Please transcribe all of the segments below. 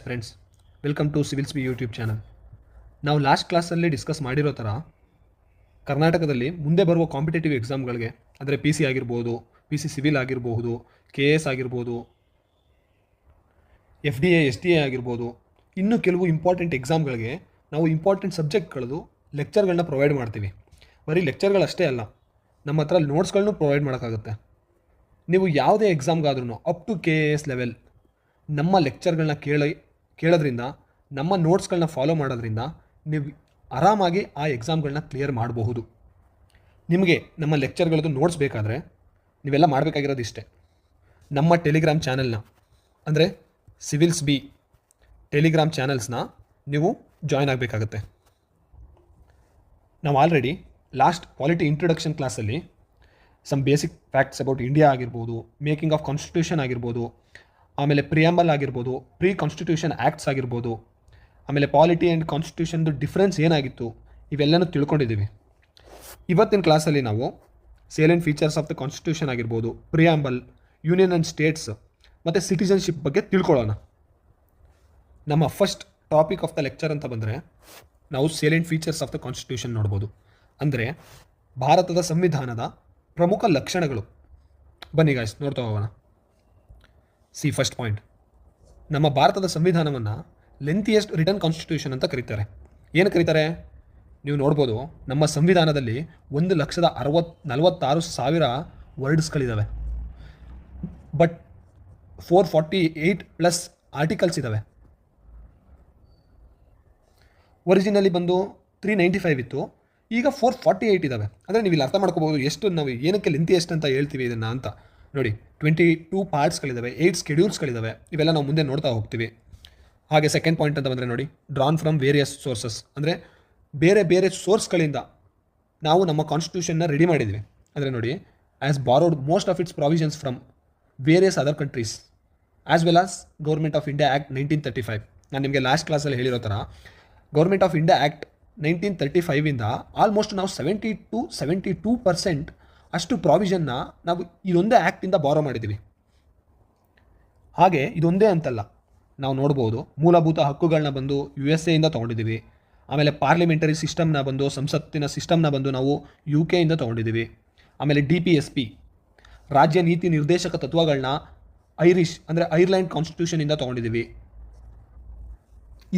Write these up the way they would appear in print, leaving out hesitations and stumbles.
Friends, welcome to civils B YouTube channel. ನಾವು last ಕ್ಲಾಸಲ್ಲಿ discuss ಮಾಡಿರೋ ಥರ ಕರ್ನಾಟಕದಲ್ಲಿ ಮುಂದೆ ಬರುವ ಕಾಂಪಿಟೇಟಿವ್ ಎಕ್ಸಾಮ್ಗಳಿಗೆ, ಅಂದರೆ ಪಿ ಸಿ ಆಗಿರ್ಬೋದು, ಪಿ ಸಿ ಸಿವಿಲ್ ಆಗಿರಬಹುದು, ಕೆ ಎಸ್ ಆಗಿರ್ಬೋದು, F D A S D A ಆಗಿರ್ಬೋದು, ಇನ್ನೂ ಕೆಲವು ಇಂಪಾರ್ಟೆಂಟ್ ಎಕ್ಸಾಮ್ಗಳಿಗೆ ನಾವು ಇಂಪಾರ್ಟೆಂಟ್ ಸಬ್ಜೆಕ್ಟ್ಗಳದ್ದು ಲೆಕ್ಚರ್ಗಳನ್ನ ಪ್ರೊವೈಡ್ ಮಾಡ್ತೀವಿ. ಬರೀ ಲೆಕ್ಚರ್ಗಳಷ್ಟೇ ಅಲ್ಲ, ನಮ್ಮ ಹತ್ರ ನೋಟ್ಸ್ಗಳನ್ನೂ ಪ್ರೊವೈಡ್ ಮಾಡೋಕ್ಕಾಗುತ್ತೆ. ನೀವು ಯಾವುದೇ ಎಕ್ಸಾಮ್ಗಾದ್ರೂ up to K A S level ನಮ್ಮ ಲೆಕ್ಚರ್ಗಳನ್ನ ಕೇಳೋದ್ರಿಂದ, ನಮ್ಮ ನೋಟ್ಸ್ಗಳನ್ನ ಫಾಲೋ ಮಾಡೋದ್ರಿಂದ ನೀವು ಆರಾಮಾಗಿ ಆ ಎಕ್ಸಾಮ್ಗಳನ್ನ ಕ್ಲಿಯರ್ ಮಾಡಬಹುದು. ನಿಮಗೆ ನಮ್ಮ ಲೆಕ್ಚರ್ಗಳದ್ದು ನೋಟ್ಸ್ ಬೇಕಾದರೆ ನೀವೆಲ್ಲ ಮಾಡಬೇಕಾಗಿರೋದು ಇಷ್ಟೇ. ನಮ್ಮ ಟೆಲಿಗ್ರಾಮ್ ಚಾನಲ್ನ, ಅಂದರೆ ಸಿವಿಲ್ಸ್ ಬಿ ಟೆಲಿಗ್ರಾಮ್ ಚಾನಲ್ಸ್ನ ನೀವು ಜಾಯ್ನ್ ಆಗಬೇಕಾಗತ್ತೆ. ನಾವು ಆಲ್ರೆಡಿ ಲಾಸ್ಟ್ ಪಾಲಿಟಿ ಇಂಟ್ರೊಡಕ್ಷನ್ ಕ್ಲಾಸಲ್ಲಿ some basic facts about India ಆಗಿರ್ಬೋದು, ಮೇಕಿಂಗ್ ಆಫ್ ಕಾನ್ಸ್ಟಿಟ್ಯೂಷನ್ ಆಗಿರ್ಬೋದು, ಆಮೇಲೆ ಪ್ರಿಯಾಂಬಲ್ ಆಗಿರ್ಬೋದು, ಪ್ರೀ ಕಾನ್ಸ್ಟಿಟ್ಯೂಷನ್ ಆ್ಯಕ್ಟ್ಸ್ ಆಗಿರ್ಬೋದು, ಆಮೇಲೆ ಪಾಲಿಟಿ ಆ್ಯಂಡ್ ಕಾನ್ಸ್ಟಿಟ್ಯೂಷನ್ದು ಡಿಫ್ರೆನ್ಸ್ ಏನಾಗಿತ್ತು, ಇವೆಲ್ಲನೂ ತಿಳ್ಕೊಂಡಿದ್ದೀವಿ. ಇವತ್ತಿನ ಕ್ಲಾಸಲ್ಲಿ ನಾವು ಸೇಲೆಂಟ್ ಫೀಚರ್ಸ್ ಆಫ್ ದ ಕಾನ್ಸ್ಟಿಟ್ಯೂಷನ್ ಆಗಿರ್ಬೋದು, ಪ್ರಿಯಾಂಬಲ್, ಯೂನಿಯನ್ ಆ್ಯಂಡ್ ಸ್ಟೇಟ್ಸ್ ಮತ್ತು ಸಿಟಿಸನ್ಶಿಪ್ ಬಗ್ಗೆ ತಿಳ್ಕೊಳ್ಳೋಣ. ನಮ್ಮ first topic of the lecture ಅಂತ ಬಂದರೆ ನಾವು ಸೇಲೆಂಟ್ ಫೀಚರ್ಸ್ ಆಫ್ ದ ಕಾನ್ಸ್ಟಿಟ್ಯೂಷನ್ ನೋಡ್ಬೋದು. ಅಂದರೆ ಭಾರತದ ಸಂವಿಧಾನದ ಪ್ರಮುಖ ಲಕ್ಷಣಗಳು. ಬನ್ನಿ ಗಾಯ್ಸ್, ನೋಡ್ತಾ ಹೋಗೋಣ. ಫಸ್ಟ್ ಪಾಯಿಂಟ್, ನಮ್ಮ ಭಾರತದ ಸಂವಿಧಾನವನ್ನು ಲೆಂತಿಯೆಸ್ಟ್ ರಿಟರ್ನ್ ಕಾನ್ಸ್ಟಿಟ್ಯೂಷನ್ ಅಂತ ಕರೀತಾರೆ. ಏನು ಕರೀತಾರೆ? ನೀವು ನೋಡ್ಬೋದು, ನಮ್ಮ ಸಂವಿಧಾನದಲ್ಲಿ 1,46,000 ವರ್ಡ್ಸ್ಗಳಿದ್ದಾವೆ. ಬಟ್ 448+ ಆರ್ಟಿಕಲ್ಸ್ ಇದ್ದಾವೆ. ಒರಿಜಿನಲಿ ಬಂದು 395 ಇತ್ತು, ಈಗ 448 ಇದ್ದಾವೆ. ಅಂದರೆ ನೀವು ಇಲ್ಲಿ ಅರ್ಥ ಮಾಡ್ಕೋಬೋದು ಎಷ್ಟು ನಾವು ಏನಕ್ಕೆ ಲೆಂತಿಯೆಸ್ಟ್ ಅಂತ ಹೇಳ್ತೀವಿ ಇದನ್ನು ಅಂತ. ನೋಡಿ, 22 ಪಾರ್ಟ್ಸ್ಗಳಿದ್ದಾವೆ, 8 ಸ್ಕೆಡ್ಯೂಲ್ಸ್ಗಳಿದ್ದಾವೆ. ಇವೆಲ್ಲ ನಾವು ಮುಂದೆ ನೋಡ್ತಾ ಹೋಗ್ತೀವಿ. ಹಾಗೆ ಸೆಕೆಂಡ್ ಪಾಯಿಂಟ್ ಅಂತ ಬಂದರೆ ನೋಡಿ, ಡ್ರಾನ್ ಫ್ರಮ್ ವೇರಿಯಸ್ ಸೋರ್ಸಸ್, ಅಂದರೆ ಬೇರೆ ಬೇರೆ ಸೋರ್ಸ್ಗಳಿಂದ ನಾವು ನಮ್ಮ ಕಾನ್ಸ್ಟಿಟ್ಯೂಷನ್ನ ರೆಡಿ ಮಾಡಿದ್ವಿ. ಅಂದರೆ ನೋಡಿ, as borrowed most of its provisions from various other countries as well as Government of India Act 1935. ನಾನು ನಿಮಗೆ ಲಾಸ್ಟ್ ಕ್ಲಾಸಲ್ಲಿ ಹೇಳಿರೋ ಥರ ಗೌರ್ಮೆಂಟ್ ಆಫ್ ಇಂಡಿಯಾ ಆ್ಯಕ್ಟ್ 1935ಇಂದ ಆಲ್ಮೋಸ್ಟ್ ನಾವು 72% ಅಷ್ಟು ಪ್ರಾವಿಷನ್ನ ನಾವು ಇದೊಂದೇ ಆ್ಯಕ್ಟಿಂದ ಬಾರೋ ಮಾಡಿದ್ದೀವಿ. ಹಾಗೆ ಇದೊಂದೇ ಅಂತಲ್ಲ, ನಾವು ನೋಡ್ಬೋದು ಮೂಲಭೂತ ಹಕ್ಕುಗಳನ್ನ ಬಂದು USA ಇಂದ ತೊಗೊಂಡಿದ್ದೀವಿ. ಆಮೇಲೆ ಪಾರ್ಲಿಮೆಂಟರಿ ಸಿಸ್ಟಮ್ನ ಬಂದು, ಸಂಸತ್ತಿನ ಸಿಸ್ಟಮ್ನ ಬಂದು ನಾವು UK ಇಂದ ತೊಗೊಂಡಿದ್ದೀವಿ. ಆಮೇಲೆ DPSP ರಾಜ್ಯ ನೀತಿ ನಿರ್ದೇಶಕ ತತ್ವಗಳನ್ನ ಐರ್ಲೆಂಡ್ ಕಾನ್ಸ್ಟಿಟ್ಯೂಷನಿಂದ ತೊಗೊಂಡಿದ್ದೀವಿ.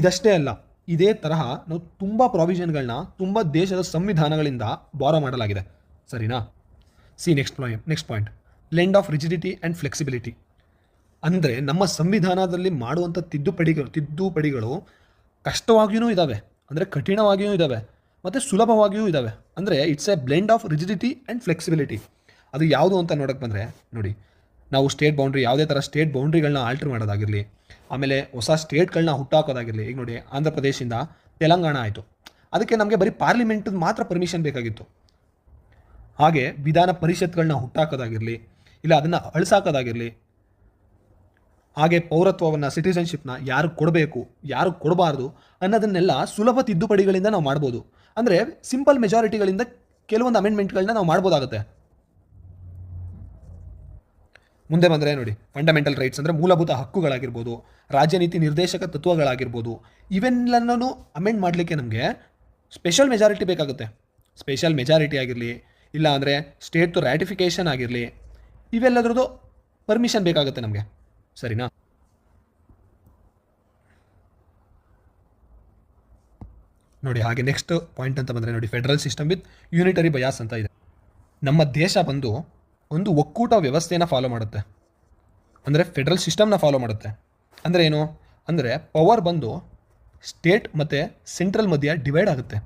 ಇದಷ್ಟೇ ಅಲ್ಲ, ಇದೇ ತರಹ ನಾವು ತುಂಬ ಪ್ರಾವಿಷನ್ಗಳನ್ನ ತುಂಬ ದೇಶದ ಸಂವಿಧಾನಗಳಿಂದ ಬಾರೋ ಮಾಡಲಾಗಿದೆ. ಸರಿನಾ? Next point, blend of rigidity and flexibility. ಅಂದರೆ ನಮ್ಮ ಸಂವಿಧಾನದಲ್ಲಿ ಮಾಡುವಂಥ ತಿದ್ದುಪಡಿಗಳು ಕಷ್ಟವಾಗಿಯೂ ಇದ್ದಾವೆ, ಅಂದರೆ ಕಠಿಣವಾಗಿಯೂ ಇದ್ದಾವೆ, ಮತ್ತು ಸುಲಭವಾಗಿಯೂ ಇದ್ದಾವೆ. ಅಂದರೆ it's A blend of rigidity and flexibility. ಅದು ಯಾವುದು ಅಂತ ನೋಡೋಕ್ಕೆ ಬಂದರೆ ನೋಡಿ, ನಾವು ಸ್ಟೇಟ್ ಬೌಂಡ್ರಿ, ಯಾವುದೇ ಥರ ಸ್ಟೇಟ್ ಬೌಂಡ್ರಿಗಳನ್ನ ಆಲ್ಟ್ರ್ ಮಾಡೋದಾಗಿರಲಿ, ಆಮೇಲೆ ಹೊಸ ಸ್ಟೇಟ್ಗಳನ್ನ ಹುಟ್ಟಾಕೋದಾಗಿರಲಿ. ಈಗ ನೋಡಿ, ಆಂಧ್ರ ಪ್ರದೇಶದಿಂದ ತೆಲಂಗಾಣ ಆಯಿತು, ಅದಕ್ಕೆ ನಮಗೆ ಬರೀ ಪಾರ್ಲಿಮೆಂಟ್ದು ಮಾತ್ರ ಪರ್ಮಿಷನ್ ಬೇಕಾಗಿತ್ತು. ಹಾಗೆ ವಿಧಾನ ಪರಿಷತ್ಗಳನ್ನ ಹುಟ್ಟಾಕೋದಾಗಿರಲಿ, ಇಲ್ಲ ಅದನ್ನು ಅಳಿಸಾಕೋದಾಗಿರಲಿ, ಹಾಗೆ ಪೌರತ್ವವನ್ನು, ಸಿಟಿಸನ್ಶಿಪ್ನ ಯಾರು ಕೊಡಬೇಕು, ಯಾರು ಕೊಡಬಾರ್ದು ಅನ್ನೋದನ್ನೆಲ್ಲ ಸುಲಭ ತಿದ್ದುಪಡಿಗಳಿಂದ ನಾವು ಮಾಡ್ಬೋದು. ಅಂದರೆ ಸಿಂಪಲ್ ಮೆಜಾರಿಟಿಗಳಿಂದ ಕೆಲವೊಂದು ಅಮೆಂಡ್ಮೆಂಟ್ಗಳನ್ನ ನಾವು ಮಾಡ್ಬೋದಾಗುತ್ತೆ. ಮುಂದೆ ಬಂದರೆ ನೋಡಿ, ಫಂಡಮೆಂಟಲ್ ರೈಟ್ಸ್ ಅಂದರೆ ಮೂಲಭೂತ ಹಕ್ಕುಗಳಾಗಿರ್ಬೋದು, ರಾಜ್ಯನೀತಿ ನಿರ್ದೇಶಕ ತತ್ವಗಳಾಗಿರ್ಬೋದು, ಇವೆಲ್ಲನೂ ಅಮೆಂಡ್ ಮಾಡಲಿಕ್ಕೆ ನಮಗೆ ಸ್ಪೆಷಲ್ ಮೆಜಾರಿಟಿ ಬೇಕಾಗುತ್ತೆ. ಸ್ಪೆಷಲ್ ಮೆಜಾರಿಟಿ ಆಗಿರಲಿ, ಇಲ್ಲ ಅಂದರೆ ಸ್ಟೇಟ್ದು ರ್ಯಾಟಿಫಿಕೇಷನ್ ಆಗಿರಲಿ, ಇವೆಲ್ಲದ್ರದ್ದು ಪರ್ಮಿಷನ್ ಬೇಕಾಗುತ್ತೆ ನಮಗೆ. ಸರಿನಾ? ನೋಡಿ, ಹಾಗೆ ನೆಕ್ಸ್ಟ್ ಪಾಯಿಂಟ್ ಅಂತ ಬಂದರೆ ನೋಡಿ, federal system with unitary bias ಅಂತ ಇದೆ. ನಮ್ಮ ದೇಶ ಬಂದು ಒಂದು ಒಕ್ಕೂಟ ವ್ಯವಸ್ಥೆಯನ್ನು ಫಾಲೋ ಮಾಡುತ್ತೆ, ಅಂದರೆ ಫೆಡರಲ್ ಸಿಸ್ಟಮ್ನ ಫಾಲೋ ಮಾಡುತ್ತೆ. ಅಂದರೆ ಏನು? ಅಂದರೆ ಪವರ್ ಬಂದು ಸ್ಟೇಟ್ ಮತ್ತು ಸೆಂಟ್ರಲ್ ಮಧ್ಯೆ ಡಿವೈಡ್ ಆಗುತ್ತೆ.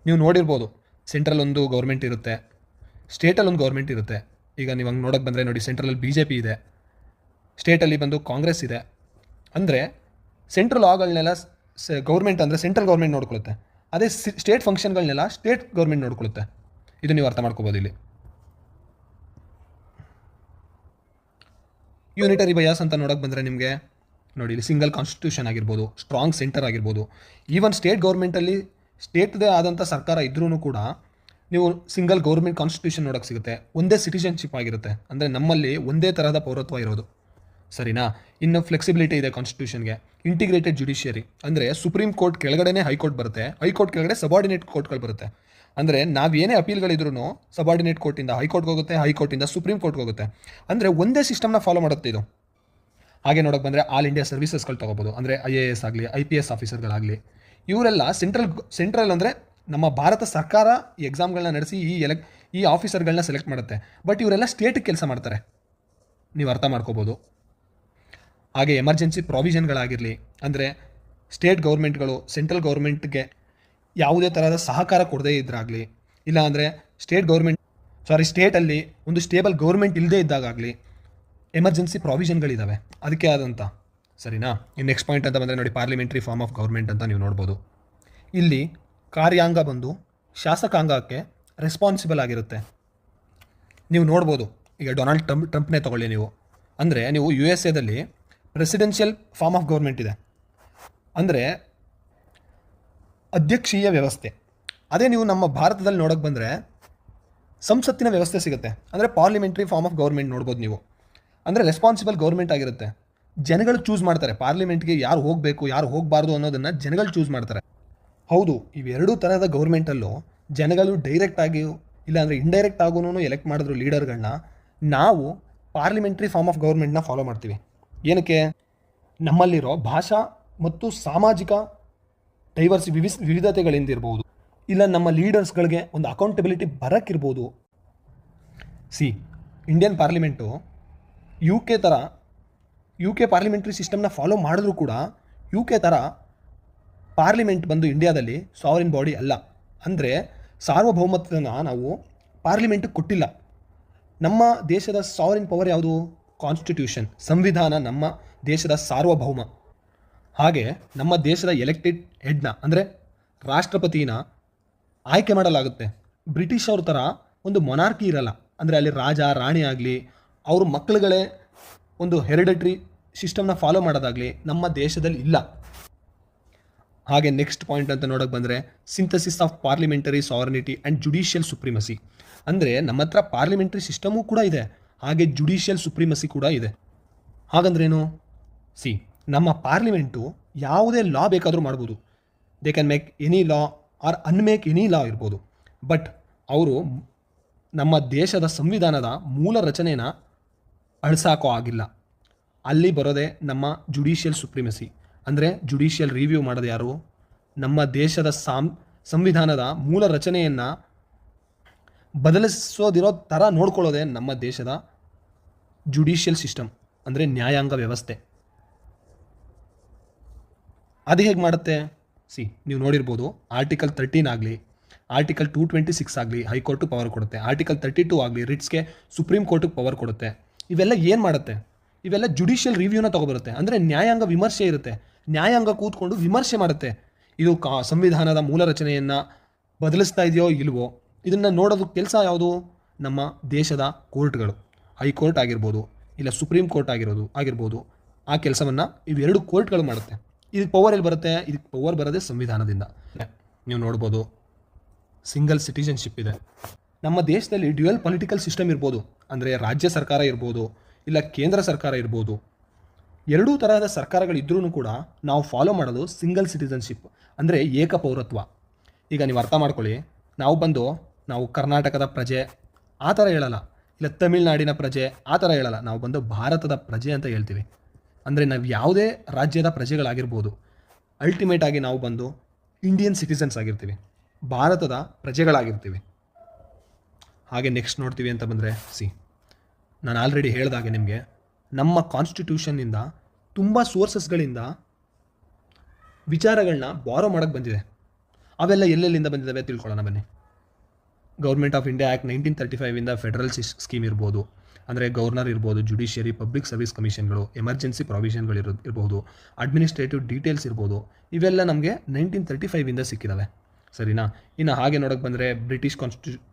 ನೀವು ನೋಡಿರ್ಬೋದು, ಸೆಂಟ್ರಲ್ ಒಂದು ಗೌರ್ಮೆಂಟ್ ಇರುತ್ತೆ, ಸ್ಟೇಟಲ್ಲಿ ಒಂದು ಗೌರ್ಮೆಂಟ್ ಇರುತ್ತೆ. ಈಗ ನೀವು ಹಂಗೆ ನೋಡೋಕ್ಕೆ ಬಂದರೆ ನೋಡಿ, ಸೆಂಟ್ರಲಲ್ಲಿ BJP ಇದೆ, ಸ್ಟೇಟಲ್ಲಿ ಬಂದು ಕಾಂಗ್ರೆಸ್ ಇದೆ. ಅಂದರೆ ಸೆಂಟ್ರಲ್ ಲಾಗಳನ್ನೆಲ್ಲ ಗೌರ್ಮೆಂಟ್, ಅಂದರೆ ಸೆಂಟ್ರಲ್ ಗೌರ್ಮೆಂಟ್ ನೋಡ್ಕೊಳ್ಳುತ್ತೆ, ಅದೇ ಸ್ಟೇಟ್ ಫಂಕ್ಷನ್ಗಳನ್ನೆಲ್ಲ ಸ್ಟೇಟ್ ಗೌರ್ಮೆಂಟ್ ನೋಡ್ಕೊಳ್ಳುತ್ತೆ. ಇದು ನೀವು ಅರ್ಥ ಮಾಡ್ಕೋಬೋದು. ಇಲ್ಲಿ ಯೂನಿಟರಿ ಬಯಾಸ್ ಅಂತ ನೋಡೋಕೆ ಬಂದರೆ ನಿಮಗೆ ನೋಡಿ, ಇಲ್ಲಿ ಸಿಂಗಲ್ ಕಾನ್ಸ್ಟಿಟ್ಯೂಷನ್ ಆಗಿರ್ಬೋದು, ಸ್ಟ್ರಾಂಗ್ ಸೆಂಟರ್ ಆಗಿರ್ಬೋದು. ಈವನ್ ಸ್ಟೇಟ್ ಗೌರ್ಮೆಂಟಲ್ಲಿ ಸ್ಟೇಟ್ದೇ ಆದಂಥ ಸರ್ಕಾರ ಇದ್ರೂ ಕೂಡ ನೀವು ಸಿಂಗಲ್ ಗೌರ್ಮೆಂಟ್ ಕಾನ್ಸ್ಟಿಟ್ಯೂಷನ್ ನೋಡೋಕ್ಕೆ ಸಿಗುತ್ತೆ. ಒಂದೇ ಸಿಟಿಸನ್ಶಿಪ್ ಆಗಿರುತ್ತೆ, ಅಂದರೆ ನಮ್ಮಲ್ಲಿ ಒಂದೇ ತರಹದ ಪೌರತ್ವ ಇರೋದು. ಸರಿನಾ. ಇನ್ನು ಫ್ಲೆಕ್ಸಿಬಿಲಿಟಿ ಇದೆ ಕಾನ್ಸ್ಟಿಟ್ಯೂಷನ್ಗೆ. ಇಂಟಿಗ್ರೇಟೆಡ್ ಜುಡಿಷಿಯರಿ ಅಂದರೆ ಸುಪ್ರೀಂ ಕೋರ್ಟ್ ಕೆಳಗಡೆನೇ ಹೈಕೋರ್ಟ್ ಬರುತ್ತೆ, ಹೈಕೋರ್ಟ್ ಕೆಳಗಡೆ ಸಬಾರ್ಡಿನೇಟ್ ಕೋರ್ಟ್ಗಳು ಬರುತ್ತೆ. ಅಂದರೆ ನಾವೇನೇ ಅಪೀಲ್ಗಳಿದ್ರೂ ಸಬಾರ್ಡಿನೇಟ್ ಕೋರ್ಟಿಂದ ಹೈಕೋರ್ಟ್ಗೆ ಹೋಗುತ್ತೆ, ಹೈಕೋರ್ಟಿಂದ ಸುಪ್ರೀಂ ಕೋರ್ಟ್ಗೆ ಹೋಗುತ್ತೆ. ಅಂದರೆ ಒಂದೇ ಸಿಸ್ಟಮ್ನ ಫಾಲೋ ಮಾಡುತ್ತೆ ಇದು. ಹಾಗೆ ನೋಡೋಕೆ ಬಂದರೆ ಆಲ್ ಇಂಡಿಯಾ ಸರ್ವಿಸಸ್ಗಳು ತೊಗೋಬೋದು, ಅಂದರೆ IAS ಆಗಲಿ IPS ಆಫೀಸರ್ಗಳಾಗಲಿ, ಇವರೆಲ್ಲ ಸೆಂಟ್ರಲ್ ಅಂದರೆ ನಮ್ಮ ಭಾರತ ಸರ್ಕಾರ ಈ ಎಕ್ಸಾಮ್ಗಳನ್ನ ನಡೆಸಿ ಈ ಆಫೀಸರ್ಗಳನ್ನ ಸೆಲೆಕ್ಟ್ ಮಾಡುತ್ತೆ. ಬಟ್ ಇವರೆಲ್ಲ ಸ್ಟೇಟಿಗೆ ಕೆಲಸ ಮಾಡ್ತಾರೆ, ನೀವು ಅರ್ಥ ಮಾಡ್ಕೋಬೋದು. ಹಾಗೆ ಎಮರ್ಜೆನ್ಸಿ ಪ್ರಾವಿಷನ್ಗಳಾಗಿರಲಿ, ಅಂದರೆ ಸ್ಟೇಟ್ ಗೌರ್ಮೆಂಟ್ಗಳು ಸೆಂಟ್ರಲ್ ಗೌರ್ಮೆಂಟ್ಗೆ ಯಾವುದೇ ಥರದ ಸಹಕಾರ ಕೊಡದೇ ಇದ್ರಾಗಲಿ, ಇಲ್ಲ ಅಂದರೆ ಸ್ಟೇಟಲ್ಲಿ ಒಂದು ಸ್ಟೇಬಲ್ ಗೌರ್ಮೆಂಟ್ ಇಲ್ಲದೇ ಇದ್ದಾಗಲಿ ಎಮರ್ಜೆನ್ಸಿ ಪ್ರಾವಿಷನ್ಗಳಿದ್ದಾವೆ ಅದಕ್ಕೆ ಆದಂಥ. ಸರಿನಾ. ಇನ್ನು ನೆಕ್ಸ್ಟ್ ಪಾಯಿಂಟ್ ಅಂತ ಬಂದರೆ ನೋಡಿ, ಪಾರ್ಲಿಮೆಂಟ್ರಿ ಫಾರ್ಮ್ ಆಫ್ ಗೌರ್ಮೆಂಟ್ ಅಂತ ನೀವು ನೋಡ್ಬೋದು. ಇಲ್ಲಿ ಕಾರ್ಯಾಂಗ ಬಂದು ಶಾಸಕಾಂಗಕ್ಕೆ ರೆಸ್ಪಾನ್ಸಿಬಲ್ ಆಗಿರುತ್ತೆ. ನೀವು ನೋಡ್ಬೋದು, ಈಗ ಡೊನಾಲ್ಡ್ ಟ್ರಂಪ್ನೇ ತಗೊಳ್ಳಿ ನೀವು. ಅಂದರೆ ನೀವು USA presidential form of government ಇದೆ, ಅಂದರೆ ಅಧ್ಯಕ್ಷೀಯ ವ್ಯವಸ್ಥೆ. ಅದೇ ನೀವು ನಮ್ಮ ಭಾರತದಲ್ಲಿ ನೋಡೋಕೆ ಬಂದರೆ ಸಂಸತ್ತಿನ ವ್ಯವಸ್ಥೆ ಸಿಗುತ್ತೆ, ಅಂದರೆ ಪಾರ್ಲಿಮೆಂಟ್ರಿ ಫಾರ್ಮ್ ಆಫ್ ಗೌರ್ಮೆಂಟ್ ನೋಡ್ಬೋದು ನೀವು. ಅಂದರೆ ರೆಸ್ಪಾನ್ಸಿಬಲ್ ಗೌರ್ಮೆಂಟ್ ಆಗಿರುತ್ತೆ. ಜನಗಳು ಚೂಸ್ ಮಾಡ್ತಾರೆ ಪಾರ್ಲಿಮೆಂಟ್ಗೆ ಯಾರು ಹೋಗಬೇಕು ಯಾರು ಹೋಗಬಾರ್ದು ಅನ್ನೋದನ್ನು ಜನಗಳು ಚೂಸ್ ಮಾಡ್ತಾರೆ. ಹೌದು, ಇವೆರಡೂ ಥರದ ಗೌರ್ಮೆಂಟಲ್ಲೂ ಜನಗಳು ಡೈರೆಕ್ಟಾಗಿ ಇಲ್ಲಾಂದರೆ ಇಂಡೈರೆಕ್ಟ್ ಆಗೂ ಎಲೆಕ್ಟ್ ಮಾಡಿದ್ರು ಲೀಡರ್ಗಳನ್ನ. ನಾವು ಪಾರ್ಲಿಮೆಂಟ್ರಿ ಫಾರ್ಮ್ ಆಫ್ ಗೌರ್ಮೆಂಟ್ನ ಫಾಲೋ ಮಾಡ್ತೀವಿ. ಏನಕ್ಕೆ? ನಮ್ಮಲ್ಲಿರೋ ಭಾಷಾ ಮತ್ತು ಸಾಮಾಜಿಕ ವಿವಿಧತೆಗಳಿಂದಿರ್ಬೋದು, ಇಲ್ಲ ನಮ್ಮ ಲೀಡರ್ಸ್ಗಳಿಗೆ ಒಂದು ಅಕೌಂಟಬಿಲಿಟಿ ಬರೋಕ್ಕಿರ್ಬೋದು. ಇಂಡಿಯನ್ ಪಾರ್ಲಿಮೆಂಟು UK ಪಾರ್ಲಿಮೆಂಟ್ರಿ ಸಿಸ್ಟಮ್ನ ಫಾಲೋ ಮಾಡಿದ್ರೂ ಕೂಡ UK ಥರ ಪಾರ್ಲಿಮೆಂಟ್ ಬಂದು ಇಂಡಿಯಾದಲ್ಲಿ ಸಾವರಿನ್ ಬಾಡಿ ಅಲ್ಲ. ಅಂದರೆ ಸಾರ್ವಭೌಮತ್ವನ ನಾವು ಪಾರ್ಲಿಮೆಂಟಿಗೆ ಕೊಟ್ಟಿಲ್ಲ. ನಮ್ಮ ದೇಶದ ಸಾವರಿನ್ ಪವರ್ ಯಾವುದು? ಕಾನ್ಸ್ಟಿಟ್ಯೂಷನ್, ಸಂವಿಧಾನ ನಮ್ಮ ದೇಶದ ಸಾರ್ವಭೌಮ. ಹಾಗೆ ನಮ್ಮ ದೇಶದ ಎಲೆಕ್ಟೆಡ್ ಹೆಡ್ನ ಅಂದರೆ ರಾಷ್ಟ್ರಪತಿನ ಆಯ್ಕೆ ಮಾಡಲಾಗುತ್ತೆ. ಬ್ರಿಟಿಷ್ ಅವ್ರ ಥರ ಒಂದು ಮೊನಾರ್ಕಿ ಇರಲ್ಲ, ಅಂದರೆ ಅಲ್ಲಿ ರಾಜ ರಾಣಿ ಆಗಲಿ ಅವ್ರ ಮಕ್ಕಳುಗಳೇ ಒಂದು ಹೆರಿಡಟ್ರಿ ಸಿಸ್ಟಮ್ನ ಫಾಲೋ ಮಾಡೋದಾಗಲಿ ನಮ್ಮ ದೇಶದಲ್ಲಿ ಇಲ್ಲ. ಹಾಗೆ ನೆಕ್ಸ್ಟ್ ಪಾಯಿಂಟ್ ಅಂತ ನೋಡೋಕೆ ಬಂದರೆ synthesis of parliamentary sovereignty and judicial ಸುಪ್ರಿಮಸಿ. ಅಂದರೆ ನಮ್ಮ ಹತ್ರ ಪಾರ್ಲಿಮೆಂಟ್ರಿ ಸಿಸ್ಟಮೂ ಕೂಡ ಇದೆ, ಹಾಗೆ ಜುಡಿಷಿಯಲ್ ಸುಪ್ರಿಮಸಿ ಕೂಡ ಇದೆ. ಹಾಗಂದ್ರೇನು? ನಮ್ಮ ಪಾರ್ಲಿಮೆಂಟು ಯಾವುದೇ ಲಾ ಬೇಕಾದರೂ ಮಾಡ್ಬೋದು. They can make any law or unmake any law ಇರ್ಬೋದು. ಬಟ್ ಅವರು ನಮ್ಮ ದೇಶದ ಸಂವಿಧಾನದ ಮೂಲ ರಚನೆನ ಅಳಿಸಾಕೋ ಆಗಿಲ್ಲ. ಅಲ್ಲಿ ಬರೋದೇ ನಮ್ಮ ಜುಡಿಷಿಯಲ್ ಸುಪ್ರಿಮಸಿ. ಅಂದರೆ ಜುಡಿಷಿಯಲ್ ರಿವ್ಯೂ ಮಾಡೋದು ಯಾರು? ನಮ್ಮ ದೇಶದ ಸಂವಿಧಾನದ ಮೂಲ ರಚನೆಯನ್ನು ಬದಲಿಸೋದಿರೋ ಥರ ನೋಡ್ಕೊಳ್ಳೋದೇ ನಮ್ಮ ದೇಶದ ಜುಡಿಷಿಯಲ್ ಸಿಸ್ಟಮ್, ಅಂದರೆ ನ್ಯಾಯಾಂಗ ವ್ಯವಸ್ಥೆ. ಅದು ಹೇಗೆ ಮಾಡುತ್ತೆ? ನೀವು ನೋಡಿರ್ಬೋದು, ಆರ್ಟಿಕಲ್ 13 ಆಗಲಿ, ಆರ್ಟಿಕಲ್ 226 ಆಗಲಿ ಹೈಕೋರ್ಟು ಪವರ್ ಕೊಡುತ್ತೆ, ಆರ್ಟಿಕಲ್ 32 ಆಗಲಿ ರಿಟ್ಸ್ಗೆ ಸುಪ್ರೀಂ ಕೋರ್ಟಿಗೆ ಪವರ್ ಕೊಡುತ್ತೆ. ಇವೆಲ್ಲ ಏನು ಮಾಡುತ್ತೆ? ಇವೆಲ್ಲ ಜುಡಿಷಿಯಲ್ ರಿವ್ಯೂನ ತೊಗೊಬರುತ್ತೆ. ಅಂದರೆ ನ್ಯಾಯಾಂಗ ವಿಮರ್ಶೆ ಇರುತ್ತೆ, ನ್ಯಾಯಾಂಗ ಕೂತ್ಕೊಂಡು ವಿಮರ್ಶೆ ಮಾಡುತ್ತೆ. ಇದು ಸಂವಿಧಾನದ ಮೂಲ ರಚನೆಯನ್ನು ಬದಲಿಸ್ತಾ ಇದೆಯೋ ಇಲ್ವೋ ಇದನ್ನು ನೋಡೋದು ಕೆಲಸ ಯಾವುದು? ನಮ್ಮ ದೇಶದ ಕೋರ್ಟ್ಗಳು, ಹೈಕೋರ್ಟ್ ಆಗಿರ್ಬೋದು ಇಲ್ಲ ಸುಪ್ರೀಂ ಕೋರ್ಟ್ ಆಗಿರ್ಬೋದು, ಆ ಕೆಲಸವನ್ನು ಇವೆರಡು ಕೋರ್ಟ್ಗಳು ಮಾಡುತ್ತೆ. ಇದಕ್ಕೆ ಪವರ್ ಎಲ್ಲಿ ಬರುತ್ತೆ? ಇದಕ್ಕೆ ಪವರ್ ಬರೋದೇ ಸಂವಿಧಾನದಿಂದ. ನೀವು ನೋಡ್ಬೋದು, ಸಿಂಗಲ್ ಸಿಟಿಜನ್ಶಿಪ್ ಇದೆ ನಮ್ಮ ದೇಶದಲ್ಲಿ. ಡ್ಯುಯಲ್ ಪೊಲಿಟಿಕಲ್ ಸಿಸ್ಟಮ್ ಇರ್ಬೋದು, ಅಂದರೆ ರಾಜ್ಯ ಸರ್ಕಾರ ಇರ್ಬೋದು ಇಲ್ಲ ಕೇಂದ್ರ ಸರ್ಕಾರ ಇರ್ಬೋದು. ಎರಡೂ ತರಹದ ಸರ್ಕಾರಗಳಿದ್ರೂ ಕೂಡ ನಾವು ಫಾಲೋ ಮಾಡೋದು ಸಿಂಗಲ್ ಸಿಟಿಜನ್ಶಿಪ್, ಅಂದರೆ ಏಕಪೌರತ್ವ. ಈಗ ನೀವು ಅರ್ಥ ಮಾಡ್ಕೊಳ್ಳಿ, ನಾವು ಕರ್ನಾಟಕದ ಪ್ರಜೆ ಆ ಥರ ಹೇಳಲ್ಲ, ಇಲ್ಲ ತಮಿಳ್ನಾಡಿನ ಪ್ರಜೆ ಆ ಥರ ಹೇಳಲ್ಲ, ನಾವು ಬಂದು ಭಾರತದ ಪ್ರಜೆ ಅಂತ ಹೇಳ್ತೀವಿ. ಅಂದರೆ ನಾವು ಯಾವುದೇ ರಾಜ್ಯದ ಪ್ರಜೆಗಳಾಗಿರ್ಬೋದು, ಅಲ್ಟಿಮೇಟ್ ಆಗಿ ನಾವು ಬಂದು ಇಂಡಿಯನ್ ಸಿಟಿಸನ್ಸ್ ಆಗಿರ್ತೀವಿ, ಭಾರತದ ಪ್ರಜೆಗಳಾಗಿರ್ತೀವಿ. ಹಾಗೆ ನೆಕ್ಸ್ಟ್ ನೋಡ್ತೀವಿ ಅಂತ ಬಂದರೆ ನಾನು ಆಲ್ರೆಡಿ ಹೇಳಿದಾಗೆ ನಿಮಗೆ ನಮ್ಮ ಕಾನ್ಸ್ಟಿಟ್ಯೂಷನ್ನಿಂದ ತುಂಬ ಸೋರ್ಸಸ್ಗಳಿಂದ ವಿಚಾರಗಳನ್ನ ಬಾರೋ ಮಾಡೋಕ್ಕೆ ಬಂದಿದೆ. ಅವೆಲ್ಲ ಎಲ್ಲೆಲ್ಲಿಂದ ಬಂದಿದ್ದಾವೆ ತಿಳ್ಕೊಳ್ಳೋಣ ಬನ್ನಿ. Government of India Act 1935 federal scheme ಇರ್ಬೋದು, ಅಂದರೆ ಗವರ್ನರ್ ಇರ್ಬೋದು, ಜುಡಿಷಿಯರಿ, ಪಬ್ಲಿಕ್ ಸರ್ವಿಸ್ ಕಮಿಷನ್ಗಳು, ಎಮರ್ಜೆನ್ಸಿ ಪ್ರಾವಿಷನ್ಗಳು ಇರ್ಬೋದು, ಅಡ್ಮಿನಿಸ್ಟ್ರೇಟಿವ್ ಡೀಟೇಲ್ಸ್ ಇರ್ಬೋದು. ಇವೆಲ್ಲ ನಮಗೆ 1935 ಸಿಕ್ಕಿದ್ದಾವೆ. ಸರಿನಾ. ಇನ್ನು ಹಾಗೆ ನೋಡೋಕೆ ಬಂದರೆ ಬ್ರಿಟಿಷ್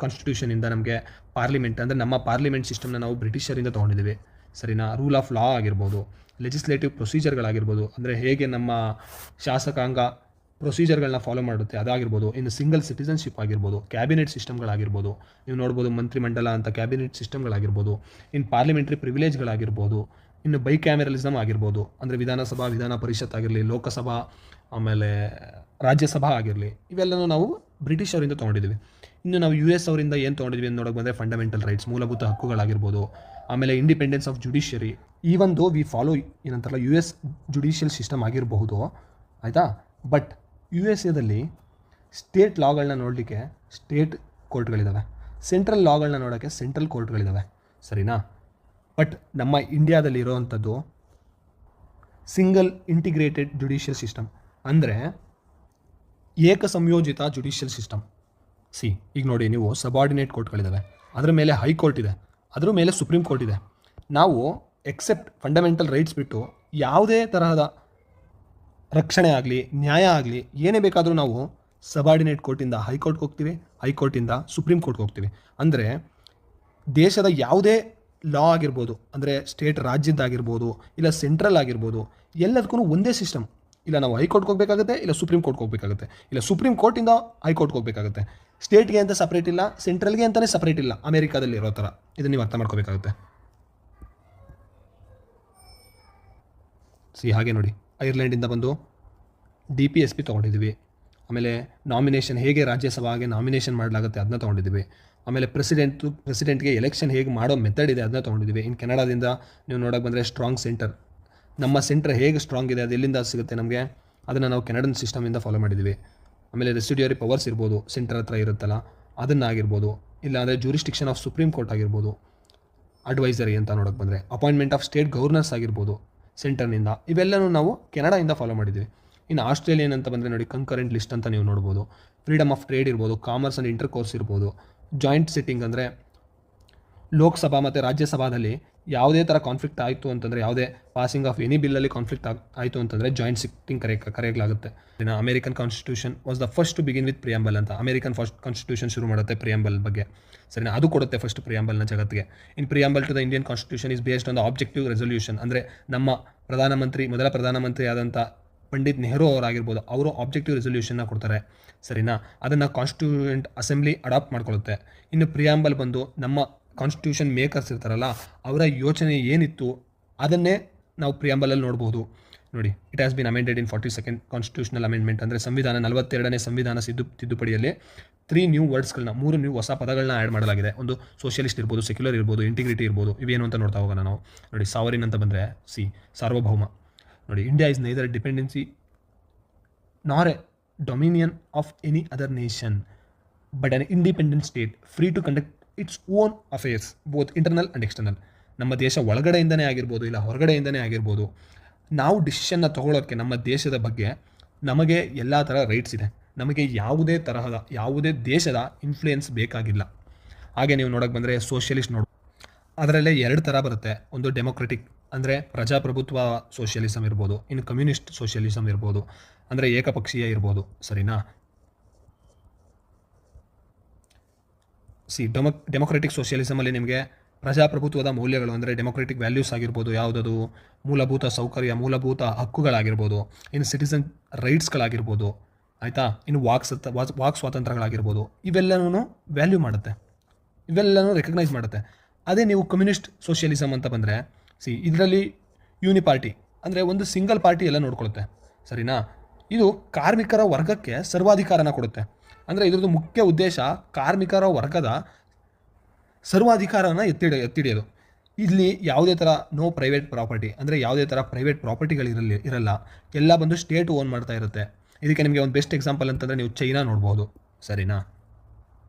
ಕಾನ್ಸ್ಟಿಟ್ಯೂಷನಿಂದ ನಮಗೆ ಪಾರ್ಲಿಮೆಂಟ್, ಅಂದರೆ ನಮ್ಮ ಪಾರ್ಲಿಮೆಂಟ್ ಸಿಸ್ಟಮ್ನ ನಾವು ಬ್ರಿಟಿಷರಿಂದ ತೊಗೊಂಡಿದ್ದೀವಿ. ಸರಿನಾ. ರೂಲ್ ಆಫ್ ಲಾ ಆಗಿರ್ಬೋದು, ಲೆಜಿಸ್ಲೇಟಿವ್ ಪ್ರೊಸೀಜರ್ಗಳಾಗಿರ್ಬೋದು, ಅಂದರೆ ಹೇಗೆ ನಮ್ಮ ಶಾಸಕಾಂಗ ಪ್ರೊಸೀಜರ್ಗಳನ್ನ ಫಾಲೋ ಮಾಡುತ್ತೆ ಅದಾಗಿರ್ಬೋದು. ಇನ್ನು ಸಿಂಗಲ್ ಸಿಟಿಸನ್ಶಿಪ್ ಆಗಿರ್ಬೋದು, ಕ್ಯಾಬಿನೆಟ್ ಸಿಸ್ಟಮ್ಗಳಾಗಿರ್ಬೋದು, ನೀವು ನೋಡ್ಬೋದು ಮಂತ್ರಿಮಂಡಲ ಅಂತ ಕ್ಯಾಬಿನೆಟ್ ಸಿಸ್ಟಮ್ಗಳಾಗಿರ್ಬೋದು, ಇನ್ನು ಪಾರ್ಲಿಮೆಂಟ್ರಿ ಪ್ರಿವಿಲೇಜ್ಗಳಾಗಿರ್ಬೋದು, ಇನ್ನು ಬೈಕ್ಯಾಮರಲಿಸಮ್ ಆಗಿರ್ಬೋದು, ಅಂದರೆ ವಿಧಾನಸಭಾ, ವಿಧಾನ ಪರಿಷತ್ ಆಗಿರಲಿ, ಲೋಕಸಭಾ, ಆಮೇಲೆ ರಾಜ್ಯಸಭಾ ಆಗಿರಲಿ, ಇವೆಲ್ಲನೂ ನಾವು ಬ್ರಿಟಿಷ್ ಅವರಿಂದ ತೊಗೊಂಡಿದ್ದೀವಿ. ಇನ್ನು ನಾವು US ಅವರಿಂದ ಏನು ತೊಗೊಂಡಿದ್ವಿ ಅಂತ ನೋಡೋಕೆ ಬಂದರೆ ಫಂಡಮೆಂಟಲ್ ರೈಟ್ಸ್, ಮೂಲಭೂತ ಹಕ್ಕುಗಳಾಗಿರ್ಬೋದು, ಆಮೇಲೆ independence of judiciary. Even though we follow ಏನಂತಾರಲ್ಲ US ಜುಡಿಷಿಯಲ್ ಸಿಸ್ಟಮ್ ಆಗಿರಬಹುದು, ಆಯಿತಾ. ಬಟ್ USA ಸ್ಟೇಟ್ ಲಾಗಳನ್ನ ನೋಡಲಿಕ್ಕೆ ಸ್ಟೇಟ್ ಕೋರ್ಟ್ಗಳಿದ್ದಾವೆ, ಸೆಂಟ್ರಲ್ ಲಾಗಳನ್ನ ನೋಡೋಕ್ಕೆ ಸೆಂಟ್ರಲ್ ಕೋರ್ಟ್ಗಳಿದ್ದಾವೆ, ಸರಿನಾ. ಬಟ್ ನಮ್ಮ ಇಂಡಿಯಾದಲ್ಲಿ ಇರೋವಂಥದ್ದು ಸಿಂಗಲ್ ಇಂಟಿಗ್ರೇಟೆಡ್ ಜುಡಿಷಿಯಲ್ ಸಿಸ್ಟಮ್, ಅಂದರೆ ಏಕ ಸಂಯೋಜಿತ ಜುಡಿಷಿಯಲ್ ಸಿಸ್ಟಮ್. ಈಗ ನೋಡಿ, ನೀವು ಸಬಾರ್ಡಿನೇಟ್ ಕೋರ್ಟ್ಗಳಿದ್ದಾವೆ, ಅದರ ಮೇಲೆ ಹೈಕೋರ್ಟ್ ಇದೆ, ಅದರ ಮೇಲೆ ಸುಪ್ರೀಂ ಕೋರ್ಟ್ ಇದೆ. ನಾವು ಎಕ್ಸೆಪ್ಟ್ ಫಂಡಮೆಂಟಲ್ ರೈಟ್ಸ್ ಬಿಟ್ಟು ಯಾವುದೇ ತರಹದ ರಕ್ಷಣೆ ಆಗಲಿ, ನ್ಯಾಯ ಆಗಲಿ, ಏನೇ ಬೇಕಾದರೂ ನಾವು ಸಬಾರ್ಡಿನೇಟ್ ಕೋರ್ಟಿಂದ ಹೈಕೋರ್ಟ್ಗೆ ಹೋಗ್ತೀವಿ, ಹೈಕೋರ್ಟಿಂದ ಸುಪ್ರೀಂ ಕೋರ್ಟ್ಗೆ ಹೋಗ್ತೀವಿ. ಅಂದರೆ ದೇಶದ ಯಾವುದೇ ಲಾ ಆಗಿರ್ಬೋದು, ಅಂದರೆ ಸ್ಟೇಟ್ ರಾಜ್ಯದ್ದಾಗಿರ್ಬೋದು, ಇಲ್ಲ ಸೆಂಟ್ರಲ್ ಆಗಿರ್ಬೋದು, ಎಲ್ಲದಕ್ಕೂ ಒಂದೇ ಸಿಸ್ಟಮ್. ಇಲ್ಲ ನಾವು ಹೈಕೋರ್ಟ್ಗೆ ಹೋಗಬೇಕಾಗುತ್ತೆ, ಇಲ್ಲ ಸುಪ್ರೀಂ ಕೋರ್ಟ್ಗೆ ಹೋಗಬೇಕಾಗುತ್ತೆ, ಇಲ್ಲ ಸುಪ್ರೀಂ ಕೋರ್ಟಿಂದ ಹೈಕೋರ್ಟ್ಗೆ ಹೋಗಬೇಕಾಗುತ್ತೆ. ಸ್ಟೇಟ್ಗೆ ಅಂತ ಸಪ್ರೇಟ್ ಇಲ್ಲ, ಸೆಂಟ್ರಲ್ಗೆ ಅಂತಲೇ ಸಪ್ರೇಟ್ ಇಲ್ಲ, ಅಮೇರಿಕಾದಲ್ಲಿ ಇರೋ ಥರ. ಇದನ್ನು ನೀವು ಅರ್ಥ ಮಾಡ್ಕೋಬೇಕಾಗುತ್ತೆ. ಹಾಗೆ ನೋಡಿ, ಐರ್ಲೆಂಡಿಂದ ಬಂದು DPSP ತೊಗೊಂಡಿದ್ದೀವಿ. ಆಮೇಲೆ ನಾಮಿನೇಷನ್ ಹೇಗೆ ರಾಜ್ಯಸಭಾಗೆ ನಾಮಿನೇಷನ್ ಮಾಡಲಾಗುತ್ತೆ ಅದನ್ನ ತೊಗೊಂಡಿದ್ದೀವಿ. ಆಮೇಲೆ ಪ್ರೆಸಿಡೆಂಟ್ಗೆ ಎಲೆಕ್ಷನ್ ಹೇಗೆ ಮಾಡೋ ಮೆಥಡ್ ಇದೆ ಅದನ್ನ ತೊಗೊಂಡಿದ್ದೀವಿ. ಇನ್ನು ಕೆನಡಾದಿಂದ ನೀವು ನೋಡೋಕೆ ಬಂದರೆ ಸ್ಟ್ರಾಂಗ್ ಸೆಂಟರ್, ನಮ್ಮ ಸೆಂಟರ್ ಹೇಗೆ ಸ್ಟ್ರಾಂಗ್ ಇದೆ, ಅದು ಎಲ್ಲಿಂದ ಸಿಗುತ್ತೆ ನಮಗೆ, ಅದನ್ನು ನಾವು ಕೆನಡನ್ ಸಿಸ್ಟಮಿಂದ ಫಾಲೋ ಮಾಡಿದ್ದೀವಿ. ಆಮೇಲೆ ರೆಸಿಡ್ಯೂರಿ ಪವರ್ಸ್ ಇರ್ಬೋದು, ಸೆಂಟರ್ ಹತ್ರ ಇರುತ್ತಲ್ಲ ಅದನ್ನಾಗಿರ್ಬೋದು, ಇಲ್ಲ ಅಂದರೆ ಜೂರಿಸ್ಟಿಕ್ಷನ್ ಆಫ್ ಸುಪ್ರೀಂ ಕೋರ್ಟ್ ಆಗಿರ್ಬೋದು, ಅಡ್ವೈಸರಿ ಅಂತ ನೋಡೋಕೆ ಬಂದರೆ ಅಪಾಯಿಂಟ್ಮೆಂಟ್ ಆಫ್ ಸ್ಟೇಟ್ ಗವರ್ನರ್ಸ್ ಆಗಿರ್ಬೋದು ಸೆಂಟರ್ನಿಂದ, ಇವೆಲ್ಲನೂ ನಾವು ಕೆನಡಾಯಿಂದ ಫಾಲೋ ಮಾಡಿದ್ದೀವಿ. ಇನ್ನು ಆಸ್ಟ್ರೇಲಿಯನ್ ಅಂತ ಬಂದರೆ ನೋಡಿ, ಕಂಕರೆಂಟ್ ಲಿಸ್ಟ್ ಅಂತ ನೀವು ನೋಡ್ಬೋದು, ಫ್ರೀಡಮ್ ಆಫ್ ಟ್ರೇಡ್ ಇರ್ಬೋದು, ಕಾಮರ್ಸ್ ಆ್ಯಂಡ್ ಇಂಟರ್ ಕೋರ್ಸ್ ಇರ್ಬೋದು, ಜಾಯಿಂಟ್ ಸಿಟ್ಟಿಂಗ್ ಅಂದರೆ ಲೋಕಸಭಾ ಮತ್ತು ರಾಜ್ಯಸಭಾದಲ್ಲಿ ಯಾವುದೇ ಥರ ಕಾನ್ಫ್ಲಿಕ್ಟ್ ಆಯಿತು ಅಂತಂದರೆ, ಯಾವುದೇ ಪಾಸಿಂಗ್ ಆಫ್ ಎನಿ ಬಿಲ್ಲಲ್ಲಿ ಕಾನ್ಫ್ಲಿಕ್ಟ್ ಆಯಿತು ಅಂತಂದರೆ ಜಾಯಿಂಟ್ ಸಿಟ್ಟಿಂಗ್ ಕರೆಯಲಾಗುತ್ತೆ. ಇನ್ನು American constitution was the first to begin with preamble ಅಂತ, ಅಮೇರಿಕನ್ ಫಸ್ಟ್ ಕಾನ್ಸ್ಟಿಟ್ಯೂಷನ್ ಶುರು ಮಾಡುತ್ತೆ ಪ್ರಿಯಾಂಬಲ್ ಬಗ್ಗೆ, ಸರಿನಾ. ಅದು ಕೊಡುತ್ತೆ ಫಸ್ಟ್ ಪ್ರಿಯಾಂಬಲ್ನ ಜಗತ್ತಿಗೆ. In preamble to the Indian constitution is based on the objective resolution, ಅಂದರೆ ನಮ್ಮ ಮೊದಲ ಪ್ರಧಾನಮಂತ್ರಿ ಆದಂಥ ಪಂಡಿತ್ ನೆಹರು ಅವರಾಗಿರ್ಬೋದು, ಅವರು ಆಬ್ಜೆಕ್ಟಿವ್ ರೆಸೊಲ್ಯೂಷನ್ನ ಕೊಡ್ತಾರೆ, ಸರಿನಾ. ಅದನ್ನು ಕಾನ್ಸ್ಟಿಟ್ಯೂಯೆಂಟ್ ಅಸೆಂಬ್ಲಿ ಅಡಾಪ್ಟ್ ಮಾಡ್ಕೊಳ್ಳುತ್ತೆ. ಇನ್ನು ಪ್ರಿಯಾಂಬಲ್ ಬಂದು ನಮ್ಮ ಕಾನ್ಸ್ಟಿಟ್ಯೂಷನ್ ಮೇಕರ್ಸ್ ಇರ್ತಾರಲ್ಲ, ಅವರ ಯೋಚನೆ ಏನಿತ್ತು ಅದನ್ನೇ ನಾವು ಪ್ರಿಯಾಂಬಲಲ್ಲಿ ನೋಡ್ಬೋದು. ನೋಡಿ, it has been amended in 42nd constitutional amendment, ಅಂದರೆ ಸಂವಿಧಾನ 42ನೇ ಸಂವಿಧಾನ ತಿದ್ದುಪಡಿಯಲ್ಲಿ 3 ನ್ಯೂ ವರ್ಡ್ಸ್ಗಳನ್ನ, 3 ನ್ಯೂ ಹೊಸ ಪದಗಳನ್ನ ಆ್ಯಡ್ ಮಾಡಲಾಗಿದೆ. ಒಂದು ಸೋಷಿಯಲಿಸ್ಟ್ ಇರ್ಬೋದು, ಸೆಕ್ಯುಲರ್ ಇರ್ಬೋದು, ಇಂಟಿಗ್ರಿಟಿ ಇರ್ಬೋದು. ಇವೇನು ಅಂತ ನೋಡ್ತಾ ಹೋಗೋಣ ನಾವು. ನೋಡಿ, ಸಾವರಿನ್ ಅಂತ ಬಂದರೆ ಸಾರ್ವಭೌಮ. ನೋಡಿ, India is neither dependency nor a dominion of any other nation but an independent state free to conduct its own affairs both internal and external. ನಮ್ಮ ದೇಶ ಒಳಗಡೆಯಿಂದನೇ ಆಗಿರ್ಬೋದು, ಇಲ್ಲ ಹೊರಗಡೆಯಿಂದನೇ ಆಗಿರ್ಬೋದು, ನಾವು ಡಿಸಿಷನ್ನ ತೊಗೊಳೋಕ್ಕೆ ನಮ್ಮ ದೇಶದ ಬಗ್ಗೆ ನಮಗೆ ಎಲ್ಲ ಥರ ರೈಟ್ಸ್ ಇದೆ. ನಮಗೆ ಯಾವುದೇ ದೇಶದ ಇನ್ಫ್ಲೂಯೆನ್ಸ್ ಬೇಕಾಗಿಲ್ಲ. ಹಾಗೆ ನೀವು ನೋಡೋಕೆ ಬಂದರೆ ಸೋಷಿಯಲಿಸ್ಟ್ ಅದರಲ್ಲೇ 2 ಥರ ಬರುತ್ತೆ. ಒಂದು ಡೆಮೊಕ್ರೆಟಿಕ್, ಅಂದರೆ ಪ್ರಜಾಪ್ರಭುತ್ವ ಸೋಷಿಯಲಿಸಮ್ ಇರ್ಬೋದು, ಇನ್ನು ಕಮ್ಯುನಿಸ್ಟ್ ಸೋಷಿಯಲಿಸಮ್ ಇರ್ಬೋದು, ಅಂದರೆ ಏಕಪಕ್ಷೀಯ ಇರ್ಬೋದು, ಸರಿನಾ. ಡೆಮೊಕ್ರೆಟಿಕ್ ಸೋಷಿಯಲಿಸಮಲ್ಲಿ ನಿಮಗೆ ಪ್ರಜಾಪ್ರಭುತ್ವದ ಮೌಲ್ಯಗಳು, ಅಂದರೆ ಡೆಮೊಕ್ರೆಟಿಕ್ ವ್ಯಾಲ್ಯೂಸ್ ಆಗಿರ್ಬೋದು, ಯಾವುದದು ಮೂಲಭೂತ ಸೌಕರ್ಯ, ಮೂಲಭೂತ ಹಕ್ಕುಗಳಾಗಿರ್ಬೋದು, ಇನ್ನು ಸಿಟಿಸನ್ ರೈಟ್ಸ್ಗಳಾಗಿರ್ಬೋದು, ಆಯಿತಾ. ಇನ್ನು ವಾಕ್ ಸ್ವಾತಂತ್ರ್ಯಗಳಾಗಿರ್ಬೋದು, ಇವೆಲ್ಲನೂ ವ್ಯಾಲ್ಯೂ ಮಾಡುತ್ತೆ, ಇವೆಲ್ಲನೂ ರೆಕಗ್ನೈಸ್ ಮಾಡುತ್ತೆ. ಅದೇ ನೀವು ಕಮ್ಯುನಿಸ್ಟ್ ಸೋಷಿಯಲಿಸಮ್ ಅಂತ ಬಂದರೆ ಇದರಲ್ಲಿ ಯೂನಿಪಾರ್ಟಿ, ಅಂದರೆ ಒಂದು ಸಿಂಗಲ್ ಪಾರ್ಟಿ ಎಲ್ಲ ನೋಡ್ಕೊಳ್ಳುತ್ತೆ, ಸರಿನಾ. ಇದು ಕಾರ್ಮಿಕರ ವರ್ಗಕ್ಕೆ ಸರ್ವಾಧಿಕಾರನ ಕೊಡುತ್ತೆ. ಅಂದರೆ ಇದರದ್ದು ಮುಖ್ಯ ಉದ್ದೇಶ ಕಾರ್ಮಿಕರ ವರ್ಗದ ಸರ್ವಾಧಿಕಾರನ ಎತ್ತಿಡಿಯೋದು. ಇಲ್ಲಿ ಯಾವುದೇ ಥರ ನೋ ಪ್ರೈವೇಟ್ ಪ್ರಾಪರ್ಟಿ, ಅಂದರೆ ಯಾವುದೇ ಥರ ಪ್ರೈವೇಟ್ ಪ್ರಾಪರ್ಟಿಗಳಿರಲ್ಲ, ಎಲ್ಲ ಬಂದು ಸ್ಟೇಟ್ ಓನ್ ಮಾಡ್ತಾ ಇರುತ್ತೆ. ಇದಕ್ಕೆ ನಿಮಗೆ ಒಂದು ಬೆಸ್ಟ್ ಎಕ್ಸಾಂಪಲ್ ಅಂತಂದರೆ ನೀವು ಚೈನಾ ನೋಡ್ಬೋದು, ಸರಿನಾ.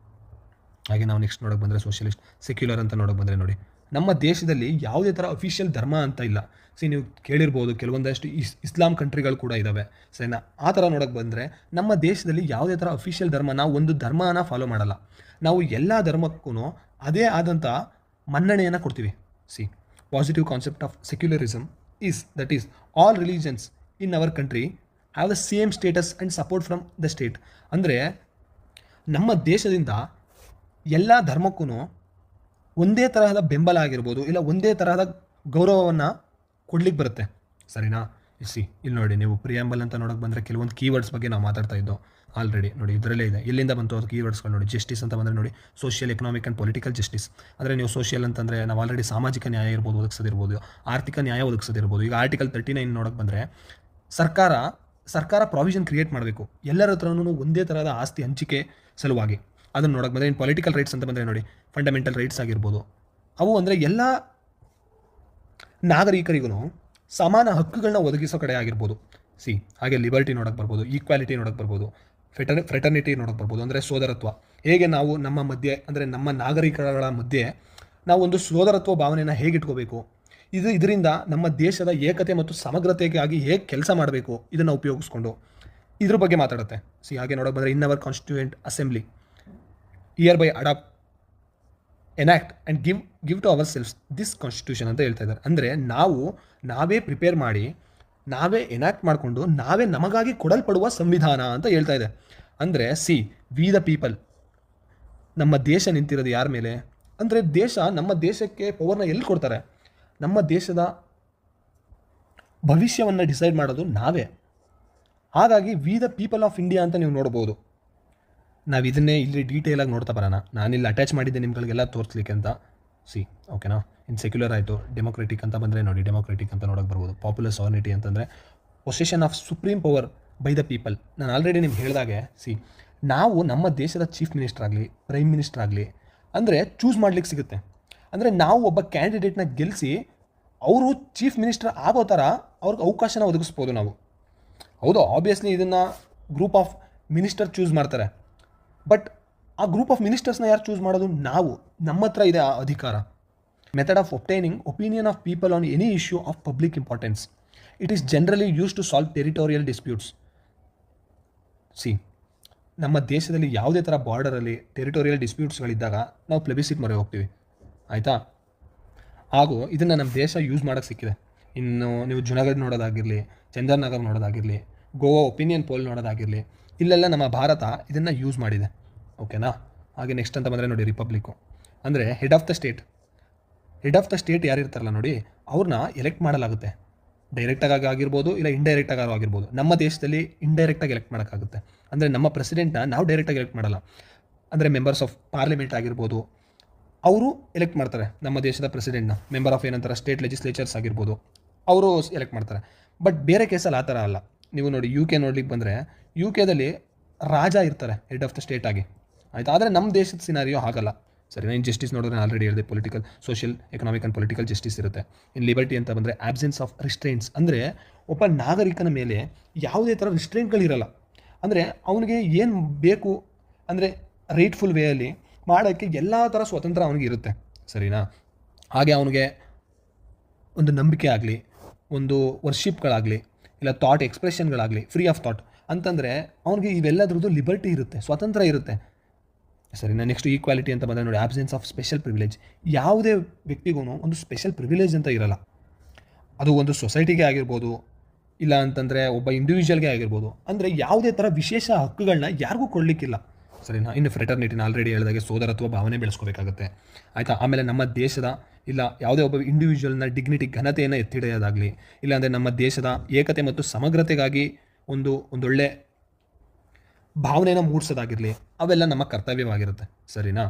ಹಾಗೆ ನಾವು ನೆಕ್ಸ್ಟ್ ನೋಡೋಕೆ ಬಂದರೆ ಸೋಷಿಯಲಿಸ್ಟ್ ಸೆಕ್ಯುಲರ್ ಅಂತ ನೋಡೋಕೆ ಬಂದರೆ ನೋಡಿ, ನಮ್ಮ ದೇಶದಲ್ಲಿ ಯಾವುದೇ ಥರ ಅಫಿಷಿಯಲ್ ಧರ್ಮ ಅಂತ ಇಲ್ಲ. ನೀವು ಕೇಳಿರ್ಬೋದು ಕೆಲವೊಂದಷ್ಟು ಇಸ್ಲಾಂ ಕಂಟ್ರಿಗಳು ಕೂಡ ಇದ್ದಾವೆ, ಸರಿನಾ. ಆ ಥರ ನೋಡೋಕೆ ಬಂದರೆ ನಮ್ಮ ದೇಶದಲ್ಲಿ ಯಾವುದೇ ಥರ ಅಫಿಷಿಯಲ್ ಧರ್ಮ, ನಾವು ಒಂದು ಧರ್ಮನ ಫಾಲೋ ಮಾಡಲ್ಲ. ನಾವು ಎಲ್ಲ ಧರ್ಮಕ್ಕೂ ಅದೇ ಆದಂಥ ಮನ್ನಣೆಯನ್ನು ಕೊಡ್ತೀವಿ. Positive concept of secularism that is all religions in our country have the same status and support from the state. ಅಂದರೆ ನಮ್ಮ ದೇಶದಿಂದ ಎಲ್ಲ ಧರ್ಮಕ್ಕೂ ಒಂದೇ ತರಹದ ಬೆಂಬಲ ಆಗಿರ್ಬೋದು, ಇಲ್ಲ ಒಂದೇ ತರಹದ ಗೌರವವನ್ನು ಕೊಡ್ಲಿಕ್ಕೆ ಬರುತ್ತೆ, ಸರಿನಾ. ಇಲ್ಲಿ ನೋಡಿ, ನೀವು ಪ್ರಿಯಾಂಬಲ್ ಅಂತ ನೋಡೋಕೆ ಬಂದರೆ ಕೆಲವೊಂದು ಕೀವರ್ಡ್ಸ್ ಬಗ್ಗೆ ನಾವು ಮಾತಾಡ್ತಾ ಇದ್ದೋ ಆಲ್ರೆಡಿ. ನೋಡಿ ಇದರಲ್ಲೇ ಇದೆ, ಎಲ್ಲಿಂದ ಬಂತು ಅದು ಕೀವರ್ಡ್ಸ್ಗಳು ನೋಡಿ. ಜಸ್ಟಿಸ್ ಅಂತ ಬಂದರೆ ನೋಡಿ, social, economic and political justice. ಅಂದರೆ ನೀವು ಸೋಷಿಯಲ್ ಅಂತಂದರೆ ನಾವು ಆಲ್ರೆಡಿ ಸಾಮಾಜಿಕ ನ್ಯಾಯ ಇರ್ಬೋದು, ಒದಗಿಸೋದಿರ್ಬೋದು, ಆರ್ಥಿಕ ನ್ಯಾಯ ಒದಗಿಸೋದಿರ್ಬೋದು. ಈಗ ಆರ್ಟಿಕಲ್ 39 ನೋಡೋಕೆ ಬಂದರೆ ಸರ್ಕಾರ ಪ್ರಾವಿಷನ್ ಕ್ರಿಯೇಟ್ ಮಾಡಬೇಕು ಎಲ್ಲರ ಹತ್ರನೂ ಒಂದೇ ಥರದ ಆಸ್ತಿ ಹಂಚಿಕೆ ಸಲುವಾಗಿ. ಅದನ್ನು ನೋಡೋಕೆ ಬಂದರೆ ಇನ್ನು ಪೊಲಿಟಿಕಲ್ ರೈಟ್ಸ್ ಅಂತ ಬಂದರೆ ನೋಡಿ, ಫಂಡಮೆಂಟಲ್ ರೈಟ್ಸ್ ಆಗಿರ್ಬೋದು. ಅವು ಅಂದರೆ ಎಲ್ಲ ನಾಗರಿಕರಿಗೂ ಸಮಾನ ಹಕ್ಕುಗಳನ್ನ ಒದಗಿಸೋ ಕಡೆ ಆಗಿರ್ಬೋದು. ಹಾಗೆ ಲಿಬರ್ಟಿ ನೋಡೋಕೆ ಬರ್ಬೋದು, ಈಕ್ವಾಲಿಟಿ ನೋಡೋಕೆ ಬರ್ಬೋದು, ಫ್ರೆಟರ್ನಿಟಿ ನೋಡೋಕೆ ಬರ್ಬೋದು. ಅಂದರೆ ಸೋದರತ್ವ. ಹೇಗೆ ನಾವು ನಮ್ಮ ಮಧ್ಯೆ, ಅಂದರೆ ನಮ್ಮ ನಾಗರಿಕರ ಮಧ್ಯೆ ನಾವು ಒಂದು ಸೋದರತ್ವ ಭಾವನೆಯನ್ನು ಹೇಗೆ ಇಟ್ಕೋಬೇಕು, ಇದರಿಂದ ನಮ್ಮ ದೇಶದ ಏಕತೆ ಮತ್ತು ಸಮಗ್ರತೆಗಾಗಿ ಹೇಗೆ ಕೆಲಸ ಮಾಡಬೇಕು, ಇದನ್ನು ಉಪಯೋಗಿಸ್ಕೊಂಡು ಇದ್ರ ಬಗ್ಗೆ ಮಾತಾಡುತ್ತೆ. ಹಾಗೆ ನೋಡೋಕೆ ಬಂದರೆ, in our constituent assembly year by enact and give to our selves this constitution ಅಂತ ಹೇಳ್ತಾ ಇದ್ದಾರೆ. ಅಂದರೆ ನಾವೇ ಪ್ರಿಪೇರ್ ಮಾಡಿ, ನಾವೇ ಎನಾಕ್ಟ್ ಮಾಡಿಕೊಂಡು, ನಾವೇ ನಮಗಾಗಿ ಕೊಡಲ್ಪಡುವ ಸಂವಿಧಾನ ಅಂತ ಹೇಳ್ತಾ ಇದೆ. ಅಂದರೆ ವಿ ದ ಪೀಪಲ್. ನಮ್ಮ ದೇಶ ನಿಂತಿರೋದು ಯಾರ ಮೇಲೆ ಅಂದರೆ, ನಮ್ಮ ದೇಶಕ್ಕೆ ಪವರ್ನ ಎಲ್ಲಿ ಕೊಡ್ತಾರೆ? ನಮ್ಮ ದೇಶದ ಭವಿಷ್ಯವನ್ನು ಡಿಸೈಡ್ ಮಾಡೋದು ನಾವೇ. ಹಾಗಾಗಿ we the people of India ಅಂತ ನೀವು ನೋಡ್ಬೋದು. ನಾವು ಇದನ್ನೇ ಇಲ್ಲಿ ಡೀಟೇಲಾಗಿ ನೋಡ್ತಾ ಬರೋಣ. ನಾನಿಲ್ಲಿ ಅಟ್ಯಾಚ್ ಮಾಡಿದ್ದೆ ನಿಮ್ಗಳಿಗೆಲ್ಲ ತೋರಿಸ್ಲಿಕ್ಕೆ ಅಂತ. ಓಕೆನಾ. ಇನ್ನು ಸೆಕ್ಯುಲರ್ ಆಯಿತು. ಡೆಮೊಕ್ರೆಟಿಕ್ ಅಂತ ಬಂದರೆ ನೋಡಿ, ಡೆಮೊಕ್ರೆಟಿಕ್ ಅಂತ ನೋಡೋಕೆ ಬರ್ಬೋದು. ಪಾಪ್ಯುಲರ್ ಸಾವರ್ನಿಟಿ ಅಂತಂದರೆ possession of supreme power by the people. ನಾನು ಆಲ್ರೆಡಿ ನಿಮ್ಗೆ ಹೇಳಿದಾಗೆ, ನಾವು ನಮ್ಮ ದೇಶದ ಚೀಫ್ ಮಿನಿಸ್ಟರ್ ಆಗಲಿ, ಪ್ರೈಮ್ ಮಿನಿಸ್ಟರ್ ಆಗಲಿ ಅಂದರೆ ಚೂಸ್ ಮಾಡ್ಲಿಕ್ಕೆ ಸಿಗುತ್ತೆ. ಅಂದರೆ ನಾವು ಒಬ್ಬ ಕ್ಯಾಂಡಿಡೇಟ್ನ ಗೆಲ್ಲಿಸಿ ಅವರು ಚೀಫ್ ಮಿನಿಸ್ಟರ್ ಆಗೋ ಥರ ಅವ್ರಿಗೆ ಅವಕಾಶನ ಒದಗಿಸ್ಬೋದು ನಾವು. ಹೌದು, ಆಬ್ವಿಯಸ್ಲಿ ಇದನ್ನು ಗ್ರೂಪ್ ಆಫ್ ಮಿನಿಸ್ಟರ್ ಚೂಸ್ ಮಾಡ್ತಾರೆ. ಬಟ್ ಆ ಗ್ರೂಪ್ ಆಫ್ ಮಿನಿಸ್ಟರ್ಸ್ನ ಯಾರು ಚೂಸ್ ಮಾಡೋದು? ನಾವು. ನಮ್ಮ ಹತ್ರ ಇದೆ ಆ ಅಧಿಕಾರ. Method of obtaining opinion of people on any issue of public importance. It is generally use to solve territorial disputes. ನಮ್ಮ ದೇಶದಲ್ಲಿ ಯಾವುದೇ ಥರ ಬಾರ್ಡರಲ್ಲಿ ಟೆರಿಟೋರಿಯಲ್ ಡಿಸ್ಪ್ಯೂಟ್ಸ್ಗಳಿದ್ದಾಗ ನಾವು ಪ್ಲೆಬಿಸಿಟ್ ಮೊರೆ ಹೋಗ್ತೀವಿ, ಆಯಿತಾ. ಹಾಗೂ ಇದನ್ನು ನಮ್ಮ ದೇಶ ಯೂಸ್ ಮಾಡೋಕ್ಕೆ ಸಿಕ್ಕಿದೆ. ಇನ್ನು ನೀವು ಜುನಾಗಢ್ ನೋಡೋದಾಗಿರಲಿ, ಚಂದನ್ನಗರ್ ನೋಡೋದಾಗಿರಲಿ, ಗೋವಾ ಒಪಿನಿಯನ್ ಪೋಲ್ ನೋಡೋದಾಗಿರಲಿ, ಇಲ್ಲೆಲ್ಲ ನಮ್ಮ ಭಾರತ ಇದನ್ನು ಯೂಸ್ ಮಾಡಿದೆ. ಓಕೆನಾ. ಹಾಗೆ ನೆಕ್ಸ್ಟ್ ಅಂತ ಬಂದರೆ ನೋಡಿ, ರಿಪಬ್ಲಿಕ್ಕು ಅಂದರೆ ಹೆಡ್ ಆಫ್ ದ ಸ್ಟೇಟ್ ಯಾರಿರ್ತಾರಲ್ಲ ನೋಡಿ, ಅವ್ರನ್ನ ಎಲೆಕ್ಟ್ ಮಾಡಲಾಗುತ್ತೆ. ಡೈರೆಕ್ಟಾಗಿ ಆಗಿರ್ಬೋದು, ಇಲ್ಲ ಇಂಡೈರೆಕ್ಟಾಗಿ ಆಗಿರ್ಬೋದು. ನಮ್ಮ ದೇಶದಲ್ಲಿ ಇಂಡೈರೆಕ್ಟಾಗಿ ಎಲೆಕ್ಟ್ ಮಾಡೋಕ್ಕಾಗುತ್ತೆ. ಅಂದರೆ ನಮ್ಮ ಪ್ರೆಸಿಡೆಂಟ್ನ ನಾವು ಡೈರೆಕ್ಟಾಗಿ ಎಲೆಕ್ಟ್ ಮಾಡಲ್ಲ. ಅಂದರೆ ಮೆಂಬರ್ಸ್ ಆಫ್ ಪಾರ್ಲಿಮೆಂಟ್ ಆಗಿರ್ಬೋದು, ಅವರು ಎಲೆಕ್ಟ್ ಮಾಡ್ತಾರೆ ನಮ್ಮ ದೇಶದ ಪ್ರೆಸಿಡೆಂಟ್ನ. ಮೆಂಬರ್ ಆಫ್ ಏನಂತಾರೆ ಸ್ಟೇಟ್ ಲೆಜಿಸ್ಲೇಚರ್ಸ್ ಆಗಿರ್ಬೋದು, ಅವರು ಎಲೆಕ್ಟ್ ಮಾಡ್ತಾರೆ. ಬಟ್ ಬೇರೆ ಕೇಸಲ್ಲಿ ಆ ಥರ ಅಲ್ಲ. ನೀವು ನೋಡಿ UK ನೋಡ್ಲಿಕ್ಕೆ ಬಂದರೆ, UKದಲ್ಲಿ ರಾಜ ಇರ್ತಾರೆ ಹೆಡ್ ಆಫ್ ದ ಸ್ಟೇಟ್ ಆಗಿ, ಆಯಿತಾ. ಆದರೆ ನಮ್ಮ ದೇಶದ ಸಿನಾರಿಯೋ ಹಾಗಲ್ಲ. ಸರಿ. ಇನ್ನು ಜಸ್ಟಿಸ್ ನೋಡಿದ್ರೆ ಆಲ್ರೆಡಿ ಹೇಳಿದೆ, political, social, economic and political justice ಇರುತ್ತೆ. ಇನ್ನು ಲಿಬರ್ಟಿ ಅಂತ ಬಂದರೆ ಆಬ್ಸೆನ್ಸ್ ಆಫ್ ರಿಸ್ಟ್ರೈಂಟ್ಸ್. ಅಂದರೆ ಒಬ್ಬ ನಾಗರಿಕನ ಮೇಲೆ ಯಾವುದೇ ಥರ ರಿಸ್ಟ್ರೈಂಟ್ಗಳಿರಲ್ಲ. ಅಂದರೆ ಅವನಿಗೆ ಏನು ಬೇಕು ಅಂದರೆ ರೈಟ್ಫುಲ್ ವೇಯಲ್ಲಿ ಮಾಡೋಕ್ಕೆ ಎಲ್ಲ ಥರ ಸ್ವಾತಂತ್ರ್ಯ ಅವನಿಗೆ ಇರುತ್ತೆ. ಸರಿನಾ. ಹಾಗೆ ಅವನಿಗೆ ಒಂದು ನಂಬಿಕೆ ಆಗಲಿ, ಒಂದು ವರ್ಷಿಪ್ಗಳಾಗಲಿ, ಇಲ್ಲ ಥಾಟ್ ಎಕ್ಸ್ಪ್ರೆಷನ್ಗಳಾಗಲಿ, ಫ್ರೀ ಆಫ್ ಥಾಟ್ ಅಂತಂದರೆ ಅವನಿಗೆ ಇವೆಲ್ಲದ್ರದ್ದು ಲಿಬರ್ಟಿ ಇರುತ್ತೆ, ಸ್ವಾತಂತ್ರ್ಯ ಇರುತ್ತೆ. ಸರಿನಾ. ನೆಕ್ಸ್ಟ್ ಈಕ್ವಾಲಿಟಿ ಅಂತ ಬಂದರೆ ನೋಡಿ, ಆಬ್ಸೆನ್ಸ್ ಆಫ್ ಸ್ಪೆಷಲ್ ಪ್ರಿವಿಲೇಜ್. ಯಾವುದೇ ವ್ಯಕ್ತಿಗೂ ಒಂದು ಸ್ಪೆಷಲ್ ಪ್ರಿವಿಲೇಜ್ ಅಂತ ಇರಲ್ಲ. ಅದು ಒಂದು ಸೊಸೈಟಿಗೆ ಆಗಿರ್ಬೋದು, ಇಲ್ಲ ಅಂತಂದರೆ ಒಬ್ಬ ಇಂಡಿವಿಜುವಲ್ಗೆ ಆಗಿರ್ಬೋದು. ಅಂದರೆ ಯಾವುದೇ ಥರ ವಿಶೇಷ ಹಕ್ಕುಗಳನ್ನ ಯಾರಿಗೂ ಕೊಡಲಿಕ್ಕಿಲ್ಲ. ಸರಿನಾ. ಇನ್ನು ಫ್ರೆಟರ್ನಿಟಿನ ಆಲ್ರೆಡಿ ಹೇಳಿದಾಗೆ ಸೋದರತ್ವ ಭಾವನೆ ಬೆಳೆಸ್ಕೋಬೇಕಾಗುತ್ತೆ, ಆಯಿತಾ. ಆಮೇಲೆ ನಮ್ಮ ದೇಶದ ಇಲ್ಲ ಯಾವುದೇ ಒಬ್ಬ ಇಂಡಿವಿಜುವಲ್ನ ಡಿಗ್ನಿಟಿ, ಘನತೆಯನ್ನು ಎತ್ತಿಡಿಯೋದಾಗಲಿ, ಇಲ್ಲಾಂದರೆ ನಮ್ಮ ದೇಶದ ಏಕತೆ ಮತ್ತು ಸಮಗ್ರತೆಗಾಗಿ ಒಂದೊಳ್ಳೆ ಭಾವನೆಯನ್ನು ಮೂಡಿಸೋದಾಗಿರಲಿ, ಅವೆಲ್ಲ ನಮ್ಮ ಕರ್ತವ್ಯವಾಗಿರುತ್ತೆ. ಸರಿನಾ.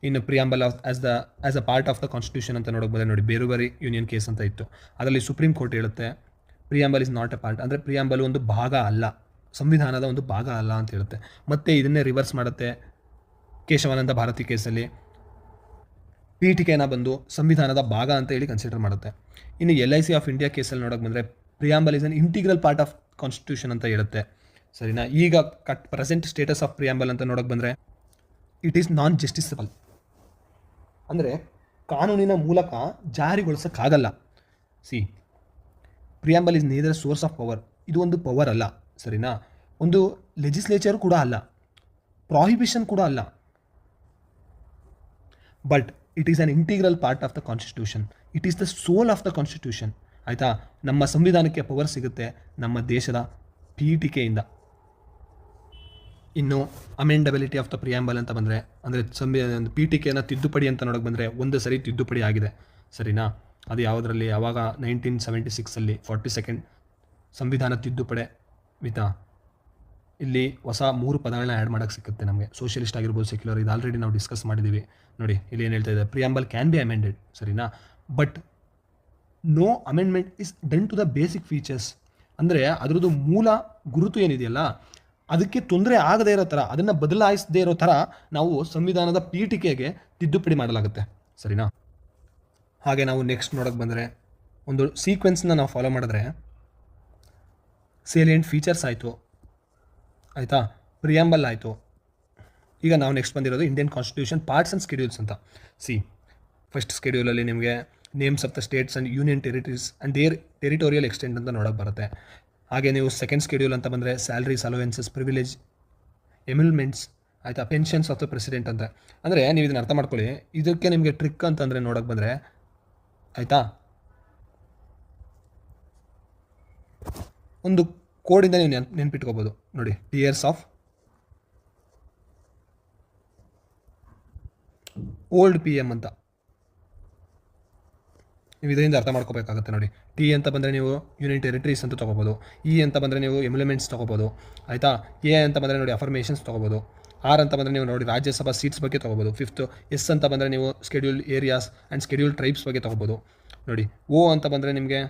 ಇನ್ನು preamble as a part of the constitution ಅಂತ ನೋಡೋಕೆ ಬಂದರೆ ನೋಡಿ, ಬೇರುಬರಿ ಯೂನಿಯನ್ ಕೇಸ್ ಅಂತ ಇತ್ತು. ಅದರಲ್ಲಿ ಸುಪ್ರೀಂ ಕೋರ್ಟ್ ಹೇಳುತ್ತೆ preamble is not A part. ಅಂದರೆ ಪ್ರಿಯಾಂಬಲ್ ಒಂದು ಭಾಗ ಅಲ್ಲ, ಸಂವಿಧಾನದ ಒಂದು ಭಾಗ ಅಲ್ಲ ಅಂತ ಹೇಳುತ್ತೆ. ಮತ್ತು ಇದನ್ನೇ ರಿವರ್ಸ್ ಮಾಡುತ್ತೆ ಕೇಶವಾನಂದ ಭಾರತಿ ಕೇಸಲ್ಲಿ. ಪೀಠಿಕೆನ ಬಂದು ಸಂವಿಧಾನದ ಭಾಗ ಅಂತ ಹೇಳಿ ಕನ್ಸಿಡರ್ ಮಾಡುತ್ತೆ. ಇನ್ನು LIC ಆಫ್ ಇಂಡಿಯಾ ಕೇಸಲ್ಲಿ ನೋಡೋಕೆ ಬಂದರೆ preamble is an integral part of constitution ಅಂತ ಹೇಳುತ್ತೆ. ಸರಿನಾ. ಈಗ ಪ್ರೆಸೆಂಟ್ ಸ್ಟೇಟಸ್ ಆಫ್ ಪ್ರಿಯಾಂಬಲ್ ಅಂತ ನೋಡೋಕೆ ಬಂದರೆ ಇಟ್ ಈಸ್ ನಾನ್ ಜಸ್ಟಿಸಬಲ್. ಅಂದರೆ ಕಾನೂನಿನ ಮೂಲಕ ಜಾರಿಗೊಳಿಸೋಕ್ಕಾಗಲ್ಲ. Preamble is neither source of power. ಇದು ಒಂದು ಪವರ್ ಅಲ್ಲ. ಸರಿನಾ. ಒಂದು ಲೆಜಿಸ್ಲೇಚರ್ ಕೂಡ ಅಲ್ಲ, ಪ್ರಾಹಿಬಿಷನ್ ಕೂಡ ಅಲ್ಲ. But it is an integral part of the constitution. It is the soul of the constitution, ಆಯಿತಾ. ನಮ್ಮ ಸಂವಿಧಾನಕ್ಕೆ ಪವರ್ ಸಿಗುತ್ತೆ ನಮ್ಮ ದೇಶದ ಪೀಠಿಕೆಯಿಂದ. ಇನ್ನು ಅಮೆಂಡಬಿಲಿಟಿ ಆಫ್ ದ ಪ್ರಿಯಾಂಬಲ್ ಅಂತ ಬಂದರೆ, ಅಂದರೆ ಪೀಠಿಕೆಯನ್ನು ತಿದ್ದುಪಡಿ ಅಂತ ನೋಡೋಕೆ ಬಂದರೆ ಒಂದು ಸರಿ ತಿದ್ದುಪಡಿ ಆಗಿದೆ. ಸರಿನಾ. ಅದು ಯಾವುದರಲ್ಲಿ? ಆವಾಗ 1976 42nd ಸಂವಿಧಾನ ತಿದ್ದುಪಡಿ ವಿತಾ ಇಲ್ಲಿ ಹೊಸ 3 ಪದಗಳನ್ನ ಆ್ಯಡ್ ಮಾಡೋಕ್ಕೆ ಸಿಗುತ್ತೆ ನಮಗೆ. ಸೋಷಿಯಲಿಸ್ಟ್ ಆಗಿರ್ಬೋದು, ಸೆಕ್ಯುಲರ್, ಇದು ಆಲ್ರೆಡಿ ನಾವು ಡಿಸ್ಕಸ್ ಮಾಡಿದ್ದೀವಿ. ನೋಡಿ ಇಲ್ಲಿ ಏನು ಹೇಳ್ತಾ ಇದೆ, ಪ್ರಿಯಾಂಬಲ್ ಕ್ಯಾನ್ ಬಿ ಅಮೆಂಡೆಡ್, ಸರಿನಾ, but no amendment is done to the basic features. ಅಂದರೆ ಅದರದ್ದು ಮೂಲ ಗುರುತು ಏನಿದೆಯಲ್ಲ ಅದಕ್ಕೆ ತೊಂದರೆ ಆಗದೇ ಇರೋ ಥರ, ಅದನ್ನು ಬದಲಾಯಿಸದೇ ಇರೋ ಥರ ನಾವು ಸಂವಿಧಾನದ ಪೀಠಿಕೆಗೆ ತಿದ್ದುಪಡಿ ಮಾಡಲಾಗುತ್ತೆ, ಸರಿನಾ. ಹಾಗೆ ನಾವು ನೆಕ್ಸ್ಟ್ ನೋಡೋಕ್ಕೆ ಬಂದರೆ ಒಂದು ಸೀಕ್ವೆನ್ಸ್ನ ನಾವು ಫಾಲೋ ಮಾಡಿದ್ರೆ ಸೇಲಿಯಂಟ್ ಫೀಚರ್ಸ್ ಆಯಿತು, ಆಯಿತಾ, ಪ್ರಿಯಾಂಬಲ್ ಆಯಿತು. ಈಗ ನಾವು ನೆಕ್ಸ್ಟ್ ಬಂದಿರೋದು Indian constitution parts and schedules ಅಂತ. ಫಸ್ಟ್ ಸ್ಕೆಡ್ಯೂಲಲ್ಲಿ ನಿಮಗೆ names of the states and union territories and their territorial extent ಅಂತ ನೋಡೋಕೆ ಬರುತ್ತೆ. ಹಾಗೆ ನೀವು ಸೆಕೆಂಡ್ ಸ್ಕೆಡ್ಯೂಲ್ ಅಂತ ಬಂದರೆ ಸ್ಯಾಲ್ರೀಸ್, ಅಲೋವೆನ್ಸಸ್, ಪ್ರಿವಿಲೇಜ್, ಎಮ್ಯುಲ್ಮೆಂಟ್ಸ್, ಆಯಿತಾ, ಪೆನ್ಷನ್ಸ್ ಆಫ್ ದ ಪ್ರೆಸಿಡೆಂಟ್ ಅಂತ. ಅಂದರೆ ನೀವು ಇದನ್ನು ಅರ್ಥ ಮಾಡ್ಕೊಳ್ಳಿ, ಇದಕ್ಕೆ ನಿಮಗೆ ಟ್ರಿಕ್ ಅಂತಂದರೆ ನೋಡೋಕೆ ಬಂದರೆ, ಆಯಿತಾ, ಒಂದು ಕೋಡಿಂದ ನೀವು ನೆನ್ಪಿಟ್ಕೋಬೋದು. ನೋಡಿ, tears of old P M ಅಂತ ನೀವು ಇದರಿಂದ ಅರ್ಥ ಮಾಡ್ಕೋಬೇಕಾಗುತ್ತೆ. ನೋಡಿ, ಟಿ ಅಂತ ಬಂದರೆ ನೀವು ಯೂನಿಯನ್ ಟೆರಿಟರೀಸ್ ಅಂತ ತೊಗೋಬೋದು, ಇ ಅಂತ ಬಂದರೆ ನೀವು ಎಮ್ಯುಲ್ಮೆಂಟ್ಸ್ ತೊಗೋಬೋದು, ಆಯಿತಾ, ಎ ಅಂತ ಬಂದರೆ ನೋಡಿ ಅಫರ್ಮೇಷನ್ಸ್ ತೊಗೋಬೋದು, ಆರ್ ಅಂತ ಬಂದರೆ ನೀವು ನೋಡಿ ರಾಜ್ಯಸಭಾ ಸೀಟ್ಸ್ ಬಗ್ಗೆ ತೊಗೋಬೋದು, ಫಿಫ್ತು ಎಸ್ ಅಂತ ಬಂದರೆ ನೀವು scheduled areas and scheduled tribes ಬಗ್ಗೆ ತೊಗೋಬೋದು. ನೋಡಿ, ಓ ಅಂತ ಬಂದರೆ ನಿಮಗೆ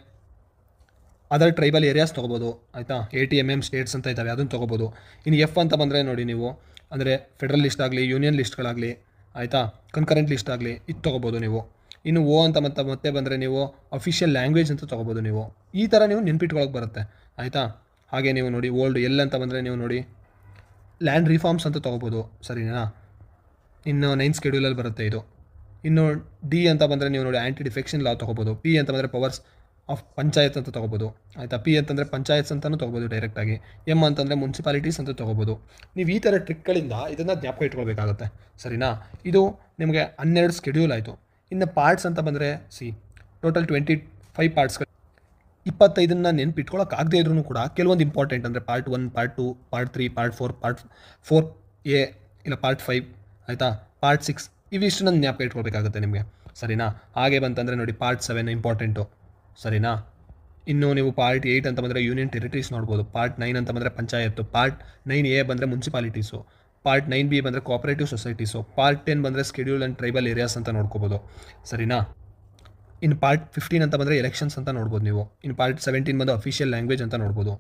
ಅದರ್ ಟ್ರೈಬಲ್ ಏರಿಯಾಸ್ ತೊಗೋಬೋದು, ಆಯಿತಾ, ATMM ಸ್ಟೇಟ್ಸ್ ಅಂತ ಇದ್ದಾವೆ ಅದನ್ನು ತೊಗೋಬೋದು. ಇನ್ನು ಎಫ್ ಅಂತ ಬಂದರೆ ನೋಡಿ ನೀವು ಅಂದರೆ ಫೆಡ್ರಲ್ ಲಿಸ್ಟ್ ಆಗಲಿ, ಯೂನಿಯನ್ ಲಿಸ್ಟ್ಗಳಾಗಲಿ, ಆಯಿತಾ, ಕನ್ಕರೆಂಟ್ ಲಿಸ್ಟ್ ಆಗಲಿ, ಇದು ತೊಗೋಬೋದು ನೀವು. ಇನ್ನು ಓ ಅಂತ ಮತ್ತೆ ಬಂದರೆ ನೀವು ಅಫಿಷಿಯಲ್ ಲ್ಯಾಂಗ್ವೇಜ್ ಅಂತ ತೊಗೋಬೋದು ನೀವು. ಈ ಥರ ನೀವು ನೆನ್ಪಿಟ್ಕೊಳಕ್ಕೆ ಬರುತ್ತೆ, ಆಯಿತಾ. ಹಾಗೆ ನೀವು ನೋಡಿ ಓಲ್ಡ್ ಎಲ್ ಅಂತ ಬಂದರೆ ನೀವು ನೋಡಿ ಲ್ಯಾಂಡ್ ರಿಫಾರ್ಮ್ಸ್ ಅಂತ ತೊಗೋಬೋದು, ಸರಿನಾ. ಇನ್ನು 9th ಸ್ಕೆಡ್ಯೂಲಲ್ಲಿ ಬರುತ್ತೆ ಇದು. ಇನ್ನು ಡಿ ಅಂತ ಬಂದರೆ ನೀವು ನೋಡಿ ಆ್ಯಂಟಿ ಡಿಫೆಕ್ಷನ್ ಲಾ ತೊಗೋಬೋದು. ಪಿ ಅಂತ ಬಂದರೆ ಪವರ್ಸ್ ಆಫ್ ಪಂಚಾಯತ್ ಅಂತ ತೊಗೋಬೋದು, ಆಯಿತಾ. ಪಿ ಅಂತಂದರೆ ಪಂಚಾಯತ್ಸ್ ಅಂತಲೂ ತೊಗೋಬೋದು ಡೈರೆಕ್ಟಾಗಿ. ಎಮ್ ಅಂತಂದರೆ ಮುನ್ಸಿಪಾಲಿಟೀಸ್ ಅಂತ ತೊಗೋಬೋದು. ನೀವು ಈ ಥರ ಟ್ರಿಕ್ಗಳಿಂದ ಇದನ್ನು ಜ್ಞಾಪಕ ಇಟ್ಕೊಳ್ಬೇಕಾಗುತ್ತೆ, ಸರಿನಾ. ಇದು ನಿಮಗೆ 12 ಸ್ಕೆಡ್ಯೂಲ್ ಆಯಿತು. ಇನ್ನು ಪಾರ್ಟ್ಸ್ ಅಂತ ಬಂದರೆ ಟೋಟಲ್ 25 ಪಾರ್ಟ್ಸ್ಗಳು. 25ನ್ನ ನೆನ್ಪಿಟ್ಕೊಳ್ಳೋಕ್ಕಾಗದೇ ಇದ್ರೂ ಕೂಡ ಕೆಲವೊಂದು ಇಂಪಾರ್ಟೆಂಟ್ ಅಂದರೆ part 1, part 2, part 3, part 4, part 4A ಇಲ್ಲ ಪಾರ್ಟ್ 5, ಆಯಿತಾ, ಪಾರ್ಟ್ 6 ಇವಿಷ್ಟನ್ನು ಜ್ಞಾಪಕ ಇಟ್ಕೊಳ್ಬೇಕಾಗುತ್ತೆ ನಿಮಗೆ, ಸರಿನಾ. ಹಾಗೆ ಬಂತಂದರೆ ನೋಡಿ ಪಾರ್ಟ್ 7 ಇಂಪಾರ್ಟೆಂಟು, ಸರಿನಾ. ಇನ್ನು ನೀವು ಪಾರ್ಟ್ 8 ಅಂತ ಬಂದರೆ ಯೂನಿಯನ್ ಟೆರಿಟರೀಸ್ ನೋಡ್ಬೋದು. ಪಾರ್ಟ್ 9 ಅಂತ ಬಂದರೆ ಪಂಚಾಯತ್ತು. ಪಾರ್ಟ್ 9A ಬಂದರೆ ಮುನ್ಸಿಪಾಲಿಟೀಸು. ಪಾರ್ಟ್ 9B ಬಂದರೆ ಕೋಆಪರೇಟಿವ್ ಸೊಸೈಟೀಸು. ಪಾರ್ಟ್ 10 ಬಂದರೆ ಸ್ಕೆಡ್ಯೂಲ್ ಆ್ಯಂಡ್ ಟ್ರೈಬಲ್ ಏರಿಯಾಸ್ ಅಂತ ನೋಡ್ಕೋಬೋದು, ಸರಿನಾ. ಇನ್ನು ಪಾರ್ಟ್ 15 ಅಂತ ಬಂದರೆ ಎಲೆಕ್ಷನ್ಸ್ ಅಂತ ನೋಡ್ಬೋದು ನೀವು. ಇನ್ನು ಪಾರ್ಟ್ 17 ಬಂದು ಅಫಿಷಿಯಲ್ ಲ್ಯಾಂಗ್ವೇಜ್ ಅಂತ ನೋಡ್ಬೋದು.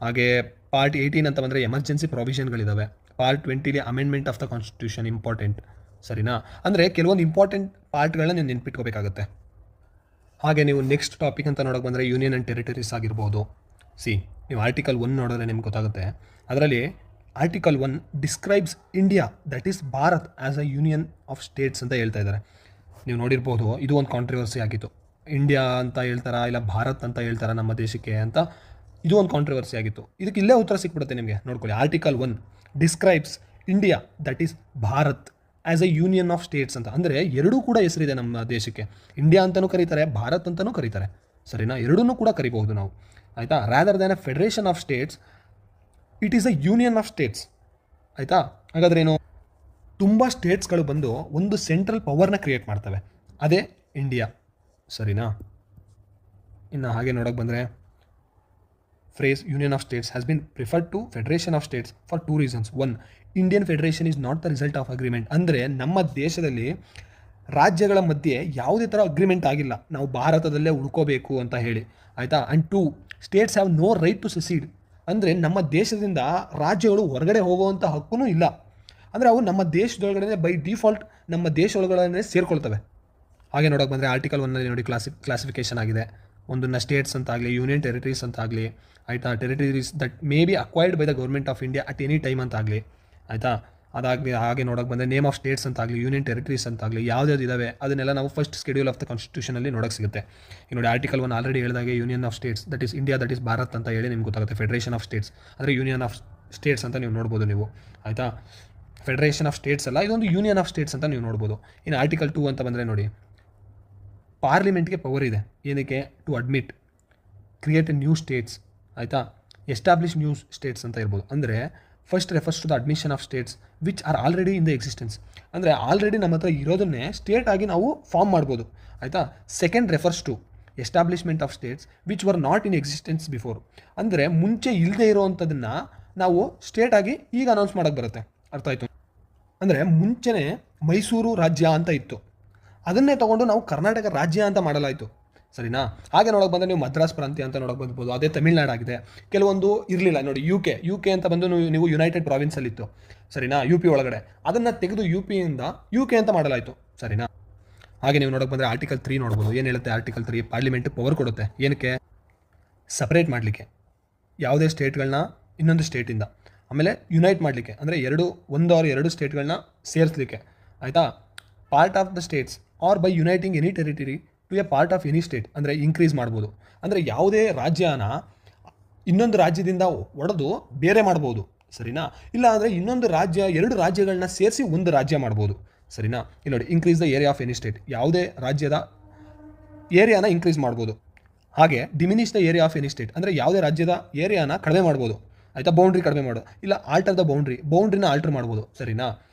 ಹಾಗೆ ಪಾರ್ಟ್ 18 ಅಂತ ಬಂದರೆ ಎಮರ್ಜೆನ್ಸಿ ಪ್ರೊವಿಷನ್ಗಳಿದ್ದಾವೆ. Part 20 amendment of the constitution important, ಸರಿನಾ. ಅಂದರೆ ಕೆಲವೊಂದು ಇಂಪಾರ್ಟೆಂಟ್ ಪಾರ್ಟ್ಗಳನ್ನ ನೀವು ನೆನ್ಪಿಟ್ಕೋಬೇಕಾಗುತ್ತೆ. ಹಾಗೆ ನೀವು ನೆಕ್ಸ್ಟ್ ಟಾಪಿಕ್ ಅಂತ ನೋಡೋಕೆ ಬಂದರೆ ಯೂನಿಯನ್ ಆ್ಯಂಡ್ ಟೆರಿಟರೀಸ್ ಆಗಿರ್ಬೋದು. ನೀವು ಆರ್ಟಿಕಲ್ 1 ನೋಡಿದ್ರೆ ನಿಮ್ಗೆ ಗೊತ್ತಾಗುತ್ತೆ. ಅದರಲ್ಲಿ article 1 describes India, that is Bharat as a union of States ಅಂತ ಹೇಳ್ತಾ ಇದ್ದಾರೆ. ನೀವು ನೋಡಿರ್ಬೋದು, ಇದು ಒಂದು ಕಾಂಟ್ರವರ್ಸಿ ಆಗಿತ್ತು. ಇಂಡಿಯಾ ಅಂತ ಹೇಳ್ತಾರಾ ಇಲ್ಲ ಭಾರತ್ ಅಂತ ಹೇಳ್ತಾರಾ ನಮ್ಮ ದೇಶಕ್ಕೆ ಅಂತ, ಇದು ಒಂದು ಕಾಂಟ್ರವರ್ಸಿ ಆಗಿತ್ತು. ಇದಕ್ಕೆ ಇಲ್ಲೇ ಉತ್ತರ ಸಿಕ್ಬಿಡುತ್ತೆ ನಿಮಗೆ, ನೋಡ್ಕೊಳ್ಳಿ. Article 1 describes India, that is Bharat as A union of States ಅಂತ. ಅಂದರೆ ಎರಡೂ ಕೂಡ ಹೆಸರಿದೆ ನಮ್ಮ ದೇಶಕ್ಕೆ. ಇಂಡಿಯಾ ಅಂತಲೂ ಕರೀತಾರೆ, ಭಾರತ್ ಅಂತಲೂ ಕರೀತಾರೆ, ಸರಿನಾ. ಎರಡೂ ಕೂಡ ಕರಿಬಹುದು ನಾವು, ಆಯಿತಾ. Rather than A federation of States, it is a union of States, ಆಯಿತಾ. ಹಾಗಾದ್ರೆ ಏನು, ತುಂಬ ಸ್ಟೇಟ್ಸ್ಗಳು ಬಂದು ಒಂದು ಸೆಂಟ್ರಲ್ ಪವರ್ನ ಕ್ರಿಯೇಟ್ ಮಾಡ್ತವೆ, ಅದೇ ಇಂಡಿಯಾ, ಸರಿನಾ. ಇನ್ನು ಹಾಗೆ ನೋಡೋಕೆ ಬಂದರೆ phrase union of states has been preferred to federation of states for 2 reasons. 1, Indian federation is not the result of agreement. ಅಂದರೆ ನಮ್ಮ ದೇಶದಲ್ಲಿ ರಾಜ್ಯಗಳ ಮಧ್ಯೆ ಯಾವುದೇ ಥರ ಅಗ್ರಿಮೆಂಟ್ ಆಗಿಲ್ಲ, ನಾವು ಭಾರತದಲ್ಲೇ ಉಳ್ಕೋಬೇಕು ಅಂತ ಹೇಳಿ, ಆಯಿತಾ. And 2, states have no right to secede. ಅಂದರೆ ನಮ್ಮ ದೇಶದಿಂದ ರಾಜ್ಯಗಳು ಹೊರಗಡೆ ಹೋಗುವಂಥ ಹಕ್ಕೂ ಇಲ್ಲ. ಅಂದರೆ ಅವು ನಮ್ಮ ದೇಶದೊಳಗಡೆ ಬೈ ಡಿಫಾಲ್ಟ್ ನಮ್ಮ ದೇಶ ಒಳಗಡೆ ಸೇರ್ಕೊಳ್ತವೆ. ಹಾಗೆ ನೋಡೋಕೆ ಬಂದರೆ ಆರ್ಟಿಕಲ್ 1ನಲ್ಲಿ ನೋಡಿ ಕ್ಲಾಸಿಫಿಕೇಷನ್ ಆಗಿದೆ. ಒಂದನ್ನು ಸ್ಟೇಟ್ಸ್ ಅಂತ ಆಗಲಿ, ಯೂನಿಯನ್ ಟೆರಿಟರೀಸ್ ಅಂತ ಆಗಲಿ, ಆಯಿತಾ, territories that may be acquired by the government of India at any time ಅಂತ ಆಗಲಿ, ಆಯಿತಾ. ಅದಾಗಲಿ ಹಾಗೆ ನೋಡೋಕೆ ಬಂದರೆ ನೇಮ್ ಆಫ್ ಸ್ಟೇಟ್ಸ್ ಅಂತ ಆಗಲಿ, ಯೂನಿಯನ್ ಟೆರಿಟರೀಸ್ ಅಂತ ಆಗಲಿ, ಯಾವ್ದು ಇದ್ದಾವೆ ಅದನ್ನೆಲ್ಲ ನಾವು ಫಸ್ಟ್ ಸ್ಕೆಡ್ಯೂಲ್ ಆಫ್ ದ ಕಾನ್ಸ್ಟಿಟ್ಯೂಷನಲ್ಲಿ ನೋಡೋಕೆ ಸಿಗುತ್ತೆ. ಈಗ ನೋಡಿ ಆರ್ಟಿಕಲ್ 1 ಆಲ್ರೆಡಿ ಹೇಳಿದಾಗೆ union of States, that is India, that is Bharat ಅಂತ ಹೇಳಿ ನಿಮ್ಗೆ ಗೊತ್ತಾಗುತ್ತೆ. ಫೆಡರೇಷನ್ ಆಫ್ ಸ್ಟೇಟ್ಸ್ ಅಂದರೆ ಯೂನಿಯನ್ ಆಫ್ ಸ್ಟೇಟ್ಸ್ ಅಂತ ನೀವು ನೋಡ್ಬೋದು ನೀವು, ಆಯಿತಾ. ಫೆಡರೇಷನ್ ಆಫ್ ಸ್ಟೇಟ್ಸ್ ಅಲ್ಲ, ಇದೊಂದು ಯೂನಿಯನ್ ಆಫ್ ಸ್ಟೇಟ್ಸ್ ಅಂತ ನೀವು ನೋಡ್ಬೋದು. ಇನ್ನು ಆರ್ಟಿಕಲ್ 2 ಅಂತ ಬಂದರೆ ನೋಡಿ ಪಾರ್ಲಿಮೆಂಟ್ಗೆ ಪವರ್ ಇದೆ, ಏನಕ್ಕೆ, to admit, create a new states, ಆಯಿತಾ, ಎಸ್ಟಾಬ್ಲಿಷ್ ನ್ಯೂ ಸ್ಟೇಟ್ಸ್ ಅಂತ ಇರ್ಬೋದು. ಅಂದರೆ first refers to the admission of states which are already in the existence. ಅಂದರೆ ಆಲ್ರೆಡಿ ನಮ್ಮ ಹತ್ರ ಇರೋದನ್ನೇ ಸ್ಟೇಟ್ ಆಗಿ ನಾವು ಫಾರ್ಮ್ ಮಾಡ್ಬೋದು, ಆಯಿತಾ. Second refers to establishment of states which were not in existence before. ಅಂದರೆ ಮುಂಚೆ ಇಲ್ಲದೆ ಇರೋವಂಥದ್ದನ್ನು ನಾವು ಸ್ಟೇಟ್ ಆಗಿ ಈಗ ಅನೌನ್ಸ್ ಮಾಡೋಕ್ಕೆ ಬರುತ್ತೆ. ಅರ್ಥ ಆಯಿತು? ಅಂದರೆ ಮುಂಚೆನೇ ಮೈಸೂರು ರಾಜ್ಯ ಅಂತ ಇತ್ತು, ಅದನ್ನೇ ತೊಗೊಂಡು ನಾವು ಕರ್ನಾಟಕ ರಾಜ್ಯ ಅಂತ ಮಾಡಲಾಯಿತು. ಸರಿನಾ? ಹಾಗೆ ನೋಡೋಕೆ ಬಂದರೆ ನೀವು ಮದ್ರಾಸ್ ಪ್ರಾಂತ್ಯ ಅಂತ ನೋಡೋಕೆ ಬಂದ್ಬೋದು, ಅದೇ ತಮಿಳ್ನಾಡು ಆಗಿದೆ. ಕೆಲವೊಂದು ಇರಲಿಲ್ಲ ನೋಡಿ, ಯು ಕೆ ಅಂತ ಬಂದು ನೀವು ಯುನೈಟೆಡ್ ಪ್ರಾವಿನ್ಸಲ್ಲಿತ್ತು. ಸರಿನಾ? ಯು ಪಿ ಒಳಗಡೆ ಅದನ್ನು ತೆಗೆದು ಯು ಪಿಯಿಂದ ಯು ಕೆ ಅಂತ ಮಾಡಲಾಯಿತು. ಸರಿನಾ? ಹಾಗೆ ನೀವು ನೋಡೋಕೆ ಬಂದರೆ ಆರ್ಟಿಕಲ್ 3 ನೋಡ್ಬೋದು. ಏನು ಹೇಳುತ್ತೆ ಆರ್ಟಿಕಲ್ 3? ಪಾರ್ಲಿಮೆಂಟ್ ಪವರ್ ಕೊಡುತ್ತೆ. ಏನಕ್ಕೆ? ಸಪ್ರೇಟ್ ಮಾಡಲಿಕ್ಕೆ ಯಾವುದೇ ಸ್ಟೇಟ್ಗಳನ್ನ ಇನ್ನೊಂದು ಸ್ಟೇಟಿಂದ, ಆಮೇಲೆ ಯುನೈಟ್ ಮಾಡಲಿಕ್ಕೆ ಅಂದರೆ ಎರಡು ಸ್ಟೇಟ್ಗಳನ್ನ ಸೇರಿಸಲಿಕ್ಕೆ. ಆಯಿತಾ? Part of the states are by uniting any territory to a part of any state, ಅಂದರೆ ಇನ್ಕ್ರೀಸ್ ಮಾಡ್ಬೋದು. ಅಂದರೆ ಯಾವುದೇ ರಾಜ್ಯನ ಇನ್ನೊಂದು ರಾಜ್ಯದಿಂದ ಒಡೆದು ಬೇರೆ ಮಾಡ್ಬೋದು. ಸರಿನಾ? ಇಲ್ಲ ಅಂದರೆ ಇನ್ನೊಂದು ರಾಜ್ಯ, 2 ರಾಜ್ಯಗಳನ್ನ ಸೇರಿಸಿ ಒಂದು ರಾಜ್ಯ ಮಾಡ್ಬೋದು. ಸರಿನಾ? ಇಲ್ಲಿ ನೋಡಿ, increase the area of any state, ಯಾವುದೇ ರಾಜ್ಯದ ಏರಿಯಾನ ಇನ್ಕ್ರೀಸ್ ಮಾಡ್ಬೋದು. ಹಾಗೆ diminish the area of any state, ಅಂದರೆ ಯಾವುದೇ ರಾಜ್ಯದ ಏರಿಯಾನ ಕಡಿಮೆ ಮಾಡ್ಬೋದು. ಆಯಿತಾ? ಬೌಂಡ್ರಿ ಕಡಿಮೆ ಮಾಡೋದು, ಇಲ್ಲ ಆಲ್ಟರ್ ದ ಬೌಂಡ್ರಿನ ಆಲ್ಟರ್ ಮಾಡ್ಬೋದು. ಸರಿನಾ?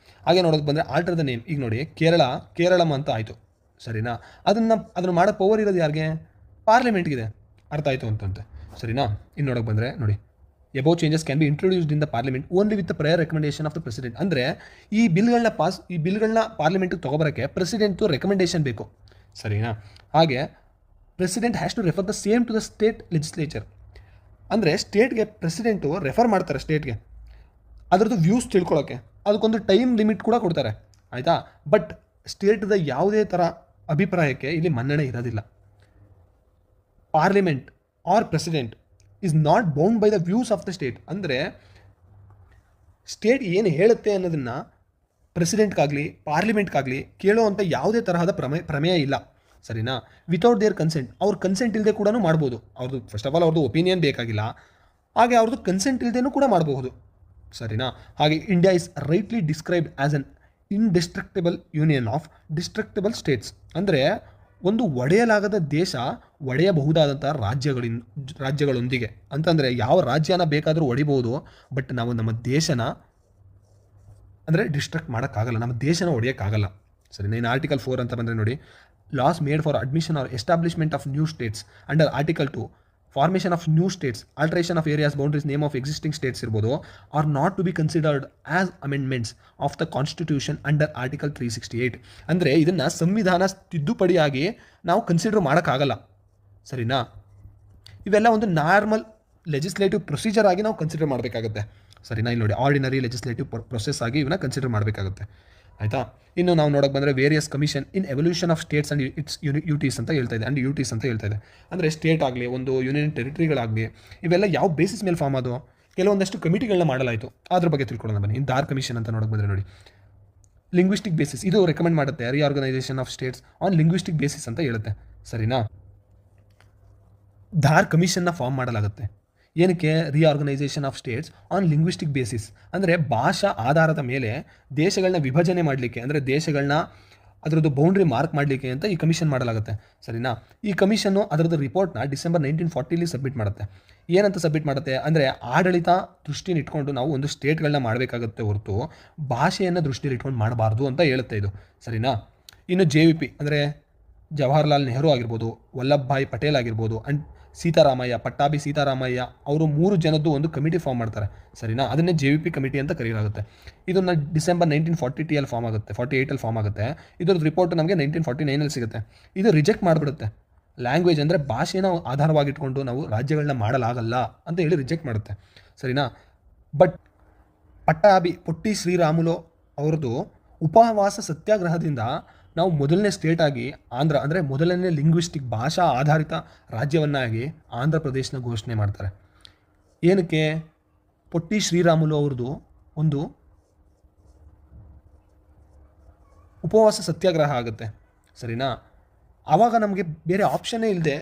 ಹಾಗೆ ನೋಡೋಕೆ ಬಂದರೆ ಆಲ್ಟರ್ ದ ನೇಮ್. ಈಗ ನೋಡಿ, ಕೇರಳಂ ಅಂತ ಆಯಿತು. ಸರಿನಾ? ಅದನ್ನು ಮಾಡೋ ಪವರ್ ಇರೋದು ಯಾರಿಗೆ? ಪಾರ್ಲಿಮೆಂಟ್ಗಿದೆ. ಅರ್ಥ ಆಯಿತು ಅಂತಂತೆ. ಸರಿನಾ? ಇನ್ನು ನೋಡೋಕೆ ಬಂದರೆ ನೋಡಿ, above changes can be introduced in the parliament only with the prior recommendation of the president. ಅಂದರೆ ಈ ಬಿಲ್ಗಳನ್ನ ಪಾರ್ಲಿಮೆಂಟ್ಗೆ ತೊಗೊಬರೋಕ್ಕೆ ಪ್ರೆಸಿಡೆಂಟು ರೆಕಮೆಂಡೇಷನ್ ಬೇಕು. ಸರಿನಾ? ಹಾಗೆ president has to refer the same to the state legislature. ಅಂದರೆ ಸ್ಟೇಟ್ಗೆ ಪ್ರೆಸಿಡೆಂಟು ರೆಫರ್ ಮಾಡ್ತಾರೆ, ಸ್ಟೇಟ್ಗೆ ಅದರದ್ದು ವ್ಯೂಸ್ ತಿಳ್ಕೊಳ್ಳೋಕ್ಕೆ. ಅದಕ್ಕೊಂದು ಟೈಮ್ ಲಿಮಿಟ್ ಕೂಡ ಕೊಡ್ತಾರೆ. ಆಯಿತಾ? ಬಟ್ ಸ್ಟೇಟ್ದ ಯಾವುದೇ ಥರ ಅಭಿಪ್ರಾಯಕ್ಕೆ ಇಲ್ಲಿ ಮನ್ನಣೆ ಇರೋದಿಲ್ಲ. Parliament or president is not bound by the views of the state. ಅಂದರೆ ಸ್ಟೇಟ್ ಏನು ಹೇಳುತ್ತೆ ಅನ್ನೋದನ್ನು ಪ್ರೆಸಿಡೆಂಟ್ಗಾಗಲಿ ಪಾರ್ಲಿಮೆಂಟ್ಗಾಗಲಿ ಕೇಳೋವಂಥ ಯಾವುದೇ ತರಹದ ಪ್ರಮೇಯ ಇಲ್ಲ. ಸರಿನಾ? ವಿತೌಟ್ ದೇರ್ ಕನ್ಸೆಂಟ್, ಅವ್ರ ಕನ್ಸೆಂಟ್ ಇಲ್ಲದೆ ಕೂಡ ಮಾಡ್ಬೋದು. ಅವ್ರದ್ದು ಫಸ್ಟ್ ಆಫ್ ಆಲ್ ಅವ್ರದ್ದು ಒಪಿನಿಯನ್ ಬೇಕಾಗಿಲ್ಲ, ಹಾಗೆ ಅವ್ರದ್ದು ಕನ್ಸೆಂಟ್ ಇಲ್ಲದೇನೂ ಕೂಡ ಮಾಡಬಹುದು. ಸರಿನಾ? ಹಾಗೆ India is rightly described as an indestructible union of destructible states. ಅಂದರೆ ಒಂದು ಒಡೆಯಲಾಗದ ದೇಶ ಒಡೆಯಬಹುದಾದಂಥ ರಾಜ್ಯಗಳೊಂದಿಗೆ. ಅಂತಂದರೆ ಯಾವ ರಾಜ್ಯನ ಬೇಕಾದರೂ ಒಡಿಬೋದು, ಬಟ್ ನಾವು ನಮ್ಮ ದೇಶನ ಅಂದರೆ ಡಿಸ್ಟ್ರಕ್ಟ್ ಮಾಡೋಕ್ಕಾಗಲ್ಲ, ನಮ್ಮ ದೇಶನ ಒಡೆಯೋಕ್ಕಾಗಲ್ಲ. ಸರಿನಾ? ಇನ್ನು ಆರ್ಟಿಕಲ್ 4 ಅಂತ ಬಂದರೆ ನೋಡಿ, laws made for admission or establishment of new states under Article 2, formation of new states, alteration of areas, boundaries, name of existing states ಇರ್ಬೋದು, are not to be considered as amendments of the constitution under Article 368. ಅಂದರೆ ಇದನ್ನು ಸಂವಿಧಾನ ತಿದ್ದುಪಡಿಯಾಗಿ ನಾವು consider ಮಾಡೋಕ್ಕಾಗಲ್ಲ. ಸರಿನಾ? ಇವೆಲ್ಲ ಒಂದು normal legislative procedure ಆಗಿ ನಾವು ಕನ್ಸಿಡರ್ ಮಾಡಬೇಕಾಗುತ್ತೆ. ಸರಿನಾ? ಇಲ್ಲಿ ನೋಡಿ, ಆರ್ಡಿನರಿ ಲೆಜಿಸ್ಲೇಟಿವ್ ಪ್ರೊಸೆಸ್ ಆಗಿ ಇವನ್ನ ಕನ್ಸಿಡರ್ ಮಾಡಬೇಕಾಗುತ್ತೆ. ಆಯಿತಾ? ಇನ್ನು ನಾವು ನೋಡೋಕೆ ಬಂದರೆ various commission in evolution of states and its UTs ಅಂತ ಹೇಳ್ತಾ ಇದೆ. ಅಂದರೆ ಸ್ಟೇಟ್ ಆಗಲಿ, ಒಂದು ಯೂನಿಯನ್ ಟೆರಿಟರಿಗಳಾಗಲಿ, ಇವೆಲ್ಲ ಯಾವ ಬೇಸಿಸ್ ಮೇಲೆ ಫಾರ್ಮ್ ಆದವು? ಕೆಲವೊಂದಷ್ಟು ಕಮಿಟಿಗಳನ್ನ ಮಾಡಲಾಯಿತು. ಅದ್ರ ಬಗ್ಗೆ ತಿಳ್ಕೊಳ್ಳೋಣ ಬನ್ನಿ. ಇನ್ನು ಧಾರ್ ಕಮಿಷನ್ ಅಂತ ನೋಡೋಕೆ ಬಂದರೆ ನೋಡಿ, ಲಿಂಗ್ವಿಸ್ಟಿಕ್ ಬೇಸಿಸ್ ಇದು ರೆಕಮೆಂಡ್ ಮಾಡುತ್ತೆ. Reorganisation of States on linguistic basis ಅಂತ ಹೇಳುತ್ತೆ. ಸರಿನಾ? ಧಾರ್ ಕಮಿಷನ್ನ ಫಾರ್ಮ್ ಮಾಡಲಾಗುತ್ತೆ. ಏನಕ್ಕೆ? Reorganisation of States on linguistic basis, ಅಂದರೆ ಭಾಷಾ ಆಧಾರದ ಮೇಲೆ ದೇಶಗಳನ್ನ ವಿಭಜನೆ ಮಾಡಲಿಕ್ಕೆ, ಅಂದರೆ ದೇಶಗಳನ್ನ ಅದರದ್ದು ಬೌಂಡ್ರಿ ಮಾರ್ಕ್ ಮಾಡಲಿಕ್ಕೆ ಅಂತ ಈ ಕಮಿಷನ್ ಮಾಡಲಾಗುತ್ತೆ. ಸರಿನಾ? ಈ ಕಮಿಷನ್ನು ಅದರದ್ದು ರಿಪೋರ್ಟ್ನ ಡಿಸೆಂಬರ್ 1940 ಸಬ್ಮಿಟ್ ಮಾಡುತ್ತೆ. ಏನಂತ ಸಬ್ಮಿಟ್ ಮಾಡುತ್ತೆ ಅಂದರೆ, ಆಡಳಿತ ದೃಷ್ಟಿನ ಇಟ್ಕೊಂಡು ನಾವು ಒಂದು ಸ್ಟೇಟ್ಗಳನ್ನ ಮಾಡಬೇಕಾಗುತ್ತೆ ಹೊರತು ಭಾಷೆಯನ್ನು ದೃಷ್ಟಿಯಲ್ಲಿ ಇಟ್ಕೊಂಡು ಮಾಡಬಾರ್ದು ಅಂತ ಹೇಳುತ್ತೆ ಇದು. ಸರಿನಾ? ಇನ್ನು JVP ಅಂದರೆ ಜವಾಹರ್ಲಾಲ್ ನೆಹರು ಆಗಿರ್ಬೋದು, ವಲ್ಲಭಭಾಯ್ ಪಟೇಲ್ ಆಗಿರ್ಬೋದು, ಅಂಡ್ ಪಟ್ಟಾಭಿ ಸೀತಾರಾಮಯ್ಯ ಅವರು 3 ಜನದ್ದು ಒಂದು ಕಮಿಟಿ ಫಾರ್ಮ್ ಮಾಡ್ತಾರೆ. ಸರಿನಾ? ಅದನ್ನೇ JVP ಕಮಿಟಿ ಅಂತ ಕರೆಯಲಾಗುತ್ತೆ. ಇದನ್ನು ಡಿಸೆಂಬರ್ 1948 ಫಾರ್ಮ್ ಆಗುತ್ತೆ. ಇದರದ್ದು ರಿಪೋರ್ಟ್ ನಮಗೆ 1949 ಸಿಗುತ್ತೆ. ಇದು ರಿಜೆಕ್ಟ್ ಮಾಡಿಬಿಡುತ್ತೆ. ಲ್ಯಾಂಗ್ವೇಜ್ ಅಂದರೆ ಭಾಷೆನ ಆಧಾರವಾಗಿಟ್ಕೊಂಡು ನಾವು ರಾಜ್ಯಗಳನ್ನ ಮಾಡಲಾಗಲ್ಲ ಅಂತ ಹೇಳಿ ರಿಜೆಕ್ಟ್ ಮಾಡುತ್ತೆ. ಸರಿನಾ? ಬಟ್ ಪೊಟ್ಟಿ ಶ್ರೀರಾಮುಲು ಅವ್ರದ್ದು ಉಪವಾಸ ಸತ್ಯಾಗ್ರಹದಿಂದ ನಾವು ಮೊದಲನೇ ಸ್ಟೇಟಾಗಿ ಆಂಧ್ರ, ಅಂದರೆ ಮೊದಲನೇ ಲಿಂಗ್ವಿಸ್ಟಿಕ್ ಭಾಷಾ ಆಧಾರಿತ ರಾಜ್ಯವನ್ನಾಗಿ ಆಂಧ್ರ ಪ್ರದೇಶನ ಘೋಷಣೆ ಮಾಡ್ತಾರೆ. ಏನಕ್ಕೆ? ಪೊಟ್ಟಿ ಶ್ರೀರಾಮುಲು ಅವ್ರದ್ದು ಒಂದು ಉಪವಾಸ ಸತ್ಯಾಗ್ರಹ ಆಗುತ್ತೆ. ಸರಿನಾ? ಆವಾಗ ನಮಗೆ ಬೇರೆ ಆಪ್ಷನ್ನೇ ಇಲ್ಲದೆ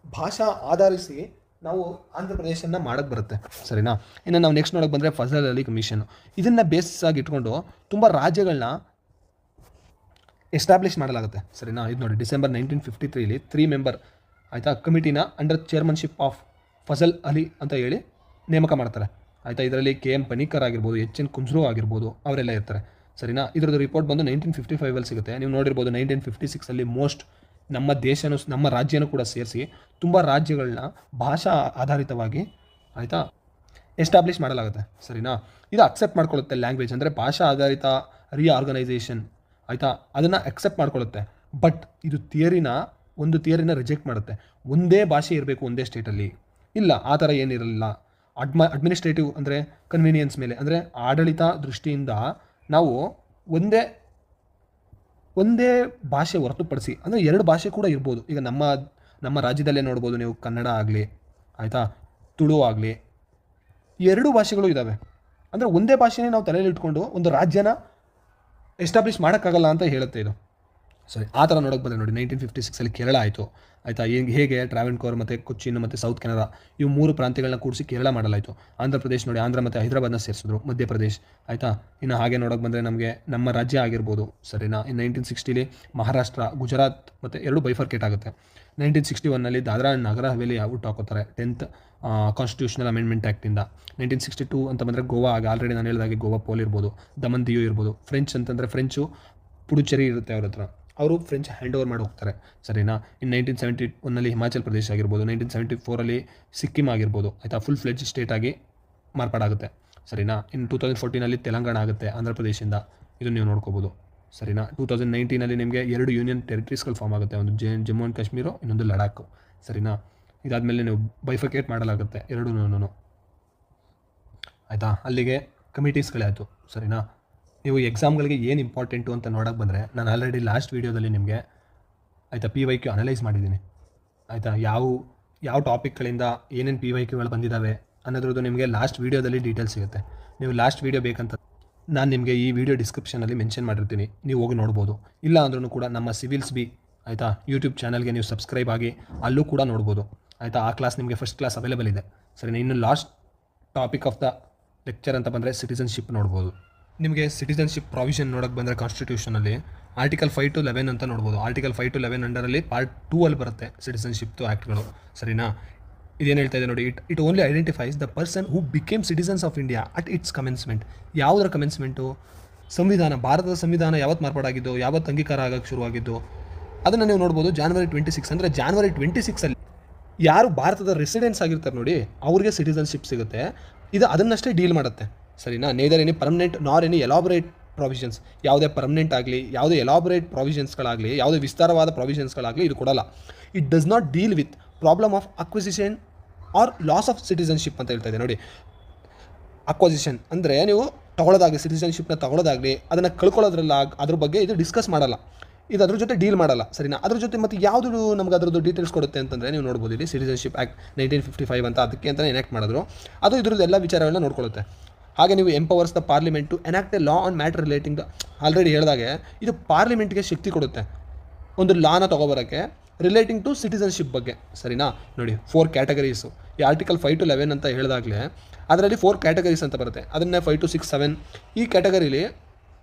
ಭಾಷಾ ಆಧರಿಸಿ ನಾವು ಆಂಧ್ರ ಪ್ರದೇಶನ ಮಾಡೋಕ್ಕೆ ಬರುತ್ತೆ. ಸರಿನಾ? ಇನ್ನು ನಾವು ನೆಕ್ಸ್ಟ್ ನೋಡೋಕೆ ಬಂದರೆ ಫಜಲ್ ಅಲಿ ಕಮಿಷನ್. ಇದನ್ನು ಬೇಸಿಸ್ ಆಗಿ ಇಟ್ಕೊಂಡು ತುಂಬ ರಾಜ್ಯಗಳನ್ನ ಎಸ್ಟಾಬ್ಲಿಷ್ ಮಾಡಲಾಗುತ್ತೆ. ಸರಿನಾ? ಇದು ನೋಡಿ, ಡಿಸೆಂಬರ್ 1953 3 ಮೆಂಬರ್ ಆಯಿತಾ ಕಮಿಟಿನ under chairmanship of Fazal Ali ಅಂತ ಹೇಳಿ ನೇಮಕ ಮಾಡ್ತಾರೆ. ಆಯಿತಾ? ಇದರಲ್ಲಿ KM ಪನಿಕರ್ ಆಗಿರ್ಬೋದು, HN ಕುಂಜ್ರು ಆಗಿರ್ಬೋದು, ಅವರೆಲ್ಲ ಇರ್ತಾರೆ. ಸರಿನಾ? ಇದರದ್ದು ರಿಪೋರ್ಟ್ ಬಂದು 1955 ಸಿಗುತ್ತೆ. ನೀವು ನೋಡಿರ್ಬೋದು 1956 ಮೋಸ್ಟ್ ನಮ್ಮ ದೇಶನೂ ನಮ್ಮ ರಾಜ್ಯನೂ ಕೂಡ ಸೇರಿಸಿ ತುಂಬ ರಾಜ್ಯಗಳನ್ನ ಭಾಷಾ ಆಧಾರಿತವಾಗಿ ಆಯಿತಾ ಎಸ್ಟಾಬ್ಲಿಷ್ ಮಾಡಲಾಗುತ್ತೆ. ಸರಿನಾ? ಇದು ಅಕ್ಸೆಪ್ಟ್ ಮಾಡ್ಕೊಳ್ಳುತ್ತೆ ಲ್ಯಾಂಗ್ವೇಜ್ ಅಂದರೆ ಭಾಷಾ ಆಧಾರಿತ ರೀಆರ್ಗನೈಸೇಷನ್ ಆಯಿತಾ, ಅದನ್ನು ಅಕ್ಸೆಪ್ಟ್ ಮಾಡ್ಕೊಳ್ಳುತ್ತೆ. ಬಟ್ ಇದು ಒಂದು ಥಿಯರಿನ ರಿಜೆಕ್ಟ್ ಮಾಡುತ್ತೆ. ಒಂದೇ ಭಾಷೆ ಇರಬೇಕು ಒಂದೇ ಸ್ಟೇಟಲ್ಲಿ, ಇಲ್ಲ ಆ ಥರ ಏನಿರಲಿಲ್ಲ. ಅಡ್ಮಿನಿಸ್ಟ್ರೇಟಿವ್ ಅಂದರೆ ಕನ್ವೀನಿಯನ್ಸ್ ಮೇಲೆ, ಅಂದರೆ ಆಡಳಿತ ದೃಷ್ಟಿಯಿಂದ ನಾವು ಒಂದೇ ಭಾಷೆ ಹೊರತುಪಡಿಸಿ ಅಂದರೆ 2 ಭಾಷೆ ಕೂಡ ಇರ್ಬೋದು. ಈಗ ನಮ್ಮ ರಾಜ್ಯದಲ್ಲೇ ನೋಡ್ಬೋದು ನೀವು, ಕನ್ನಡ ಆಗಲಿ ಆಯಿತಾ, ತುಳು ಆಗಲಿ, 2 ಭಾಷೆಗಳು ಇದ್ದಾವೆ. ಅಂದರೆ ಒಂದೇ ಭಾಷೆನೇ ನಾವು ತಲೆಯಲ್ಲಿ ಇಟ್ಕೊಂಡು ಒಂದು ರಾಜ್ಯನ ಎಸ್ಟಾಬ್ಲಿಷ್ ಮಾಡೋಕ್ಕಾಗಲ್ಲ ಅಂತ ಹೇಳುತ್ತೆ ಇದು. ಸರಿ, ಆ ಥರ ನೋಡೋಕೆ ಬಂದರೆ ನೋಡಿ 1956 ಕೇರಳ ಆಯಿತು ಆಯಿತಾ. ಹೇಗೆ ಟ್ರಾವೆನ್ಕೋರ್ ಮತ್ತು ಕೊಚ್ಚಿನ್ ಮತ್ತು ಸೌತ್ ಕೆನರಾ ಇವು 3 ಪ್ರಾಂತ್ಯಗಳನ್ನ ಕೂಡಿಸಿ ಕೇರಳ ಮಾಡಲಾಯಿತು. ಆಂಧ್ರ ಪ್ರದೇಶ್ ನೋಡಿ, ಆಂಧ್ರ ಮತ್ತು ಹೈದರಾಬಾದ್ನ ಸೇರಿಸಿದ್ರು, ಮಧ್ಯಪ್ರದೇಶ್ ಆಯಿತಾ. ಇನ್ನು ಹಾಗೆ ನೋಡೋಕೆ ಬಂದರೆ ನಮಗೆ ನಮ್ಮ ರಾಜ್ಯ ಆಗಿರ್ಬೋದು. ಸರಿನಾ? ಇನ್ನು 1960 ಮಹಾರಾಷ್ಟ್ರ, ಗುಜರಾತ್ ಮತ್ತು 2 ಬೈಫರ್ಕೇಟ್ ಆಗುತ್ತೆ. 1961 ದಾದ್ರಾ ಆ್ಯಂಡ್ ನಗರ ಹವೇಲಿ ಔಟ್ ಹಾಕೋತಾರೆ 10th ಕಾನ್ಸ್ಟಿಟ್ಯೂಷನಲ್ ಅಮೆಂಡ್ಮೆಂಟ್ ಆ್ಯಕ್ಟಿಂದ. 1962 ಅಂತ ಬಂದರೆ ಗೋವಾ, ಆಲ್ರೆಡಿ ನಾನು ಹೇಳಿದಾಗೆ ಗೋವಾ ಪೋಲ್ ಇರ್ಬೋದು, ದಮನ್ ದಿಯು ಇರ್ಬೋದು. ಫ್ರೆಂಚ್ ಅಂತಂದರೆ ಫ್ರೆಂಚು ಪುಡುಚೇರಿ ಇರುತ್ತೆ ಅವ್ರ ಹತ್ರ, ಅವರು ಫ್ರೆಂಚ್ ಹ್ಯಾಂಡ್ ಓವರ್ ಮಾಡಿ ಹೋಗ್ತಾರೆ. ಸರಿನಾ? ಇನ್ನು 1971 ಹಿಮಾಚಲ್ ಪ್ರದೇಶ ಆಗಿರ್ಬೋದು, 1974 ಸಿಕ್ಕಿಂ ಆಗಿರ್ಬೋದು ಆಯಿತಾ, ಫುಲ್ ಫ್ಲೆಡ್ಜ್ ಸ್ಟೇಟ್ ಆಗಿ ಮಾರ್ಪಾಡಾಗುತ್ತೆ. ಸರಿನಾ? ಇನ್ನು 2014 ತೆಲಂಗಾಣ ಆಗುತ್ತೆ ಆಂಧ್ರ ಪ್ರದೇಶದಿಂದ, ಇದು ನೀವು ನೋಡ್ಕೋಬೋದು. ಸರಿನಾ? 2019 ನಿಮಗೆ 2 ಯೂನಿಯನ್ ಟೆರಿಟರೀಸ್ಗಳು ಫಾರ್ಮ್ ಆಗುತ್ತೆ, ಒಂದು ಜಮ್ಮು ಆ್ಯಂಡ್ ಕಾಶ್ಮೀರ, ಇನ್ನೊಂದು ಲಡಾಖ್. ಸರಿನಾ? ಇದಾದಮೇಲೆ ನೀವು ಬೈಫರ್ಕೇಟ್ ಮಾಡಲಾಗುತ್ತೆ ಎರಡೂ ಆಯಿತಾ. ಅಲ್ಲಿಗೆ ಕಮಿಟೀಸ್ಗಳೇ ಆಯಿತು. ಸರಿನಾ? ನೀವು ಎಕ್ಸಾಮ್ಗಳಿಗೆ ಏನು ಇಂಪಾರ್ಟೆಂಟು ಅಂತ ನೋಡೋಕೆ ಬಂದರೆ, ನಾನು ಆಲ್ರೆಡಿ ಲಾಸ್ಟ್ ವೀಡಿಯೋದಲ್ಲಿ ನಿಮಗೆ ಆಯಿತಾ PYQ ಅನಲೈಸ್ ಮಾಡಿದ್ದೀನಿ ಆಯಿತಾ. ಯಾವ ಟಾಪಿಕ್ಗಳಿಂದ ಏನೇನು PYQಗಳು ಬಂದಿದ್ದಾವೆ ಅನ್ನೋದ್ರದ್ದು ನಿಮಗೆ ಲಾಸ್ಟ್ ವೀಡಿಯೋದಲ್ಲಿ ಡೀಟೇಲ್ಸ್ ಸಿಗುತ್ತೆ. ನೀವು ಲಾಸ್ಟ್ ವೀಡಿಯೋ ಬೇಕಂತ ನಾನು ನಿಮಗೆ ಈ ವಿಡಿಯೋ ಡಿಸ್ಕ್ರಿಪ್ಷನಲ್ಲಿ ಮೆನ್ಷನ್ ಮಾಡಿರ್ತೀನಿ, ನೀವು ಹೋಗಿ ನೋಡ್ಬೋದು. ಇಲ್ಲ ಅಂದ್ರೂ ಕೂಡ ನಮ್ಮ ಸಿವಿಲ್ಸ್ ಬಿ ಆಯಿತಾ ಯೂಟ್ಯೂಬ್ ಚಾನಲ್ಗೆ ನೀವು ಸಬ್ಸ್ಕ್ರೈಬ್ ಆಗಿ ಅಲ್ಲೂ ಕೂಡ ನೋಡ್ಬೋದು ಆಯಿತಾ. ಆ ಕ್ಲಾಸ್ ನಿಮಗೆ ಫಸ್ಟ್ ಕ್ಲಾಸ್ ಅವೈಲೇಬಲ್ ಇದೆ. ಸರಿನಾ? ಇನ್ನು last topic of the lecture ಅಂತ ಬಂದರೆ ಸಿಟಿಸನ್ಶಿಪ್ ನೋಡ್ಬೋದು. ನಿಮಗೆ ಸಿಟಿಸನ್ಶಿಪ್ ಪ್ರಾವಿಷನ್ ನೋಡೋಕ್ಕೆ ಬಂದರೆ ಕಾನ್ಸ್ಟಿಟ್ಯೂಷನಲ್ಲಿ ಆರ್ಟಿಕಲ್ 5 to 11 ಅಂತ ನೋಡ್ಬೋದು. ಆರ್ಟಿಕಲ್ 5 to 11 ಅಂಡರಲ್ಲಿ ಪಾರ್ಟ್ 2 ಬರುತ್ತೆ ಸಿಟಿಸನ್ಶಿಪ್ದು ಆ್ಯಕ್ಟ್ಗಳು. ಸರಿನಾ? ಇದೇನು ಹೇಳ್ತಾ ಇದೆ ನೋಡಿ, it only identifies the person who became citizens of India at it's commencement. ಯಾವುದರ ಕಮೆನ್ಸ್ಮೆಂಟು? ಸಂವಿಧಾನ, ಭಾರತದ ಸಂವಿಧಾನ ಯಾವತ್ತು ಮಾರ್ಪಾಡಾಗಿದ್ದು, ಯಾವತ್ತು ಅಂಗೀಕಾರ ಆಗೋಕ್ಕೆ ಶುರುವಾಗಿದ್ದು ಅದನ್ನು ನೀವು ನೋಡ್ಬೋದು. January 26 ಅಂದರೆ January 26 ಯಾರು ಭಾರತದ ರೆಸಿಡೆನ್ಸ್ ಆಗಿರ್ತಾರೆ ನೋಡಿ, ಅವ್ರಿಗೆ ಸಿಟಿಸನ್ಶಿಪ್ ಸಿಗುತ್ತೆ. ಇದು ಅದನ್ನಷ್ಟೇ ಡೀಲ್ ಮಾಡುತ್ತೆ. ಸರಿನಾ? ನೇದರ್ ಎನಿ ಪರ್ಮನೆಂಟ್ ನಾರ್ ಎನಿ ಎಲಾಬರೇಟ್ ಪ್ರಾವಿಷನ್ಸ್. ಯಾವುದೇ ಪರ್ಮನೆಂಟ್ ಆಗಲಿ, ಯಾವುದೇ ಎಲಾಬರೇಟ್ ಪ್ರಾವಿಷನ್ಸ್ಗಳಾಗಲಿ, ಯಾವುದೇ ವಿಸ್ತಾರವಾದ ಪ್ರಾವಿಷನ್ಸ್ಗಳಾಗಲಿ ಇದು ಕೊಡಲ್ಲ. It does not deal with problem of acquisition R loss of citizenship ಅಂತ ಹೇಳ್ತಾ ಇದೆ ನೋಡಿ. ಅಕ್ವಸಿಷನ್ ಅಂದರೆ ನೀವು ತಗೊಳ್ಳೋದಾಗಲಿ, ಸಿಟಿಸನ್ಶಿಪ್ನ ತಗೊಳ್ಳೋದಾಗಲಿ, ಅದನ್ನು ಅದ್ರ ಬಗ್ಗೆ ಇದು ಡಿಸ್ಕಸ್ ಮಾಡಲ್ಲ. ಇದು ಅದ್ರ ಜೊತೆ ಡೀಲ್ ಮಾಡಲ್ಲ. ಸರಿನಾ? ಅದ್ರ ಜೊತೆ ಮತ್ತು ಯಾವುದು ನಮ್ಗೆ ಅದರದ್ದು ಡೀಟೇಲ್ಸ್ ಕೊಡುತ್ತೆ ಅಂತಂದರೆ ನೀವು ನೋಡ್ಬೋದು ಇಲ್ಲಿ ಸಿಟಿಸನ್ಶಿಪ್ ಆ್ಯಕ್ಟ್ 1955 ಅಂತ ಅದಕ್ಕೆ ಅಂತಲೇ ಎನಾಕ್ಟ್ ಮಾಡಿದ್ರು. ಅದು ಇದ್ರದ್ದು ಎಲ್ಲ ವಿಚಾರಗಳನ್ನ ನೋಡ್ಕೊಳ್ಳುತ್ತೆ. ಹಾಗೆ ನೀವು empowers the parliament to enact a law on matter relating the, already ಹೇಳಿದಾಗೆ ಇದು ಪಾರ್ಲಿಮೆಂಟ್ಗೆ ಶಕ್ತಿ ಕೊಡುತ್ತೆ ಒಂದು ಲಾನ ತೊಗೊಬರೋಕ್ಕೆ ರಿಲೇಟಿಂಗ್ ಟು ಸಿಟಿಸನ್ಶಿಪ್ ಬಗ್ಗೆ. ಸರಿನಾ? ನೋಡಿ 4 ಕ್ಯಾಟಗರೀಸು. ಈ ಆರ್ಟಿಕಲ್ 5 to 11 ಅಂತ ಹೇಳಿದಾಗಲೇ ಅದರಲ್ಲಿ 4 ಕ್ಯಾಟಗರೀಸ್ ಅಂತ ಬರುತ್ತೆ. ಅದನ್ನೇ 5 to 6, 7 ಈ ಕ್ಯಾಟಗರೀಲಿ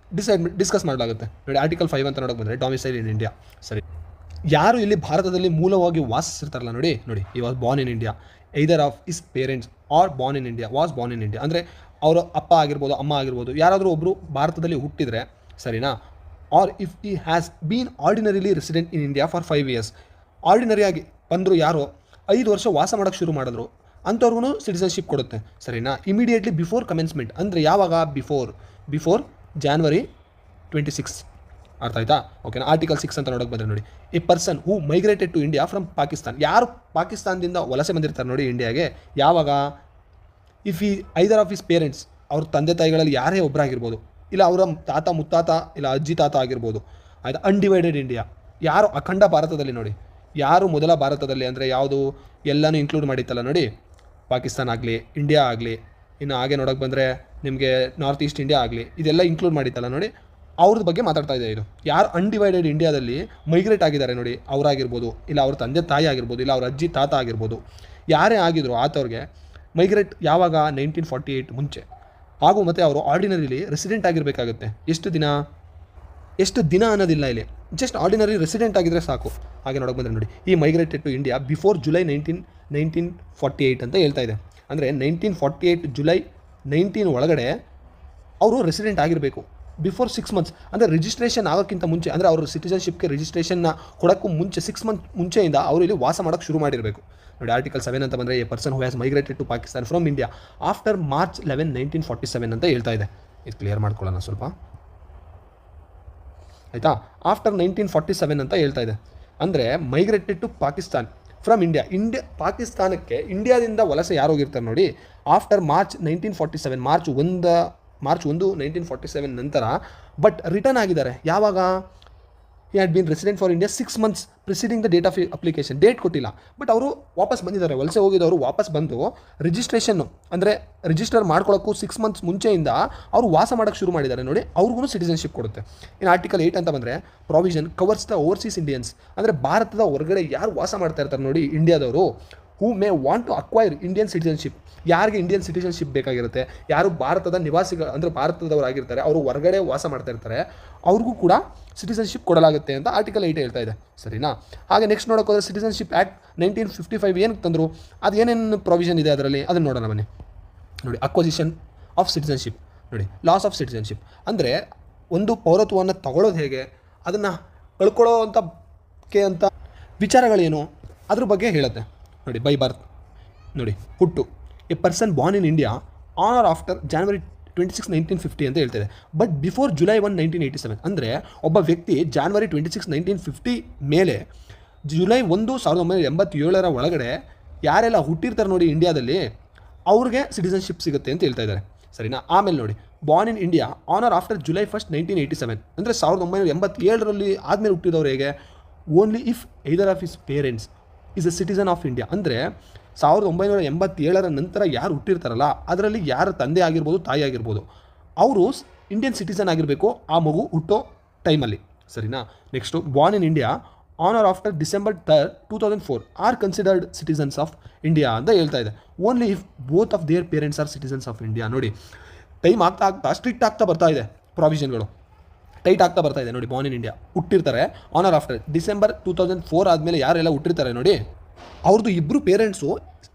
ಡಿಸ್ಕಸ್ ಮಾಡಲಾಗುತ್ತೆ. ನೋಡಿ ಆರ್ಟಿಕಲ್ 5 ಅಂತ ನೋಡೋಕೆ ಬಂದರೆ ಡೊಮಿಸೈಲ್ ಇನ್ ಇಂಡಿಯಾ. ಸರಿ, ಯಾರು ಇಲ್ಲಿ ಭಾರತದಲ್ಲಿ ಮೂಲವಾಗಿ ವಾಸಿಸಿರ್ತಾರಲ್ಲ ನೋಡಿ, ಈ was Born in India, either of is parents are born in India, was Born in India. ಅಂದರೆ ಅವರ ಅಪ್ಪ ಆಗಿರ್ಬೋದು, ಅಮ್ಮ ಆಗಿರ್ಬೋದು, ಯಾರಾದರೂ ಒಬ್ಬರು ಭಾರತದಲ್ಲಿ ಹುಟ್ಟಿದರೆ, ಸರಿನಾ, or if he has been ordinarily resident in India for 5 years, ಆರ್ಡಿನರಿಯಾಗಿ ಬಂದರು ಯಾರೋ 5 ವರ್ಷ ವಾಸ ಮಾಡೋಕ್ಕೆ ಶುರು ಮಾಡಿದ್ರು ಅಂಥವ್ರಿಗೂ ಸಿಟಿಸನ್ಶಿಪ್ ಕೊಡುತ್ತೆ. ಸರಿನಾ? ಇಮಿಡಿಯೇಟ್ಲಿ ಬಿಫೋರ್ ಕಮೆನ್ಸ್ಮೆಂಟ್, ಅಂದರೆ ಯಾವಾಗ? Before January 26. ಅರ್ಥ ಆಯ್ತಾ? ಓಕೆನಾ? ಆರ್ಟಿಕಲ್ 6 ಅಂತ ನೋಡೋಕೆ ಬಂದರೆ ನೋಡಿ, a person who migrated to India from Pakistan. ಯಾರು ಪಾಕಿಸ್ತಾನದಿಂದ ವಲಸೆ ಬಂದಿರ್ತಾರೆ ನೋಡಿ ಇಂಡಿಯಾಗೆ, ಯಾವಾಗ? ಇಫ್ ಈ ಐದರ್ ಆಫ್ ಹಿಸ್ ಪೇರೆಂಟ್ಸ್, ಅವ್ರ ತಂದೆ ತಾಯಿಗಳಲ್ಲಿ ಯಾರೇ ಒಬ್ಬರಾಗಿರ್ಬೋದು, ಇಲ್ಲ ಅವರ ತಾತ ಮುತ್ತಾತ, ಇಲ್ಲ ಅಜ್ಜಿ ತಾತ ಆಗಿರ್ಬೋದು ಆಯಿತಾ. ಅನ್ಡಿವೈಡೆಡ್ ಇಂಡಿಯಾ, ಯಾರು ಅಖಂಡ ಭಾರತದಲ್ಲಿ ನೋಡಿ, ಯಾರು ಮೊದಲ ಭಾರತದಲ್ಲಿ ಅಂದರೆ ಯಾವುದು ಎಲ್ಲನೂ ಇನ್ಕ್ಲೂಡ್ ಮಾಡಿತ್ತಲ್ಲ ನೋಡಿ, ಪಾಕಿಸ್ತಾನ ಆಗಲಿ, ಇಂಡಿಯಾ ಆಗಲಿ, ಇನ್ನು ಹಾಗೆ ನೋಡೋಕೆ ಬಂದರೆ ನಿಮಗೆ ನಾರ್ತ್ ಈಸ್ಟ್ ಇಂಡಿಯಾ ಆಗಲಿ, ಇದೆಲ್ಲ ಇನ್ಕ್ಲೂಡ್ ಮಾಡಿತ್ತಲ್ಲ ನೋಡಿ, ಅವ್ರದ್ದು ಬಗ್ಗೆ ಮಾತಾಡ್ತಾ ಇದೆ ಇದು. ಯಾರು ಅನ್ಡಿವೈಡೆಡ್ ಇಂಡಿಯಾದಲ್ಲಿ ಮೈಗ್ರೇಟ್ ಆಗಿದ್ದಾರೆ ನೋಡಿ, ಅವರಾಗಿರ್ಬೋದು, ಇಲ್ಲ ಅವ್ರ ತಂದೆ ತಾಯಿ ಆಗಿರ್ಬೋದು, ಇಲ್ಲ ಅವ್ರ ಅಜ್ಜಿ ತಾತ ಆಗಿರ್ಬೋದು, ಯಾರೇ ಆಗಿದ್ರು ಆತವ್ರಿಗೆ ಮೈಗ್ರೇಟ್ ಯಾವಾಗ? 1948 ಮುಂಚೆ. ಹಾಗೂ ಮತ್ತು ಅವರು ಆರ್ಡಿನರಿಲಿ ರೆಸಿಡೆಂಟ್ ಆಗಿರಬೇಕಾಗುತ್ತೆ. ಎಷ್ಟು ದಿನ ಅನ್ನೋದಿಲ್ಲ ಇಲ್ಲಿ, ಜಸ್ಟ್ ಆರ್ಡಿನರಿ ರೆಸಿಡೆಂಟ್ ಆಗಿದ್ದರೆ ಸಾಕು. ಹಾಗೆ ನೋಡೋಕೆ ಬಂದರೆ ನೋಡಿ, ಈ migrated to India before July 1948 ಅಂತ ಹೇಳ್ತಾ ಇದೆ. ಅಂದರೆ 1948 July 19 ಒಳಗಡೆ ಅವರು ರೆಸಿಡೆಂಟ್ ಆಗಿರಬೇಕು. ಬಿಫೋರ್ 6 ಮಂತ್ಸ್ ಅಂದರೆ ರಿಜಿಸ್ಟ್ರೇಷನ್ ಆಗೋಕ್ಕಿಂತ ಮುಂಚೆ, ಅಂದರೆ ಅವರು ಸಿಟಿಸನ್ಶಿಪ್ಗೆ ರಿಜಿಸ್ಟ್ರೇಷನ್ನ ಕೊಡೋಕ್ಕೂ ಮುಂಚೆ 6 ಮಂತ್ ಮುಂಚೆಯಿಂದ ಅವರು ಇಲ್ಲಿ ವಾಸ ಮಾಡೋಕ್ಕೆ ಶುರು ಮಾಡಿರಬೇಕು. ನೋಡಿ ಆರ್ಟಿಕಲ್ 7 ಅಂತ ಬಂದರೆ a person who has migrated to Pakistan from India after March 11, 1947 ಅಂತ ಹೇಳ್ತಾ ಇದೆ. ಇದು ಕ್ಲಿಯರ್ ಮಾಡ್ಕೊಳ್ಳೋಣ ಸ್ವಲ್ಪ, ಆಯಿತಾ. ಆಫ್ಟರ್ 1947 ಅಂತ ಹೇಳ್ತಾ ಇದೆ. ಅಂದರೆ ಮೈಗ್ರೇಟೆಡ್ ಟು ಪಾಕಿಸ್ತಾನ್ ಫ್ರಮ್ ಪಾಕಿಸ್ತಾನಕ್ಕೆ ಇಂಡಿಯಾದಿಂದ ವಲಸೆ ಯಾರು ಹೋಗಿರ್ತಾರೆ ನೋಡಿ, ಆಫ್ಟರ್ ಮಾರ್ಚ್ 1947, ಮಾರ್ಚ್ 1, 1947 ನಂತರ, ಬಟ್ ರಿಟರ್ನ್ ಆಗಿದ್ದಾರೆ. ಯಾವಾಗ? He had been resident for India 6 months preceding the date of application. Date ಕೊಟ್ಟಿಲ್ಲ, ಬಟ್ ಅವರು ವಾಪಸ್ ಬಂದಿದ್ದಾರೆ. ವಲಸೆ ಹೋಗಿದ್ದವರು ವಾಪಸ್ ಬಂದು ರಿಜಿಸ್ಟ್ರೇಷನ್ನು ಅಂದರೆ ರಿಜಿಸ್ಟರ್ ಮಾಡ್ಕೊಳ್ಳೋಕ್ಕೂ 6 ಮಂತ್ಸ್ ಮುಂಚೆಯಿಂದ ಅವರು ವಾಸ ಮಾಡೋಕ್ಕೆ ಶುರು ಮಾಡಿದ್ದಾರೆ ನೋಡಿ, ಅವ್ರಿಗೂ ಸಿಟಿಸನ್ಶಿಪ್ ಕೊಡುತ್ತೆ. ಇನ್ನು ಆರ್ಟಿಕಲ್ 8 ಅಂತ ಬಂದರೆ provision covers the overseas Indians, ಅಂದರೆ ಭಾರತದ ಹೊರಗಡೆ ಯಾರು ವಾಸ ಮಾಡ್ತಾ ಇರ್ತಾರೆ ನೋಡಿ ಇಂಡಿಯಾದವರು, who may want to acquire Indian citizenship, ಯಾರಿಗೆ ಇಂಡಿಯನ್ ಸಿಟಿಸನ್ಶಿಪ್ ಬೇಕಾಗಿರುತ್ತೆ, ಯಾರು ಭಾರತದ ನಿವಾಸಿಗಳು ಅಂದರೆ ಭಾರತದವರಾಗಿರ್ತಾರೆ, ಅವರು ಹೊರಗಡೆ ವಾಸ ಮಾಡ್ತಾ ಇರ್ತಾರೆ, ಅವ್ರಿಗೂ ಕೂಡ ಸಿಟಿಸನ್ಶಿಪ್ ಕೊಡಲಾಗುತ್ತೆ ಅಂತ ಆರ್ಟಿಕಲ್ 8 ಹೇಳ್ತಾ ಇದೆ. ಸರಿನಾ? ಹಾಗೆ ನೆಕ್ಸ್ಟ್ ನೋಡೋಕೆ ಹೋದರೆ ಸಿಟಿಸನ್ಶಿಪ್ ಆ್ಯಕ್ಟ್ 1955 ಏನಕ್ಕೆ ತಂದರು, ಅದು ಏನೇನು ಪ್ರಾವಿಷನ್ ಇದೆ ಅದರಲ್ಲಿ, ಅದನ್ನು ನೋಡೋಣ ಬನ್ನಿ. ನೋಡಿ ಅಕ್ವಸಿಷನ್ ಆಫ್ ಸಿಟಿಸನ್ಶಿಪ್, ನೋಡಿ ಲಾಸ್ ಆಫ್ ಸಿಟಿಸನ್ಶಿಪ್ ಅಂದರೆ ಒಂದು ಪೌರತ್ವವನ್ನು ತಗೊಳ್ಳೋದು ಹೇಗೆ, ಅದನ್ನು ಕಳ್ಕೊಳ್ಳೋ ಅಂತ ವಿಚಾರಗಳೇನು ಅದ್ರ ಬಗ್ಗೆ ಹೇಳುತ್ತೆ. ನೋಡಿ ಬೈ ಬರ್ತ್, ನೋಡಿ ಹುಟ್ಟು, a person born in India on or after January 26, 1950 ಅಂತ ಹೇಳ್ತಿದೆ. ಬಟ್ ಬಿಫೋರ್ July 1, 1987 ಅಂದರೆ ಒಬ್ಬ ವ್ಯಕ್ತಿ January 26, 1950 ಮೇಲೆ July 1, 1987 ಒಳಗಡೆ ಯಾರೆಲ್ಲ ಹುಟ್ಟಿರ್ತಾರೆ ನೋಡಿ ಇಂಡಿಯಾದಲ್ಲಿ, ಅವ್ರಿಗೆ ಸಿಟಿಸನ್ಶಿಪ್ ಸಿಗುತ್ತೆ ಅಂತ ಹೇಳ್ತಾ ಇದ್ದಾರೆ. ಸರಿನಾ? ಆಮೇಲೆ ನೋಡಿ born in India on or after July 1, 1987 ಅಂದರೆ 1987 ಆದಮೇಲೆ ಹುಟ್ಟಿದವರು ಹೇಗೆ, only if either of his parents is a citizen of India. ಅಂದರೆ 1987 ನಂತರ ಯಾರು ಹುಟ್ಟಿರ್ತಾರಲ್ಲ ಅದರಲ್ಲಿ ಯಾರು ತಂದೆ ಆಗಿರ್ಬೋದು ತಾಯಿ ಆಗಿರ್ಬೋದು ಅವರು ಇಂಡಿಯನ್ ಸಿಟಿಸನ್ ಆಗಿರಬೇಕು ಆ ಮಗು ಹುಟ್ಟೋ ಟೈಮಲ್ಲಿ. ಸರಿನಾ? Next born in India on or after December 3, 2004 are considered citizens of India ಅಂತ ಹೇಳ್ತಾ ಇದೆ. Only if both of their parents are citizens of India. ನೋಡಿ ಟೈಮ್ ಆಗ್ತಾ ಸ್ಟ್ರಿಕ್ಟ್ ಆಗ್ತಾ ಬರ್ತಾ ಇದೆ, ಪ್ರಾವಿಷನ್ಗಳು ಟೈಟ್ ಆಗ್ತಾ ಬರ್ತಾ ಇದೆ. ನೋಡಿ ಬಾರ್ನ್ ಇನ್ ಇಂಡಿಯಾ ಹುಟ್ಟಿರ್ತಾರೆ ಆನ್ ಆರ್ ಆಫ್ಟರ್ December 2004 ಆದಮೇಲೆ ಯಾರೆಲ್ಲ ಹುಟ್ಟಿರ್ತಾರೆ ನೋಡಿ, ಅವ್ರದ್ದು ಇಬ್ಬರು ಪೇರೆಂಟ್ಸು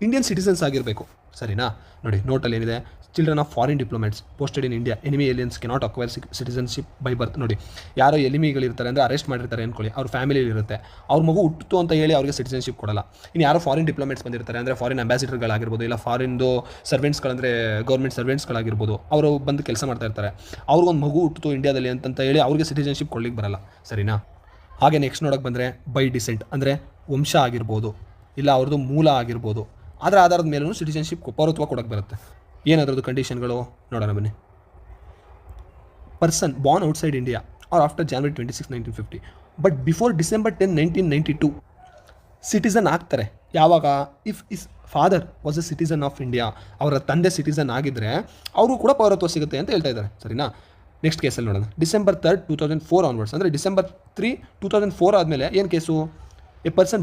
ಇಂಡಿಯನ್ ಸಿಟಿಸನ್ಸ್ ಆಗಿರಬೇಕು. ಸರಿನಾ? ನೋಡಿ ನೋಟಲ್ಲಿ ಏನಿದೆ, children of foreign diplomats posted in India enemy aliens cannot acquire citizenship by birth. ನೋಡಿ ಯಾರೋ ಎಲಿಮಿಗಳಿರ್ತಾರೆ ಅಂದರೆ ಅರೆಸ್ಟ್ ಮಾಡಿರ್ತಾರೆ ಅಂದ್ಕೊಳ್ಳಿ, ಅವ್ರ ಫ್ಯಾಮಿಲಿಯಲ್ಲಿ ಇರುತ್ತೆ, ಅವ್ರ ಮಗು ಹುಟ್ಟಿತು ಅಂತ ಹೇಳಿ ಅವ್ರಿಗೆ ಸಿಟಿಸನ್ಶಿಪ್ ಕೊಡಲ್ಲ. ಇನ್ನು ಯಾರೋ ಫಾರಿನ್ ಡಿಪ್ಲೊಮೇಟ್ಸ್ ಬಂದಿರ್ತಾರೆ ಅಂದರೆ ಫಾರಿನ್ ಅಂಬಾಸಿಡರ್ಗಳಾಗಿರ್ಬೋದು, ಇಲ್ಲ ಫಾರಿನ್ದು ಸರ್ವೆಂಟ್ಸ್ಗಳಂದರೆ ಗೌರ್ಮೆಂಟ್ ಸರ್ವೆಂಟ್ಸ್ಗಳಾಗಿರ್ಬೋದು, ಅವರು ಬಂದು ಕೆಲಸ ಮಾಡ್ತಾ ಇರ್ತಾರೆ, ಅವ್ರಿಗೊಂದು ಮಗು ಹುಟ್ಟಿತು ಇಂಡಿಯಾದಲ್ಲಿ ಅಂತ ಹೇಳಿ ಅವ್ರಿಗೆ ಸಿಟಿಸನ್ಶಿಪ್ ಕೊಡ್ಲಿಕ್ಕೆ ಬರಲ್ಲ. ಸರಿನಾ? ಹಾಗೆ ನೆಕ್ಸ್ಟ್ ನೋಡೋಕೆ ಬಂದರೆ ಬೈ ಡಿಸೆಂಟ್ ಅಂದರೆ ವಂಶ ಆಗಿರ್ಬೋದು, ಇಲ್ಲ ಅವ್ರದ್ದು ಮೂಲ ಆಗಿರ್ಬೋದು, ಅದರ ಆಧಾರದ ಮೇಲೂ ಸಿಟಿಸನ್ಶಿಪ್ ಪೌರತ್ವ ಕೊಡೋಕ್ಕೆ ಬರುತ್ತೆ. ಏನದ್ರದ್ದು ಕಂಡೀಷನ್ಗಳು ನೋಡೋಣ ಬನ್ನಿ. Person born outside India or after January 26, 1950 but before December 10, 1992 citizen ಆಗ್ತಾರೆ. ಯಾವಾಗ? If his father was a citizen of India, ಅವರ ತಂದೆ ಸಿಟಿಸನ್ ಆಗಿದ್ದರೆ ಅವರು ಕೂಡ ಪೌರತ್ವ ಸಿಗುತ್ತೆ ಅಂತ ಹೇಳ್ತಾ ಇದ್ದಾರೆ. ಸರಿನಾ? ನೆಕ್ಸ್ಟ್ ಕೇಸಲ್ಲಿ ನೋಡೋಣ. December 3, 2004 ಆನ್ವರ್ಡ್ಸ್ ಅಂದರೆ December 3, 2004 ಆದಮೇಲೆ ಏನು case, a person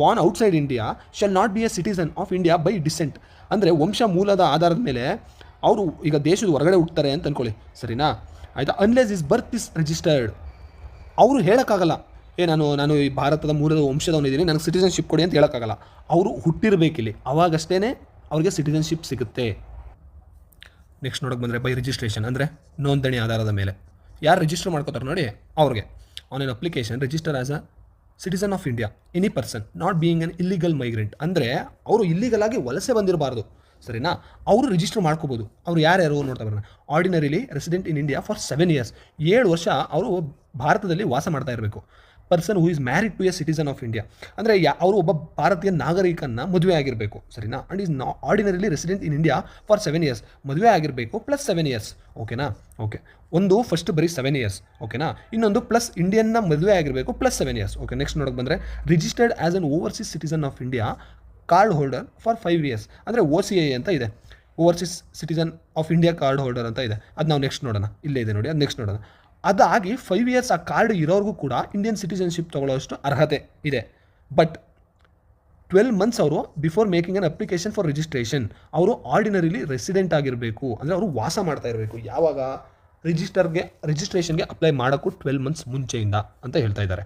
born outside India shall not be a citizen of India by descent ಅಂದರೆ ವಂಶ ಮೂಲದ ಆಧಾರದ ಮೇಲೆ ಅವರು ಈಗ ದೇಶದ ಹೊರಗಡೆ ಹುಡ್ತಾರೆ ಅಂತ ಅಂದ್ಕೊಳ್ಳಿ. ಸರಿನಾ? ಆಯಿತಾ? Unless is birth is registered, ಅವರು ಹೇಳೋಕ್ಕಾಗಲ್ಲ ನಾನು ಈ ಭಾರತದ ಮೂಲದ ವಂಶದವನಿದ್ದೀನಿ ನನಗೆ ಸಿಟಿಸನ್ಶಿಪ್ ಕೊಡಿ ಅಂತ ಹೇಳೋಕ್ಕಾಗಲ್ಲ. ಅವರು ಹುಟ್ಟಿರಬೇಕಿಲ್ಲಿ, ಅವಾಗಷ್ಟೇ ಅವ್ರಿಗೆ ಸಿಟಿಸನ್ಶಿಪ್ ಸಿಗುತ್ತೆ. ನೆಕ್ಸ್ಟ್ ನೋಡೋಕೆ ಬಂದರೆ ಬೈ ರಿಜಿಸ್ಟ್ರೇಷನ್ ಅಂದರೆ ನೋಂದಣಿ ಆಧಾರದ ಮೇಲೆ ಯಾರು ರಿಜಿಸ್ಟರ್ ಮಾಡ್ಕೋತಾರೆ ನೋಡಿ ಅವ್ರಿಗೆ on an application register as a citizen of India any person not being an illegal migrant ಅಂದರೆ ಅವರು ಇಲ್ಲಿಗಲ್ ಆಗಿ ವಲಸೆ ಬಂದಿರಬಾರ್ದು. ಸರಿನಾ? ಅವರು ರಿಜಿಸ್ಟರ್ ಮಾಡ್ಕೋಬೋದು. ಅವರು ಯಾರ್ಯಾರು ನೋಡ್ತಾ ಬರೋಣ. Ordinarily resident in India for 7 years 7 ವರ್ಷ ಅವರು ಭಾರತದಲ್ಲಿ ವಾಸ ಮಾಡ್ತಾ ಇರಬೇಕು. Person who is married to a citizen of India ಅಂದರೆ ಅವರು ಒಬ್ಬ ಭಾರತೀಯ ನಾಗರಿಕನ್ನ ಮದುವೆ ಆಗಿರಬೇಕು. ಸರಿನಾ? And is ordinarily resident in India for 7 years ಮದುವೆ ಆಗಿರಬೇಕು ಪ್ಲಸ್ 7 years. ಓಕೆನಾ? ಓಕೆ, ಒಂದು ಫಸ್ಟ್ ಬರೀ 7 years. ಓಕೆನಾ? ಇನ್ನೊಂದು ಪ್ಲಸ್ ಇಂಡಿಯನ್ನ ಮದುವೆ ಆಗಿರಬೇಕು ಪ್ಲಸ್ 7 years. ಓಕೆ, ನೆಕ್ಸ್ಟ್ ನೋಡೋಕೆ ಬಂದರೆ registered as an overseas citizen of India card holder for 5 years ಅಂದರೆ OCI ಅಂತ ಇದೆ, overseas citizen of India card holder ಅಂತ ಇದೆ. ಅದು ನಾವು ನೆಕ್ಸ್ಟ್ ನೋಡೋಣ, ಇಲ್ಲೇ ಇದೆ ನೋಡಿ, ಅದು ನೆಕ್ಸ್ಟ್ ನೋಡೋಣ. ಅದಾಗಿ 5 years ಆ ಕಾರ್ಡ್ ಇರೋರಿಗೂ ಕೂಡ ಇಂಡಿಯನ್ ಸಿಟಿಸನ್ಶಿಪ್ ತೊಗೊಳ್ಳೋಷ್ಟು ಅರ್ಹತೆ ಇದೆ. ಬಟ್ 12 months ಅವರು before making an application for registration ಅವರು ಆರ್ಡಿನರಿಲಿ ರೆಸಿಡೆಂಟ್ ಆಗಿರಬೇಕು ಅಂದರೆ ಅವರು ವಾಸ ಮಾಡ್ತಾ ಇರಬೇಕು. ಯಾವಾಗ? ರಿಜಿಸ್ಟ್ರೇಷನ್ಗೆ ಅಪ್ಲೈ ಮಾಡೋಕ್ಕೂ 12 months ಮುಂಚೆಯಿಂದ ಅಂತ ಹೇಳ್ತಾ ಇದ್ದಾರೆ.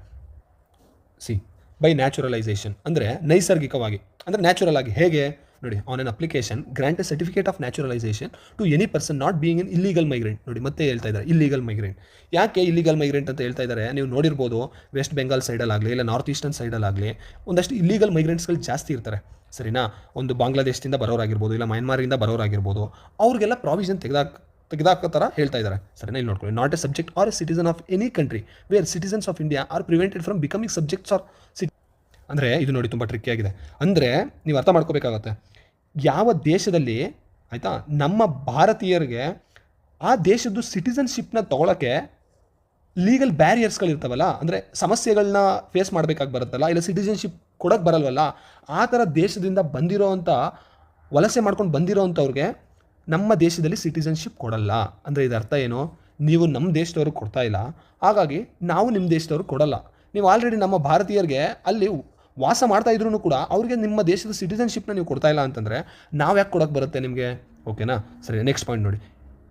ಬೈ ನ್ಯಾಚುರಲೈಸೇಷನ್ ಅಂದರೆ ನೈಸರ್ಗಿಕವಾಗಿ ಅಂದರೆ ನ್ಯಾಚುರಲ್ ಆಗಿ ಹೇಗೆ ನೋಡಿ on an application grant a certificate of naturalisation to any person not being in illegal migrant. ನೋಡಿ ಮತ್ತೆ ಹೇಳ್ತಾ ಇದ್ದಾರೆ ಇಲ್ಲಿಗಲ್ ಮೈಗ್ರೆಂಟ್. ಯಾಕೆ ಇಲ್ಲಿಗಲ್ ಮೈಗ್ರೆಂಟ್ ಅಂತ ಹೇಳ್ತಾ ಇದ್ದಾರೆ? ನೀವು ನೋಡಿರ್ಬೋದು ವೆಸ್ಟ್ ಬೆಂಗಾಲ್ ಸೈಡಲ್ಲಾಗಲಿ ಇಲ್ಲ ನಾರ್ತ್ ಈಸ್ಟರ್ನ್ ಸೈಡಲ್ಲಾಗಲಿ ಒಂದಷ್ಟು ಇಲ್ಲಿಗಲ್ ಮೈಗ್ರೆಂಟ್ಸ್ಗಳು ಜಾಸ್ತಿ ಇರ್ತಾರೆ, ಸರಿನಾ? ಒಂದು ಬಾಂಗ್ಲಾದೇಶದಿಂದ ಬರೋರಾಗಿರ್ಬೋದು ಇಲ್ಲ ಮಯನ್ಮಾರಿಂದ ಬರೋರಾಗಿರ್ಬೋದು, ಅವ್ರಿಗೆಲ್ಲ ಪ್ರಾವಿಷನ್ ತೆಗೆದಾಕೋ ಥರ ಹೇಳ್ತಾ ಇದ್ದಾರೆ, ಸರಿನಾ? ಇಲ್ಲಿ ನೋಡ್ಕೊಳ್ಳಿ, not a subject or a citizen of any country where citizens of India are prevented from becoming subjects or ಅಂದರೆ ಇದು ನೋಡಿ ತುಂಬ ಟ್ರಿಕ್ಕಿ ಆಗಿದೆ. ಅಂದರೆ ನೀವು ಅರ್ಥ ಮಾಡ್ಕೋಬೇಕಾಗತ್ತೆ, ಯಾವ ದೇಶದಲ್ಲಿ ಆಯಿತಾ ನಮ್ಮ ಭಾರತೀಯರಿಗೆ ಆ ದೇಶದ್ದು ಸಿಟಿಸನ್ಶಿಪ್ನ ತೊಗೊಳಕ್ಕೆ ಲೀಗಲ್ ಬ್ಯಾರಿಯರ್ಸ್ಗಳಿರ್ತಾವಲ್ಲ, ಅಂದರೆ ಸಮಸ್ಯೆಗಳನ್ನ ಫೇಸ್ ಮಾಡಬೇಕಾಗಿ ಬರುತ್ತಲ್ಲ, ಇಲ್ಲ ಸಿಟಿಸನ್ಶಿಪ್ ಕೊಡೋಕ್ಕೆ ಬರಲ್ವಲ್ಲ, ಆ ಥರ ದೇಶದಿಂದ ಬಂದಿರೋವಂಥ ವಲಸೆ ಮಾಡ್ಕೊಂಡು ಬಂದಿರೋವಂಥವ್ರಿಗೆ ನಮ್ಮ ದೇಶದಲ್ಲಿ ಸಿಟಿಸನ್ಶಿಪ್ ಕೊಡಲ್ಲ. ಅಂದರೆ ಇದು ಅರ್ಥ ಏನು? ನೀವು ನಮ್ಮ ದೇಶದವ್ರಿಗೆ ಕೊಡ್ತಾ ಇಲ್ಲ, ಹಾಗಾಗಿ ನಾವು ನಿಮ್ಮ ದೇಶದವ್ರಿಗೆ ಕೊಡಲ್ಲ. ನೀವು ಆಲ್ರೆಡಿ ನಮ್ಮ ಭಾರತೀಯರಿಗೆ ಅಲ್ಲಿ ವಾಸ ಮಾಡ್ತಾ ಇದ್ರೂ ಕೂಡ ಅವ್ರಿಗೆ ನಿಮ್ಮ ದೇಶದ ಸಿಟಿಸನ್ಶಿಪ್ನ ನೀವು ಕೊಡ್ತಾ ಇಲ್ಲ ಅಂತಂದರೆ ನಾವು ಯಾಕೆ ಕೊಡೋಕ್ಕೆ ಬರುತ್ತೆ ನಿಮಗೆ? ಓಕೆನಾ? ಸರಿ, ನೆಕ್ಸ್ಟ್ ಪಾಯಿಂಟ್ ನೋಡಿ.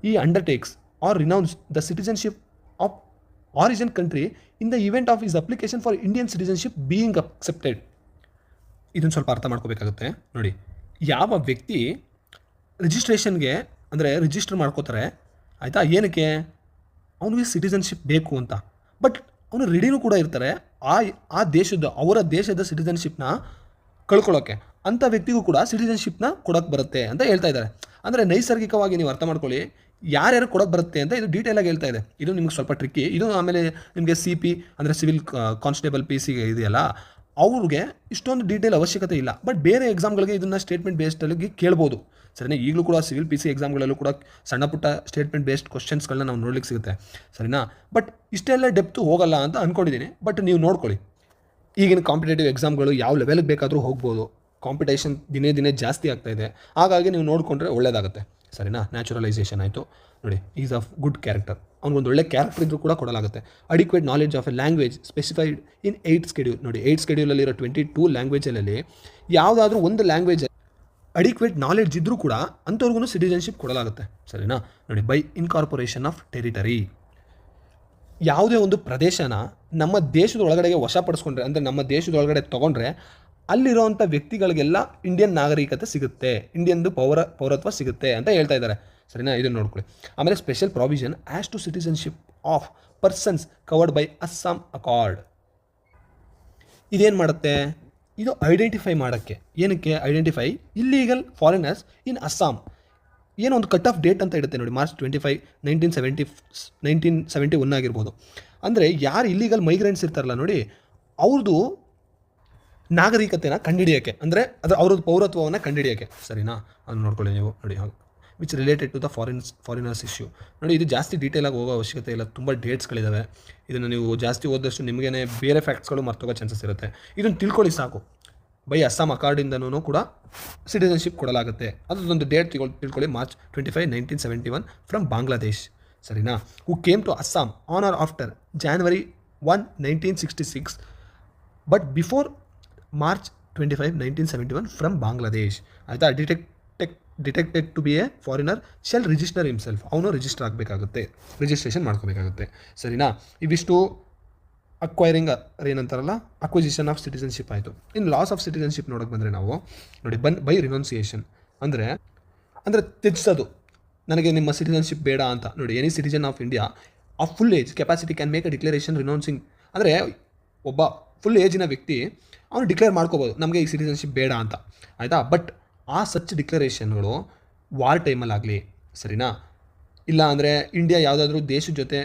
ಈ undertakes or renounce the citizenship of origin country in the event of his application for Indian citizenship being accepted. ಇದನ್ನು ಸ್ವಲ್ಪ ಅರ್ಥ ಮಾಡ್ಕೋಬೇಕಾಗುತ್ತೆ. ನೋಡಿ, ಯಾವ ವ್ಯಕ್ತಿ ರಿಜಿಸ್ಟ್ರೇಷನ್ಗೆ ಅಂದರೆ ರಿಜಿಸ್ಟರ್ ಮಾಡ್ಕೋತಾರೆ, ಆಯಿತಾ, ಏನಕ್ಕೆ? ಅವನಿಗೆ ಸಿಟಿಸನ್ಶಿಪ್ ಬೇಕು ಅಂತ, ಬಟ್ ಅವನು ರೆಡಿನೂ ಕೂಡ ಇರ್ತಾರೆ ಆ ದೇಶದ ಅವರ ದೇಶದ ಸಿಟಿಸನ್ಶಿಪ್ನ ಕಳ್ಕೊಳ್ಳೋಕ್ಕೆ. ಅಂಥ ವ್ಯಕ್ತಿಗೂ ಕೂಡ ಸಿಟಿಸನ್ಶಿಪ್ನ ಕೊಡೋಕ್ಕೆ ಬರುತ್ತೆ ಅಂತ ಹೇಳ್ತಾ ಇದ್ದಾರೆ. ಅಂದರೆ ನೈಸರ್ಗಿಕವಾಗಿ ನೀವು ಅರ್ಥ ಮಾಡ್ಕೊಳ್ಳಿ, ಯಾರ್ಯಾರು ಕೊಡೋಕ್ಕೆ ಬರುತ್ತೆ ಅಂತ ಇದು ಡೀಟೇಲಾಗಿ ಹೇಳ್ತಾ ಇದೆ. ಇದು ನಿಮ್ಗೆ ಸ್ವಲ್ಪ ಟ್ರಿಕ್ಕಿ. ಇದು ಆಮೇಲೆ ನಿಮಗೆ CP ಅಂದರೆ ಸಿವಿಲ್ ಕಾನ್ಸ್ಟೇಬಲ್ PC ಇದೆಯಲ್ಲ, ಅವ್ರಿಗೆ ಇಷ್ಟೊಂದು ಡೀಟೇಲ್ ಅವಶ್ಯಕತೆ ಇಲ್ಲ. ಬಟ್ ಬೇರೆ ಎಕ್ಸಾಮ್ಗಳಿಗೆ ಇದನ್ನು ಸ್ಟೇಟ್ಮೆಂಟ್ ಬೇಸ್ಡಲ್ಲಿ ಕೇಳ್ಬೋದು, ಸರಿನಾ? ಈಗಲೂ ಕೂಡ ಸಿವಿಲ್ PC ಎಕ್ಸಾಮ್ಗಳಲ್ಲೂ ಕೂಡ ಸಣ್ಣ ಪುಟ್ಟ ಸ್ಟೇಟ್ಮೆಂಟ್ ಬೇಸ್ಡ್ ಕ್ವಶನ್ಸ್ಗಳನ್ನ ನಾವು ನೋಡ್ಲಿಕ್ಕೆ ಸಿಗುತ್ತೆ, ಸರಿನಾ? ಬಟ್ ಇಷ್ಟೆಲ್ಲ ಡೆಪ್ತು ಹೋಗಲ್ಲ ಅಂತ ಅಂದ್ಕೊಂಡಿದ್ದೀನಿ. ಬಟ್ ನೀವು ನೋಡ್ಕೊಳ್ಳಿ, ಈಗಿನ ಕಾಂಪಿಟೇಟಿವ್ ಎಕ್ಸಾಮ್ಗಳು ಯಾವ ಲೆವೆಲ್ಗೆ ಬೇಕಾದರೂ ಹೋಗ್ಬೋದು. ಕಾಂಪಿಟೇಷನ್ ದಿನೇ ದಿನೇ ಜಾಸ್ತಿ ಆಗ್ತಾ ಇದೆ, ಹಾಗಾಗಿ ನೀವು ನೋಡಿಕೊಂಡ್ರೆ ಒಳ್ಳೆಯದಾಗುತ್ತೆ, ಸರಿನಾ? ನ್ಯಾಚುರಲೈಸೇಷನ್ ಆಯಿತು. ನೋಡಿ, ಈಸ್ ಆಫ್ ಗುಡ್ ಕ್ಯಾರೆಕ್ಟರ್, ಅವ್ನಿಗೊಂದು ಒಳ್ಳೆ ಕ್ಯಾರೆಕ್ಟರ್ ಇದ್ರೂ ಕೂಡ ಕೊಡಲಾಗುತ್ತೆ. Adequate knowledge of a language specified in 8th schedule. ನೋಡಿ, 8th ಶೆಡ್ಯೂಲಲ್ಲಿರೋ 22 ಲ್ಯಾಂಗ್ವೇಜಲ್ಲಿ ಯಾವುದಾದ್ರೂ ಒಂದು ಲ್ಯಾಂಗ್ವೇಜ್ ಅಡಿಕ್ವೇಟ್ ನಾಲೆಡ್ಜ್ ಇದ್ದರೂ ಕೂಡ ಅಂಥವ್ರಿಗೂ ಸಿಟಿಸನ್ಶಿಪ್ ಕೊಡಲಾಗುತ್ತೆ, ಸರಿನಾ? ನೋಡಿ, ಬೈ ಇನ್ಕಾರ್ಪೊರೇಷನ್ ಆಫ್ ಟೆರಿಟರಿ. ಯಾವುದೇ ಒಂದು ಪ್ರದೇಶನ ನಮ್ಮ ದೇಶದ ಒಳಗಡೆಗೆ ವಶಪಡಿಸ್ಕೊಂಡ್ರೆ, ಅಂದರೆ ನಮ್ಮ ದೇಶದ ಒಳಗಡೆ ತೊಗೊಂಡ್ರೆ ಅಲ್ಲಿರೋವಂಥ ವ್ಯಕ್ತಿಗಳಿಗೆಲ್ಲ ಇಂಡಿಯನ್ ನಾಗರಿಕತೆ ಸಿಗುತ್ತೆ, ಇಂಡಿಯನ್ದು ಪೌರತ್ವ ಸಿಗುತ್ತೆ ಅಂತ ಹೇಳ್ತಾ ಇದ್ದಾರೆ, ಸರಿನಾ? ಇದನ್ನು ನೋಡ್ಕೊಳ್ಳಿ. ಆಮೇಲೆ special provision as to citizenship of persons covered by Assam accord. ಇದೇನು ಮಾಡುತ್ತೆ? ಇದು ಐಡೆಂಟಿಫೈ ಮಾಡೋಕ್ಕೆ. ಏನಕ್ಕೆ identify illegal foreigners in Assam. ಏನೋ ಒಂದು ಕಟ್ ಆಫ್ ಡೇಟ್ ಅಂತ ಇಡುತ್ತೆ ನೋಡಿ, March 25, 1971 ಆಗಿರ್ಬೋದು. ಅಂದರೆ ಯಾರು ಇಲ್ಲೀಗಲ್ ಮೈಗ್ರೆಂಟ್ಸ್ ಇರ್ತಾರಲ್ಲ ನೋಡಿ, ಅವ್ರದ್ದು ನಾಗರಿಕತೆನ ಕಂಡುಹಿಡಿಯೋಕ್ಕೆ, ಅಂದರೆ ಅವ್ರದ್ದು ಪೌರತ್ವವನ್ನು ಕಂಡುಹಿಡಿಯೋಕ್ಕೆ, ಸರಿನಾ? ಅದನ್ನು ನೋಡ್ಕೊಳ್ಳಿ ನೀವು. ನೋಡಿ, which related to the foreigners issue. ನೋಡಿ, ಇದು ಜಾಸ್ತಿ ಡೀಟೇಲಾಗಿ ಹೋಗೋ ಅವಶ್ಯಕತೆ ಇಲ್ಲ, ತುಂಬ ಡೇಟ್ಸ್ಗಳಿದ್ದಾವೆ. ಇದನ್ನು ನೀವು ಜಾಸ್ತಿ ಓದಷ್ಟು ನಿಮಗೇ ಬೇರೆ ಫ್ಯಾಕ್ಟ್ಸ್ಗಳು ಮರ್ತೋಗೋ ಚಾನ್ಸಸ್ ಇರುತ್ತೆ. ಇದನ್ನು ತಿಳ್ಕೊಳ್ಳಿ ಸಾಕು. ಬೈ ಅಸ್ಸಾಂ ಅಕಾರ್ಡಿಂದನೂ ಕೂಡ ಸಿಟಿಸನ್ಶಿಪ್ ಕೊಡಲಾಗುತ್ತೆ. ಅದೊಂದು ಡೇಟ್ ತಿಳ್ಕೊಳ್ಳಿ, March 25, 1971 ಫ್ರಮ್ ಬಾಂಗ್ಲಾದೇಶ್, ಸರಿನಾ? Who came to Assam on or after January 1, 1966 but before March 25, 1971 from Bangladesh. ಆಯಿತಾ? Detected to be a foreigner shall register himself. ಅವನು ರಿಜಿಸ್ಟರ್ ಆಗಬೇಕಾಗುತ್ತೆ, ರಿಜಿಸ್ಟ್ರೇಷನ್ ಮಾಡ್ಕೋಬೇಕಾಗುತ್ತೆ, ಸರಿನಾ? ಇವಿಷ್ಟು ಅಕ್ವೈರಿಂಗ್ ಏನಂತಾರಲ್ಲ, ಅಕ್ವಿಸಿಷನ್ ಆಫ್ ಸಿಟಿಸನ್ಶಿಪ್ ಆಯಿತು. ಇನ್ನು ಲಾಸ್ ಆಫ್ ಸಿಟಿಸನ್ಶಿಪ್ ನೋಡೋಕೆ ಬಂದರೆ ನಾವು ನೋಡಿ, ಬೈ ರಿನೌನ್ಸಿಯೇಷನ್ ಅಂದರೆ ತ್ಯಜಿಸೋದು, ನನಗೆ ನಿಮ್ಮ ಸಿಟಿಸನ್ಶಿಪ್ ಬೇಡ ಅಂತ. ನೋಡಿ, any citizen of India of full age capacity can make a declaration renouncing. ಅಂದರೆ ಒಬ್ಬ ಫುಲ್ ಏಜಿನ ವ್ಯಕ್ತಿ ಅವನು ಡಿಕ್ಲೇರ್ ಮಾಡ್ಕೋಬೋದು, ನಮಗೆ ಈ ಸಿಟಿಸನ್ಶಿಪ್ ಬೇಡ ಅಂತ, ಆಯಿತಾ? ಬಟ್ ಆ ಸಚ್ ಡಿಕ್ಲರೇಷನ್ಗಳು ವಾರ್ ಟೈಮಲ್ಲಾಗಲಿ, ಸರಿನಾ, ಇಲ್ಲ ಅಂದರೆ ಇಂಡಿಯಾ ಯಾವುದಾದ್ರೂ ದೇಶದ ಜೊತೆ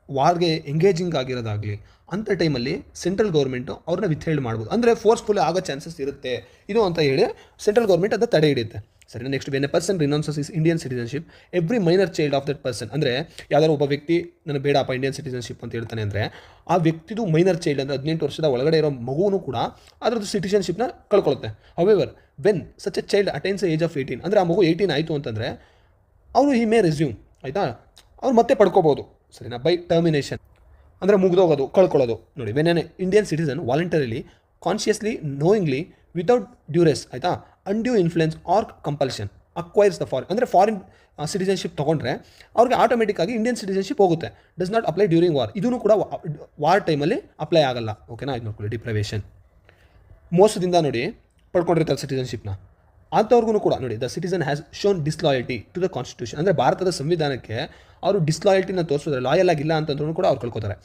ವಾರ್ಗೆ ಎಂಗೇಜಿಂಗ್ ಆಗಿರೋದಾಗಲಿ, ಅಂಥ ಟೈಮಲ್ಲಿ ಸೆಂಟ್ರಲ್ ಗೌರ್ಮೆಂಟು ಅವ್ರನ್ನ ವಿತ್ಹೆಲ್ಡ್ ಮಾಡ್ಬೋದು, ಅಂದರೆ ಫೋರ್ಸ್ಫುಲ್ ಆಗೋ ಚಾನ್ಸಸ್ ಇರುತ್ತೆ ಇದು ಅಂತ ಹೇಳಿ ಸೆಂಟ್ರಲ್ ಗೌರ್ಮೆಂಟ್ ಅದು ತಡೆ ಹಿಡಿಯುತ್ತೆ, ಸರಿನಾ? Next, when a person renounces his Indian citizenship every minor child of that person. ಅಂದರೆ ಯಾವ್ದಾದ್ರು ಒಬ್ಬ ವ್ಯಕ್ತಿ ನನಗೆ ಬೇಡಪ್ಪ ಇಂಡಿಯನ್ ಸಿಟಿಸನ್ಶಿಪ್ ಅಂತ ಹೇಳ್ತಾನೆ ಅಂದರೆ ಆ ವ್ಯಕ್ತಿದು ಮೈನರ್ ಚೈಲ್ಡ್ ಅಂದರೆ 18 ವರ್ಷದ ಒಳಗಡೆ ಇರೋ ಮಗುವೂ ಕೂಡ ಅದರದ್ದು ಸಿಟಿಸನ್ಶಿಪ್ನ ಕಳ್ಕೊಳ್ಳುತ್ತೆ. However when such a child attains age of 18, ಅಂದರೆ ಆ ಮಗು 18 ಆಯಿತು ಅಂತಂದರೆ ಅವರು ಹಿ ಮೇ ರೆಸ್ಯೂಮ್, ಆಯಿತಾ? ಅವ್ರು ಮತ್ತೆ ಪಡ್ಕೋಬೋದು, ಸರಿನಾ? ಬೈ ಟರ್ಮಿನೇಷನ್ ಅಂದರೆ ಮುಗ್ದೋಗೋದು, ಕಳ್ಕೊಳ್ಳೋದು. ನೋಡಿ, when an Indian citizen voluntarily consciously knowingly without duress, ಆಯಿತಾ, undue influence or compulsion acquires the ಅಂದರೆ ಫಾರಿನ್ ಸಿಟಿಸನ್ಶಿಪ್ ತೊಗೊಂಡ್ರೆ ಅವ್ರಿಗೆ ಆಟೋಮೆಟಿಕ್ಕಾಗಿ ಇಂಡಿಯನ್ ಸಿಟಿಸನ್ಶಿಪ್ ಹೋಗುತ್ತೆ. Does not apply during war. ಇದೂ ಕೂಡ ವಾರ್ ಟೈಮಲ್ಲಿ ಅಪ್ಲೈ ಆಗಲ್ಲ, ಓಕೆನಾ? ಇದು ನೋಡ್ಕೊಳ್ಳಿ. ಡಿಪ್ರೈವೇಷನ್, ಮೋಸದಿಂದ ನೋಡಿ ಪಡ್ಕೊಂಡಿರ್ತಾರೆ ಸಿಟಿಸನ್ಶಿಪ್ನ. ಅಂಥವ್ರಿಗೂ ಕೂಡ ನೋಡಿ, the citizen has shown disloyalty to the constitution, ಅಂದರೆ ಭಾರತದ ಸಂವಿಧಾನಕ್ಕೆ ಅವರು ಡಿಸ್ಲಾಯಲ್ಟಿನ ತೋರಿಸಿದ್ರೆ, ಲಾಯಲ್ ಆಗಿಲ್ಲ ಅಂತಂದ್ರೂ ಕೂಡ ಅವ್ರು ಕಳ್ಕೊತಾರೆ.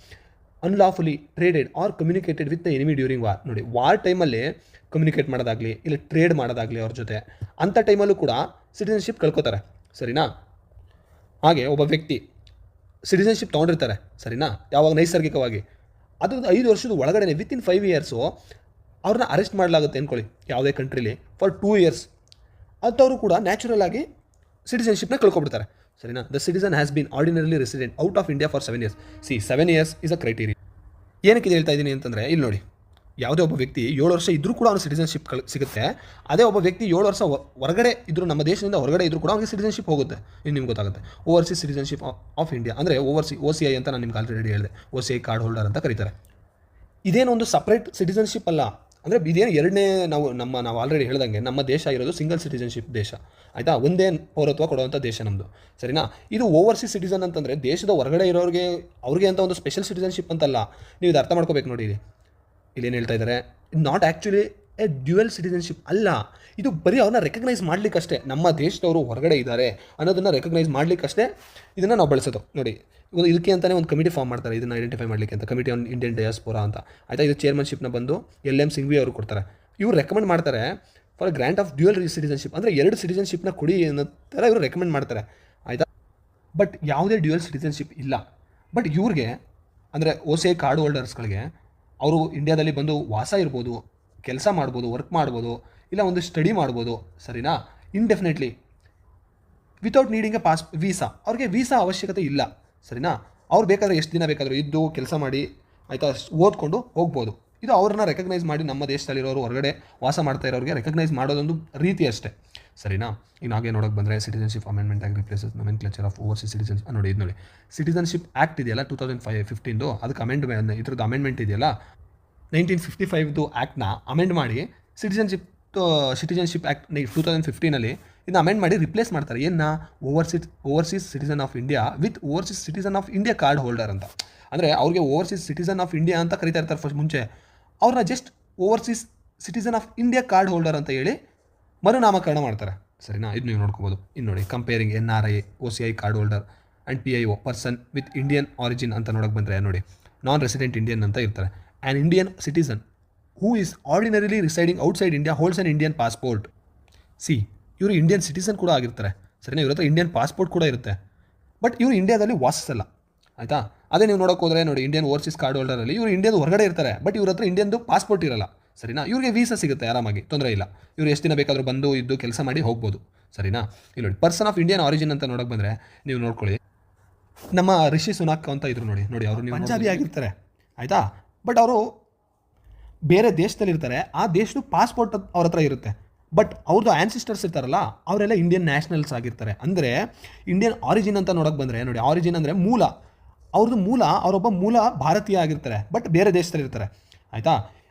Unlawfully traded or communicated with the enemy during war, ನೋಡಿ ವಾರ್ ಟೈಮಲ್ಲಿ ಕಮ್ಯುನಿಕೇಟ್ ಮಾಡೋದಾಗಲಿ ಇಲ್ಲ ಟ್ರೇಡ್ ಮಾಡೋದಾಗಲಿ ಅವ್ರ ಜೊತೆ, ಅಂಥ ಟೈಮಲ್ಲೂ ಕೂಡ ಸಿಟಿಸನ್ಶಿಪ್ ಕಳ್ಕೊತಾರೆ, ಸರಿನಾ. ಹಾಗೆ ಒಬ್ಬ ವ್ಯಕ್ತಿ ಸಿಟಿಸನ್ಶಿಪ್ ತೊಗೊಂಡಿರ್ತಾರೆ, ಸರಿನಾ, ಯಾವಾಗ ನೈಸರ್ಗಿಕವಾಗಿ ಅದು 5 ವರ್ಷದ ಒಳಗಡೆ ವಿತಿನ್ 5 ಇಯರ್ಸು ಅವ್ರನ್ನ ಅರೆಸ್ಟ್ ಮಾಡಲಾಗುತ್ತೆ ಅಂದ್ಕೊಳ್ಳಿ ಯಾವುದೇ ಕಂಟ್ರೀಲಿ ಫಾರ್ 2 ಇಯರ್ಸ್, ಅಂಥವರು ಕೂಡ ನ್ಯಾಚುರಲ್ ಆಗಿ ಸಿಟಿಸನ್ಶಿಪ್ನ ಕಳ್ಕೊಬಿಡ್ತಾರೆ, ಸರಿನಾ. The citizen has been ordinarily resident out of India for 7 years. 7 years is a criteria. ಏನಕ್ಕೆ ಹೇಳ್ತಾ ಇದ್ದೀನಿ ಅಂತಂದರೆ, ಇಲ್ಲಿ ನೋಡಿ, ಯಾವುದೇ ಒಬ್ಬ ವ್ಯಕ್ತಿ 7 ವರ್ಷ ಇದ್ದರೂ ಕೂಡ ಅವ್ನು ಸಿಟಿಸನ್ಶಿಪ್ ಸಿಗುತ್ತೆ. ಅದೇ ಒಬ್ಬ ವ್ಯಕ್ತಿ 7 ವರ್ಷ ಹೊರಗಡೆ ಇದ್ದರೂ, ನಮ್ಮ ದೇಶದಿಂದ ಹೊರಗಡೆ ಇದ್ದರೂ ಕೂಡ ಅವ್ರಿಗೆ ಸಿಟಿಸನ್ಶಿಪ್ ಹೋಗುತ್ತೆ. ಇನ್ನು ನಿಮ್ಗೆ ಗೊತ್ತಾಗುತ್ತೆ. ಓವರ್ಸೀಸ್ ಸಿಟಿಸನ್ಶಿಪ್ ಆಫ್ ಇಂಡಿಯಾ ಅಂದರೆ OCI ಅಂತ ನಾನು ನಿಮ್ಗೆ ಆಲ್ರೆಡಿ ಹೇಳಿದೆ, OCI ಕಾರ್ಡ್ ಹೋಲ್ಡರ್ ಅಂತ ಕರೀತಾರೆ. ಇದೇನು ಒಂದು ಸಪ್ರೇಟ್ ಸಿಟಿಸನ್ಶಿಪ್ ಅಲ್ಲ, ಅಂದರೆ ಇದೇನು ಎರಡನೇ ನಾವು ಆಲ್ರೆಡಿ ಹೇಳ್ದಂಗೆ ನಮ್ಮ ದೇಶ ಇರೋದು ಸಿಂಗಲ್ ಸಿಟಿಸನ್ಶಿಪ್ ದೇಶ, ಆಯಿತಾ, ಒಂದೇ ಪೌರತ್ವ ಕೊಡುವಂಥ ದೇಶ ನಮ್ಮದು, ಸರಿನಾ. ಇದು ಓವರ್ಸೀಸ್ ಸಿಟಿಸನ್ ಅಂತಂದರೆ ದೇಶದ ಹೊರಗಡೆ ಇರೋರಿಗೆ ಅವ್ರಿಗೆ ಅಂತ ಒಂದು ಸ್ಪೆಷಲ್ ಸಿಟಿಸನ್ಶಿಪ್ ಅಂತಲ್ಲ, ನೀವು ಇದು ಅರ್ಥ ಮಾಡ್ಕೋಬೇಕು ನೋಡಿ. ಇಲ್ಲೇನು ಹೇಳ್ತಾ ಇದ್ದಾರೆ, not actually A dual citizenship ಅಲ್ಲ, ಇದು ಬರೀ ಅವ್ರನ್ನ ರೆಕಗ್ನೈಸ್ ಮಾಡಲಿಕ್ಕಷ್ಟೇ, ನಮ್ಮ ದೇಶದವರು ಹೊರಗಡೆ ಇದ್ದಾರೆ ಅನ್ನೋದನ್ನು ರೆಕಗ್ನೈಸ್ ಮಾಡಲಿಕ್ಕಷ್ಟೇ ಇದನ್ನು ನಾವು ಬಳಸೋದು. ನೋಡಿ, ಇದಕ್ಕೆ ಅಂತಲೇ ಒಂದು ಕಮಿಟಿ ಫಾರ್ಮ್ ಮಾಡ್ತಾರೆ, ಇದನ್ನು ಐಡೆಂಟಿಫೈ ಮಾಡಲಿಕ್ಕೆ ಅಂತ, ಕಮಿಟಿ ಆನ್ ಇಂಡಿಯನ್ ಡಯಾಸ್ಪೋರಾ ಅಂತ, ಆಯಿತಾ. ಇದು ಚೇರ್ಮನ್ಶಿಪ್ನ ಬಂದು LM ಸಿಂಘ್ವಿ ಅವರು ಕೊಡ್ತಾರೆ. ಇವ್ರು ರೆಕಮೆಂಡ್ ಮಾಡ್ತಾರೆ for grant of dual citizenship, ಅಂದರೆ 2 ಸಿಟಿಸನ್ಶಿಪ್ನ ಕೊಡಿ ಅನ್ನೋ ಥರ ಇವರು ರೆಕಮೆಂಡ್ ಮಾಡ್ತಾರೆ, ಆಯಿತಾ. ಬಟ್ ಯಾವುದೇ ಡ್ಯುಯಲ್ ಸಿಟಿಸನ್ಶಿಪ್ ಇಲ್ಲ. ಬಟ್ ಇವ್ರಿಗೆ ಅಂದರೆ OCI ಕಾರ್ಡ್ ಹೋಲ್ಡರ್ಸ್ಗಳಿಗೆ ಅವರು ಇಂಡಿಯಾದಲ್ಲಿ ಬಂದು ವಾಸ ಇರ್ಬೋದು, ಕೆಲಸ ಮಾಡ್ಬೋದು, ವರ್ಕ್ ಮಾಡ್ಬೋದು, ಇಲ್ಲ ಒಂದು ಸ್ಟಡಿ ಮಾಡ್ಬೋದು, ಸರಿನಾ, indefinitely without needing A visa. ಅವ್ರಿಗೆ ವೀಸಾ ಅವಶ್ಯಕತೆ ಇಲ್ಲ, ಸರಿನಾ. ಅವ್ರು ಬೇಕಾದರೆ ಎಷ್ಟು ದಿನ ಬೇಕಾದರೂ ಇದ್ದು ಕೆಲಸ ಮಾಡಿ, ಆಯಿತಾ, ಓದ್ಕೊಂಡು ಹೋಗ್ಬೋದು. ಇದು ಅವ್ರನ್ನ ರೆಕಗ್ನೈಸ್ ಮಾಡಿ ನಮ್ಮ ದೇಶದಲ್ಲಿರೋರು ಹೊರಗಡೆ ವಾಸ ಮಾಡ್ತಾ ಇರೋರಿಗೆ ರೆಕಗ್ನೈಸ್ ಮಾಡೋದೊಂದು ರೀತಿ ಅಷ್ಟೇ, ಸರಿನಾ. ಇನ್ನು ಹಾಗೆ ನೋಡೋಕೆ ಬಂದರೆ ಸಿಟಿಸನ್ಶಿಪ್ ಅಮೆಂಡ್ಮೆಂಟ್ ಆಗಿ ರಿಪ್ಲೇಸಸ್ ನೋಮೆನ್ಕ್ಲೇಚರ್ ಆಫ್ ಓವರ್ಸೀಸ್ ಸಿಟಿಸನ್ಸ್. ನೋಡಿ ಇದು ನೋಡಿ, ಸಿಟಿಸನ್ಶಿಪ್ ಆ್ಯಕ್ಟ್ ಇದೆಯಲ್ಲ 2015 ಅದಕ್ಕೆ ಇದ್ರದ್ದು ಅಮೆಂಡ್ಮೆಂಟ್ ಇದೆಯಲ್ಲ 1955 ಆ್ಯಕ್ಟ್ನ ಅಮೆಂಡ್ ಮಾಡಿ ಸಿಟಿಸನ್ಶಿಪ್ ಆ್ಯಕ್ಟ್ 2015 ಇದನ್ನ ಅಮೆಂಡ್ ಮಾಡಿ ರಿಪ್ಲೇಸ್ ಮಾಡ್ತಾರೆ. Overseas citizen of India with overseas citizen of India card holder ಅಂತ. ಅಂದರೆ ಅವ್ರಿಗೆ ಓವರ್ಸೀಸ್ ಸಿಟಿಸನ್ ಆಫ್ ಇಂಡಿಯಾ ಅಂತ ಕರಿತಾ ಇರ್ತಾರೆ ಫಸ್ಟ್ ಮುಂಚೆ, ಅವ್ರನ್ನ just overseas citizen of India card holder ಅಂತ ಹೇಳಿ ಮರುನಾಮಕರಣ ಮಾಡ್ತಾರೆ, ಸರಿನಾ. ಇದು ನೀವು ನೋಡ್ಕೋಬೋದು. ಇನ್ನು ನೋಡಿ, comparing NRI OCI card holder and PIO person with Indian origin ಅಂತ ನೋಡೋಕೆ ಬಂದರೆ ನೋಡಿ, ನಾನ್ ರೆಸಿಡೆಂಟ್ ಇಂಡಿಯನ್ ಅಂತ ಇರ್ತಾರೆ. An Indian citizen who is ordinarily residing outside India holds an Indian passport. ಇವರು ಇಂಡಿಯನ್ ಸಿಟಿಸನ್ ಕೂಡ ಆಗಿರ್ತಾರೆ, ಸರಿನಾ. ಇವ್ರ ಹತ್ರ ಇಂಡಿಯನ್ ಪಾಸ್ಪೋರ್ಟ್ ಕೂಡ ಇರುತ್ತೆ, ಬಟ್ ಇವರು ಇಂಡಿಯಾದಲ್ಲಿ ವಾಸಿಸಲ್ಲ, ಆಯಿತಾ. ಅದೇ ನೀವು ನೋಡೋಕೆ ಹೋದರೆ ನೋಡಿ, ಇಂಡಿಯನ್ ಓವರ್ಸೀಸ್ ಕಾರ್ಡ್ ಹೋಲ್ಡರಲ್ಲಿ ಇವರು ಇಂಡಿಯಾದ ಹೊರಗಡೆ ಇರ್ತಾರೆ, ಬಟ್ ಇವ್ರ ಹತ್ರ ಇಂಡಿಯನ್ದು ಪಾಸ್ಪೋರ್ಟ್ ಇರಲ್ಲ, ಸರಿನಾ. ಇವ್ರಿಗೆ ವೀಸಾ ಸಿಗುತ್ತೆ ಆರಾಮಾಗಿ, ತೊಂದರೆ ಇಲ್ಲ. ಇವರು ಎಷ್ಟು ದಿನ ಬೇಕಾದರೂ ಬಂದು ಇದ್ದು ಕೆಲಸ ಮಾಡಿ ಹೋಗ್ಬೋದು, ಸರಿನಾ. ಇಲ್ಲಿ ನೋಡಿ, ಪರ್ಸನ್ ಆಫ್ ಇಂಡಿಯನ್ ಆರಿಜಿನ್ ಅಂತ ನೋಡೋಕೆ ಬಂದರೆ ನೀವು ನೋಡ್ಕೊಳ್ಳಿ, ನಮ್ಮ ರಿಷಿ ಸುನಾಕ್ ಅಂತ ಇದ್ರು ನೋಡಿ ಅವರು ಪಂಜಾಬಿ ಆಗಿರ್ತಾರೆ, ಆಯಿತಾ. ಬಟ್ ಅವರು ಬೇರೆ ದೇಶದಲ್ಲಿರ್ತಾರೆ, ಆ ದೇಶದ ಪಾಸ್ಪೋರ್ಟ್ ಅವ್ರ ಹತ್ರ ಇರುತ್ತೆ, ಬಟ್ ಅವ್ರದ್ದು ಆ್ಯನ್ಸಿಸ್ಟರ್ಸ್ ಇರ್ತಾರಲ್ಲ ಅವರೆಲ್ಲ ಇಂಡಿಯನ್ ನ್ಯಾಷನಲ್ಸ್ ಆಗಿರ್ತಾರೆ. ಅಂದರೆ ಇಂಡಿಯನ್ ಆರಿಜಿನ್ ಅಂತ ನೋಡೋಕೆ ಬಂದರೆ ನೋಡಿ, ಆರಿಜಿನ್ ಅಂದರೆ ಮೂಲ, ಅವರೊಬ್ಬ ಮೂಲ ಭಾರತೀಯ ಆಗಿರ್ತಾರೆ, ಬಟ್ ಬೇರೆ ದೇಶದಲ್ಲಿರ್ತಾರೆ, ಆಯಿತಾ.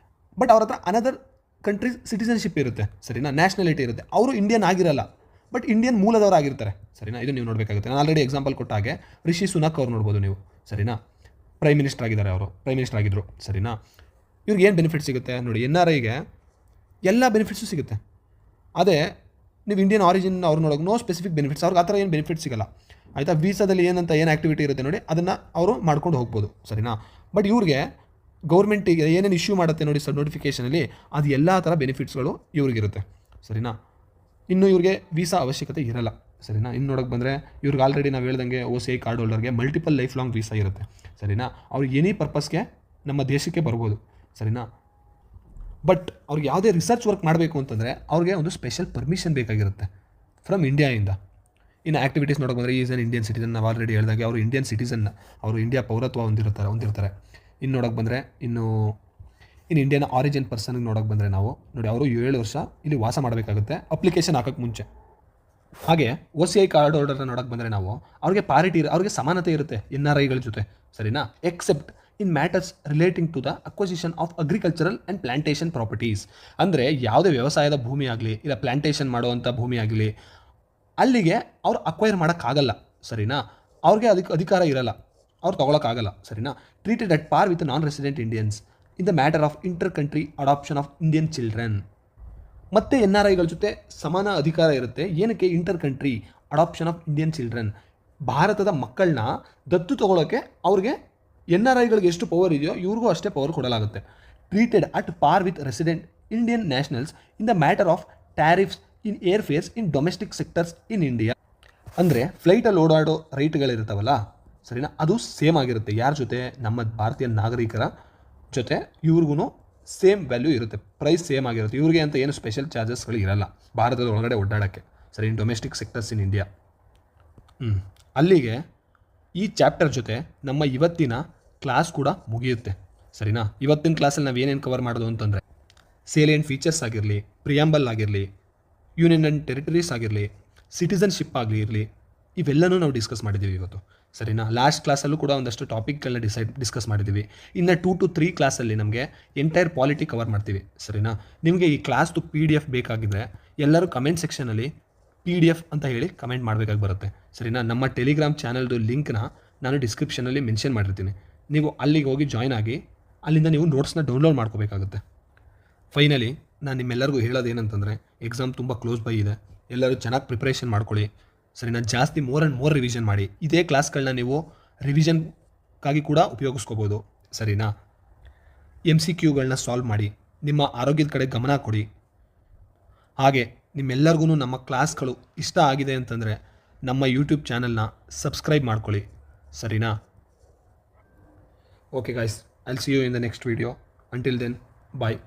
ಬಟ್ ಅವ್ರ ಹತ್ರ ಅನದರ್ ಕಂಟ್ರಿ ಸಿಟಿಸನ್ಶಿಪ್ ಇರುತ್ತೆ, ಸರಿನಾ, ನ್ಯಾಷನಾಲಿಟಿ ಇರುತ್ತೆ. ಅವರು ಇಂಡಿಯನ್ ಆಗಿರಲ್ಲ, ಬಟ್ ಇಂಡಿಯನ್ ಮೂಲದವರು ಆಗಿರ್ತಾರೆ, ಸರಿನಾ. ಇದು ನೀವು ನೋಡಬೇಕಾಗುತ್ತೆ. ನಾನು ಆಲ್ರೆಡಿ ಎಕ್ಸಾಂಪಲ್ ಕೊಟ್ಟ ಹಾಗೆ ರಿಷಿ ಸುನಾಕ್ ಅವ್ರು ನೋಡ್ಬೋದು ನೀವು, ಸರಿನಾ. ಪ್ರೈಮ್ ಮಿನಿಸ್ಟರ್ ಆಗಿದ್ದಾರೆ, ಅವರು ಪ್ರೈಮ್ ಮಿನಿಸ್ಟರ್ ಆಗಿದ್ದರು, ಸರಿನಾ. ಇವ್ರಿಗೆ ಏನು ಬೆನಿಫಿಟ್ ಸಿಗುತ್ತೆ ನೋಡಿ, NRIಗೆ ಎಲ್ಲ ಬೆನಿಫಿಟ್ಸು ಸಿಗುತ್ತೆ. ಅದೇ ನೀವು ಇಂಡಿಯನ್ ಆರಿಜಿನ್ ಅವ್ರು ನೋಡೋಕೆ ನೋ ಸ್ಪೆಸಿಫಿಕ್ ಬೆನಿಫಿಟ್ಸ್, ಅವ್ರಿಗೆ ಆ ಥರ ಏನು ಬೆನಿಫಿಟ್ ಸಿಗಲ್ಲ, ಆಯಿತಾ. ವೀಸಾದಲ್ಲಿ ಏನು ಆ್ಯಕ್ಟಿವಿಟಿ ಇರುತ್ತೆ ನೋಡಿ, ಅದನ್ನು ಅವರು ಮಾಡ್ಕೊಂಡು ಹೋಗ್ಬೋದು, ಸರಿನಾ. ಬಟ್ ಇವ್ರಿಗೆ ಗೌರ್ಮೆಂಟಿಗೆ ಏನೇನು ಇಶ್ಯೂ ಮಾಡುತ್ತೆ ನೋಡಿ ಸರ್ ನೋಟಿಫಿಕೇಷನಲ್ಲಿ, ಅದು ಎಲ್ಲ ಥರ ಬೆನಿಫಿಟ್ಸ್ಗಳು ಇವ್ರಿಗಿರುತ್ತೆ, ಸರಿನಾ. ಇನ್ನು ಇವ್ರಿಗೆ ವೀಸಾ ಅವಶ್ಯಕತೆ ಇರಲ್ಲ, ಸರಿನಾ. ಇನ್ನು ನೋಡೋಕೆ ಬಂದರೆ ಇವ್ರಿಗೆ ಆಲ್ರೆಡಿ ನಾವು ಹೇಳ್ದಂಗೆ OCI ಕಾರ್ಡ್ ಹೋಲ್ಡರ್ಗೆ ಮಲ್ಟಿಪಲ್ ಲೈಫ್ ಲಾಂಗ್ ವೀಸಾ ಇರುತ್ತೆ, ಸರಿನಾ. ಅವ್ರಿಗೆ ಎನಿ ಪರ್ಪಸ್ಗೆ ನಮ್ಮ ದೇಶಕ್ಕೆ ಬರ್ಬೋದು, ಸರಿನಾ. ಬಟ್ ಅವ್ರಿಗೆ ಯಾವುದೇ ರಿಸರ್ಚ್ ವರ್ಕ್ ಮಾಡಬೇಕು ಅಂತಂದರೆ ಅವ್ರಿಗೆ ಒಂದು ಸ್ಪೆಷಲ್ ಪರ್ಮಿಷನ್ ಬೇಕಾಗಿರುತ್ತೆ ಫ್ರಮ್ ಇಂಡಿಯಾಯಿಂದ. ಇನ್ನು ಆ್ಯಕ್ಟಿವಿಟೀಸ್ ನೋಡೋಕೆ ಬಂದರೆ ಈಸ್ ಅನ್ ಇಂಡಿಯನ್ ಸಿಟಿಸನ್, ನಾವು ಆಲ್ರೆಡಿ ಹೇಳಿದಾಗೆ ಅವರು ಇಂಡಿಯನ್ ಸಿಟಿಸನ್, ಅವರು ಇಂಡಿಯಾ ಪೌರತ್ವ ಹೊಂದಿರ್ತಾರೆ. ಇನ್ನು ನೋಡೋಕೆ ಬಂದರೆ ಇನ್ನು ಇಂಡಿಯನ್ ಆರಿಜಿನ್ ಪರ್ಸನ್ಗೆ ನೋಡೋಕೆ ಬಂದರೆ ನಾವು ನೋಡಿ, ಅವರು 7 ವರ್ಷ ಇಲ್ಲಿ ವಾಸ ಮಾಡಬೇಕಾಗುತ್ತೆ ಅಪ್ಲಿಕೇಶನ್ ಹಾಕೋಕ್ಕೆ ಮುಂಚೆ. ಹಾಗೆ OCI ಕಾರ್ಡ್ ಹೋಲ್ಡರ್ನ ನೋಡೋಕೆ ಬಂದರೆ ನಾವು ಅವ್ರಿಗೆ ಅವ್ರಿಗೆ ಸಮಾನತೆ ಇರುತ್ತೆ NRIಗಳ ಜೊತೆ, ಸರಿನಾ. Except in matters relating to the acquisition of agricultural and plantation properties. ಅಂದರೆ ಯಾವುದೇ ವ್ಯವಸಾಯದ ಭೂಮಿ ಆಗಲಿ ಇಲ್ಲ ಪ್ಲಾಂಟೇಷನ್ ಮಾಡುವಂಥ ಭೂಮಿ ಆಗಲಿ ಅಲ್ಲಿಗೆ ಅವ್ರು ಅಕ್ವೈರ್ ಮಾಡೋಕ್ಕಾಗಲ್ಲ, ಸರಿನಾ. ಅವ್ರಿಗೆ ಅದಕ್ಕೆ ಅಧಿಕಾರ ಇರಲ್ಲ, ಅವ್ರು ತೊಗೊಳಕ್ಕಾಗಲ್ಲ, ಸರಿನಾ. Treated at par with non resident Indians in the matter of inter country adoption of Indian children. ಮತ್ತು NRIಗಳ ಜೊತೆ ಸಮಾನ ಅಧಿಕಾರ ಇರುತ್ತೆ. ಏನಕ್ಕೆ? Inter country adoption of Indian children. ಭಾರತದ ಮಕ್ಕಳನ್ನ ದತ್ತು ತಗೊಳ್ಳೋಕ್ಕೆ ಅವ್ರಿಗೆ NRIಗಳಿಗೆ ಎಷ್ಟು ಪವರ್ ಇದೆಯೋ ಇವ್ರಿಗೂ ಅಷ್ಟೇ ಪವರ್ ಕೊಡಲಾಗುತ್ತೆ. Treated at par with resident Indian nationals in the matter of tariffs in air fares in domestic sectors in India. ಅಂದರೆ ಫ್ಲೈಟಲ್ಲಿ ಓಡಾಡೋ ರೈಟ್ಗಳಿರ್ತಾವಲ್ಲ, ಸರಿನಾ, ಅದು ಸೇಮ್ ಆಗಿರುತ್ತೆ. ಯಾರ ಜೊತೆ? ನಮ್ಮ ಭಾರತೀಯ ನಾಗರಿಕರ ಜೊತೆ ಇವ್ರಿಗೂ ಸೇಮ್ ವ್ಯಾಲ್ಯೂ ಇರುತ್ತೆ, ಪ್ರೈಸ್ ಸೇಮ್ ಆಗಿರುತ್ತೆ. ಇವ್ರಿಗೆ ಅಂತ ಏನು ಸ್ಪೆಷಲ್ ಚಾರ್ಜಸ್ಗಳು ಇರಲ್ಲ ಭಾರತದ ಒಳಗಡೆ ಓಡಾಡೋಕ್ಕೆ, ಸರಿ, ಇನ್ ಡೊಮೆಸ್ಟಿಕ್ ಸೆಕ್ಟರ್ಸ್ ಇನ್ ಇಂಡಿಯಾ. ಅಲ್ಲಿಗೆ ಈ ಚಾಪ್ಟರ್ ಜೊತೆ ನಮ್ಮ ಇವತ್ತಿನ ಕ್ಲಾಸ್ ಕೂಡ ಮುಗಿಯುತ್ತೆ, ಸರಿನಾ. ಇವತ್ತಿನ ಕ್ಲಾಸಲ್ಲಿ ನಾವು ಏನೇನು ಕವರ್ ಮಾಡೋದು ಅಂತಂದರೆ, ಸೇಲಿಯಂಟ್ ಫೀಚರ್ಸ್ ಆಗಿರಲಿ, ಪ್ರಿಯಾಂಬಲ್ ಆಗಿರಲಿ, ಯೂನಿಯನ್ ಆ್ಯಂಡ್ ಟೆರಿಟರೀಸ್ ಆಗಿರಲಿ, ಸಿಟಿಸನ್ಶಿಪ್ ಇರಲಿ, ಇವೆಲ್ಲನೂ ನಾವು ಡಿಸ್ಕಸ್ ಮಾಡಿದ್ದೀವಿ ಇವತ್ತು, ಸರಿನಾ. ಲಾಸ್ಟ್ ಕ್ಲಾಸಲ್ಲೂ ಕೂಡ ಒಂದಷ್ಟು ಟಾಪಿಕ್ಗಳನ್ನ ಡಿಸ್ಕಸ್ ಮಾಡಿದ್ದೀವಿ. ಇನ್ನು 2 to 3 ಕ್ಲಾಸಲ್ಲಿ ನಮಗೆ ಎಂಟೈರ್ ಪಾಲಿಟಿ ಕವರ್ ಮಾಡ್ತೀವಿ, ಸರಿನಾ. ನಿಮಗೆ ಈ ಕ್ಲಾಸ್ದು PDF ಬೇಕಾಗಿದ್ದರೆ ಎಲ್ಲರೂ ಕಮೆಂಟ್ ಸೆಕ್ಷನಲ್ಲಿ PDF ಅಂತ ಹೇಳಿ ಕಮೆಂಟ್ ಮಾಡಬೇಕಾಗಿ ಬರುತ್ತೆ, ಸರಿನಾ. ನಮ್ಮ ಟೆಲಿಗ್ರಾಮ್ ಚಾನಲ್ದು ಲಿಂಕ್ನ ನಾನು ಡಿಸ್ಕ್ರಿಪ್ಷನಲ್ಲಿ ಮೆನ್ಷನ್ ಮಾಡಿರ್ತೀನಿ. ನೀವು ಅಲ್ಲಿಗೆ ಹೋಗಿ ಜಾಯ್ನ್ ಆಗಿ ಅಲ್ಲಿಂದ ನೀವು ನೋಟ್ಸ್ನ ಡೌನ್ಲೋಡ್ ಮಾಡ್ಕೋಬೇಕಾಗುತ್ತೆ. ಫೈನಲಿ ನಾನು ನಿಮ್ಮೆಲ್ಲರಿಗೂ ಹೇಳೋದೇನಂತಂದರೆ, ಎಕ್ಸಾಮ್ ತುಂಬ ಕ್ಲೋಸ್ ಬೈ ಇದೆ. ಎಲ್ಲರೂ ಚೆನ್ನಾಗಿ ಪ್ರಿಪ್ರೇಷನ್ ಮಾಡ್ಕೊಳ್ಳಿ, ಸರಿನಾ. ಜಾಸ್ತಿ ಮೋರ್ ಆ್ಯಂಡ್ ಮೋರ್ ರಿವಿಷನ್ ಮಾಡಿ. ಇದೇ ಕ್ಲಾಸ್ಗಳನ್ನ ನೀವು ರಿವಿಷನ್ಗಾಗಿ ಕೂಡ ಉಪಯೋಗಿಸ್ಕೋಬೋದು, ಸರಿನಾ. MCQಗಳನ್ನ ಸಾಲ್ವ್ ಮಾಡಿ, ನಿಮ್ಮ ಆರೋಗ್ಯದ ಕಡೆ ಗಮನ ಕೊಡಿ. ಹಾಗೆ ನಿಮ್ಮೆಲ್ಲರಿಗೂ ನಮ್ಮ ಕ್ಲಾಸ್ಗಳು ಇಷ್ಟ ಆಗಿದೆ ಅಂತಂದರೆ ನಮ್ಮ ಯೂಟ್ಯೂಬ್ ಚಾನಲ್ನ ಸಬ್ಸ್ಕ್ರೈಬ್ ಮಾಡ್ಕೊಳ್ಳಿ, ಸರಿನಾ. Okay guys, I will see you in the next video. Until then, bye.